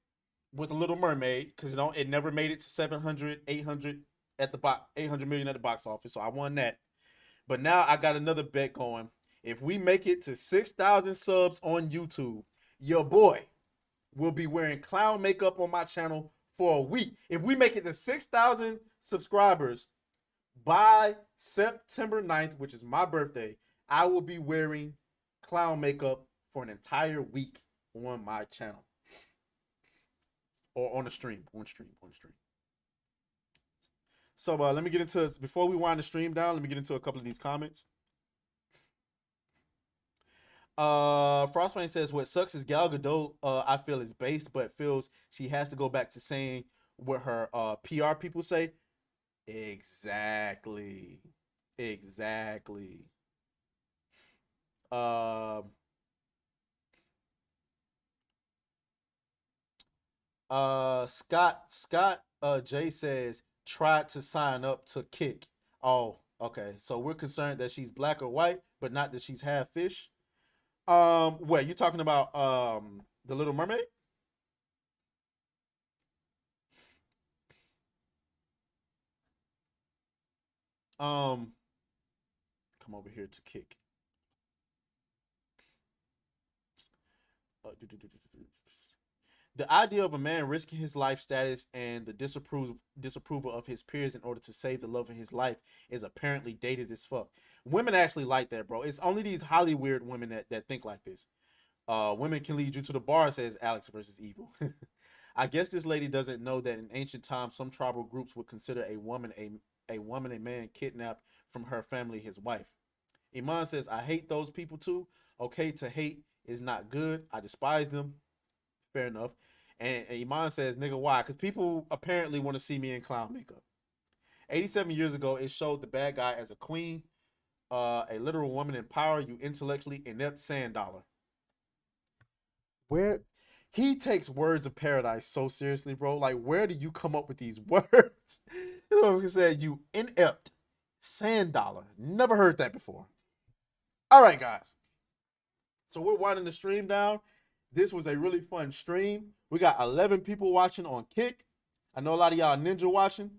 with The Little Mermaid because it never made it to 700, 800 at the 800 million at the box office. So I won that. But now I got another bet going. If we make it to 6,000 subs on YouTube, your boy will be wearing clown makeup on my channel for a week. If we make it to 6,000 subscribers by September 9th, which is my birthday, I will be wearing clown makeup for an entire week on my channel. Or on the stream. On stream. So let me get into, before we wind the stream down, let me get into a couple of these comments. Frostfang says, what sucks is Gal Gadot, I feel is based, but feels she has to go back to saying what her PR people say. Exactly. Scott J says tried to sign up to Kick. Oh, okay. So we're concerned that she's black or white, but not that she's half fish. Wait, you talking about The Little Mermaid? Come over here to Kick. The idea of a man risking his life status and the disapproval of his peers in order to save the love of his life is apparently dated as fuck. Women actually like that, bro. It's only these Hollywood women that think like this. Women can lead you to the bar, says Alex versus Evil. I guess this lady doesn't know that in ancient times, some tribal groups would consider a woman a man kidnapped from her family his wife. Iman says, I hate those people too. Okay, to hate is not good. I despise them. Fair enough. And Iman says, nigga, why? Because people apparently want to see me in clown makeup. 87 years ago, it showed the bad guy as a queen, a literal woman in power, you intellectually inept sand dollar. Where he takes words of paradise so seriously, bro. Like, where do you come up with these words? You know what I'm saying? You inept sand dollar. Never heard that before. All right, guys. So we're winding the stream down. This was a really fun stream. We got 11 people watching on Kick. I know a lot of y'all ninja watching.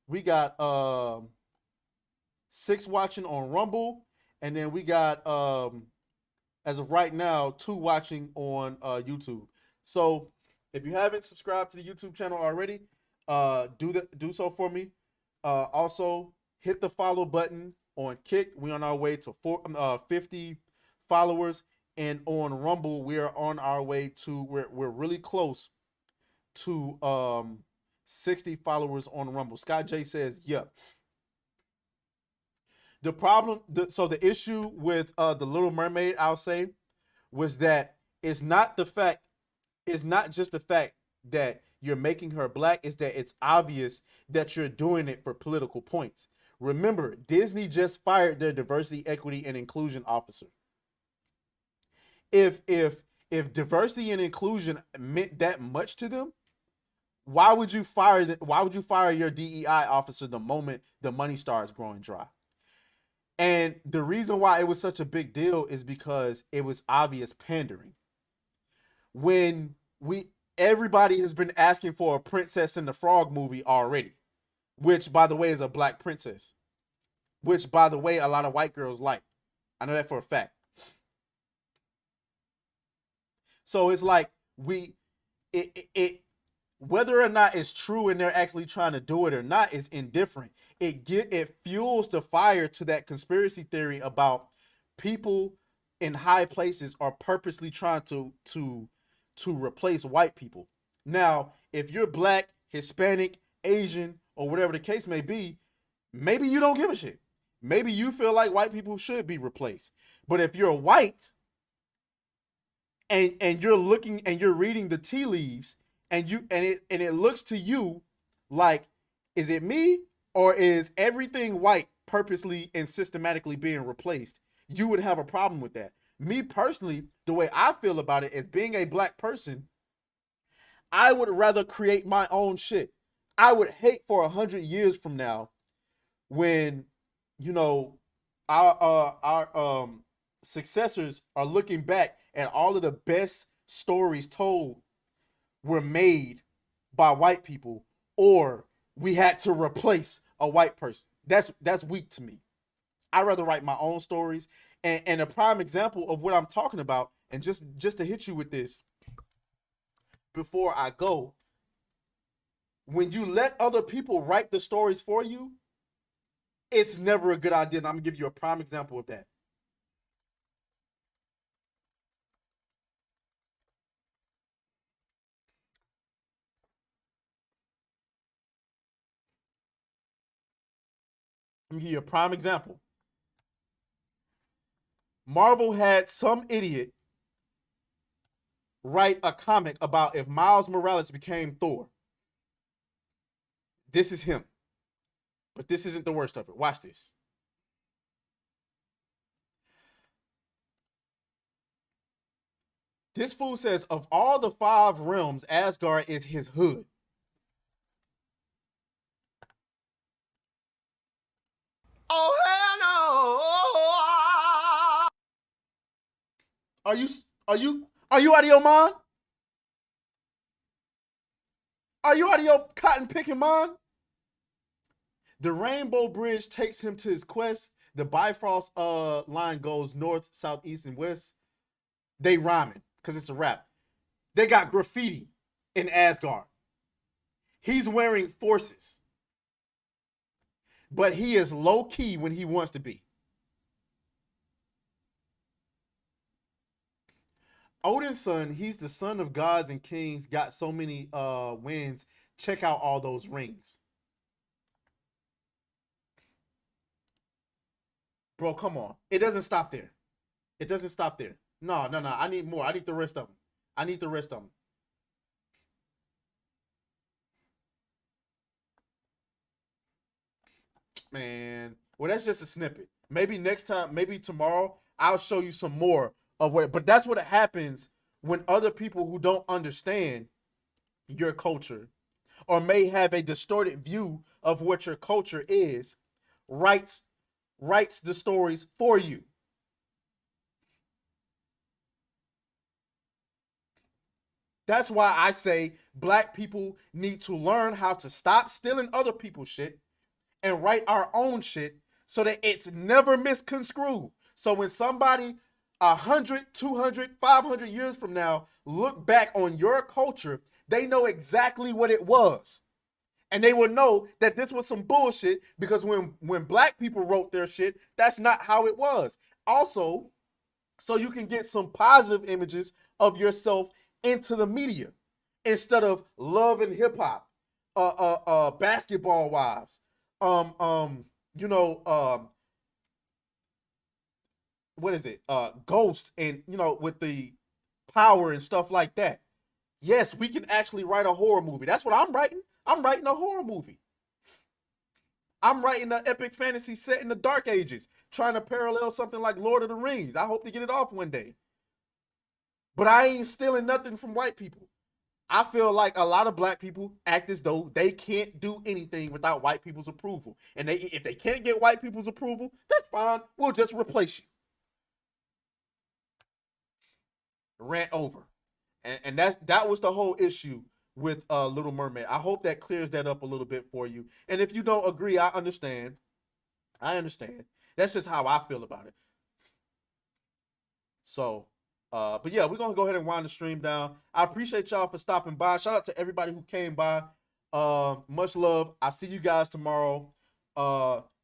We got 6 watching on Rumble, and then we got as of right now 2 watching on YouTube. So if you haven't subscribed to the YouTube channel already, do so for me. Also hit the follow button on Kick. We're on our way to 50 followers, and on Rumble we are on our way to we're really close to 60 followers on Rumble. Scott J says, yep. The problem, so the issue with the Little Mermaid, I'll say, was that it's not just the fact that you're making her black, is that it's obvious that you're doing it for political points. Remember, Disney just fired their diversity, equity, and inclusion officer. If diversity and inclusion meant that much to them, why would you fire your DEI officer the moment the money starts growing dry? And the reason why it was such a big deal is because it was obvious pandering. When everybody has been asking for a Princess and the Frog movie already, which by the way is a black princess, which by the way a lot of white girls like. I know that for a fact. So it's like whether or not it's true and they're actually trying to do it or not is indifferent. It fuels the fire to that conspiracy theory about people in high places are purposely trying to replace white people. Now, if you're black, Hispanic, Asian, or whatever the case may be, maybe you don't give a shit. Maybe you feel like white people should be replaced. But if you're white and you're looking and you're reading the tea leaves and it looks to you like, is it me or is everything white purposely and systematically being replaced? You would have a problem with that. Me personally, the way I feel about it is, being a black person, I would rather create my own shit. I would hate for 100 years from now when, you know, our successors are looking back and all of the best stories told were made by white people, or we had to replace a white person. That's weak to me. I'd rather write my own stories. And a prime example of what I'm talking about, and just to hit you with this before I go, when you let other people write the stories for you, it's never a good idea. And I'm gonna give you a prime example of that. Let me give you a prime example. Marvel had some idiot write a comic about if Miles Morales became Thor. This is him. But this isn't the worst of it. Watch this. This fool says, of all the 5 realms, Asgard is his hood. Oh, hell no! Are you out of your mind? Are you out of your cotton picking mind? The Rainbow Bridge takes him to his quest. The Bifrost line goes north, south, east, and west. They rhyming because it's a rap. They got graffiti in Asgard. He's wearing forces. But he is low key when he wants to be. Odin's son, he's the son of gods and kings, got so many wins. Check out all those rings. Bro, come on. It doesn't stop there. It doesn't stop there. No. I need more. I need the rest of them. I need the rest of them. Man. Well, that's just a snippet. Maybe next time, maybe tomorrow, I'll show you some more of what. But that's what happens when other people who don't understand your culture or may have a distorted view of what your culture is writes the stories for you. That's why I say black people need to learn how to stop stealing other people's shit and write our own shit so that it's never misconstrued. So when somebody 100, 200, 500 years from now look back on your culture, they know exactly what it was. And they will know that this was some bullshit because when black people wrote their shit, that's not how it was. Also, so you can get some positive images of yourself into the media instead of love and hip hop, basketball wives, you know, what is it? Ghost, and you know, with the power and stuff like that. Yes, we can actually write a horror movie. That's what I'm writing. I'm writing a horror movie. I'm writing an epic fantasy set in the Dark Ages, trying to parallel something like Lord of the Rings. I hope to get it off one day. But I ain't stealing nothing from white people. I feel like a lot of black people act as though they can't do anything without white people's approval. And if they can't get white people's approval, that's fine. We'll just replace you. Rant over. And that was the whole issue with Little Mermaid. I hope that clears that up a little bit for you. And if you don't agree, I understand. That's just how I feel about it. So, but yeah, we're gonna go ahead and wind the stream down. I appreciate y'all for stopping by. Shout out to everybody who came by. Much love. I see you guys tomorrow.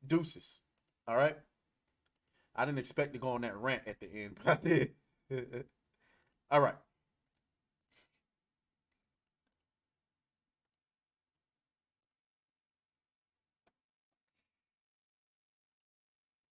Deuces. All right. I didn't expect to go on that rant at the end, but I did. All right.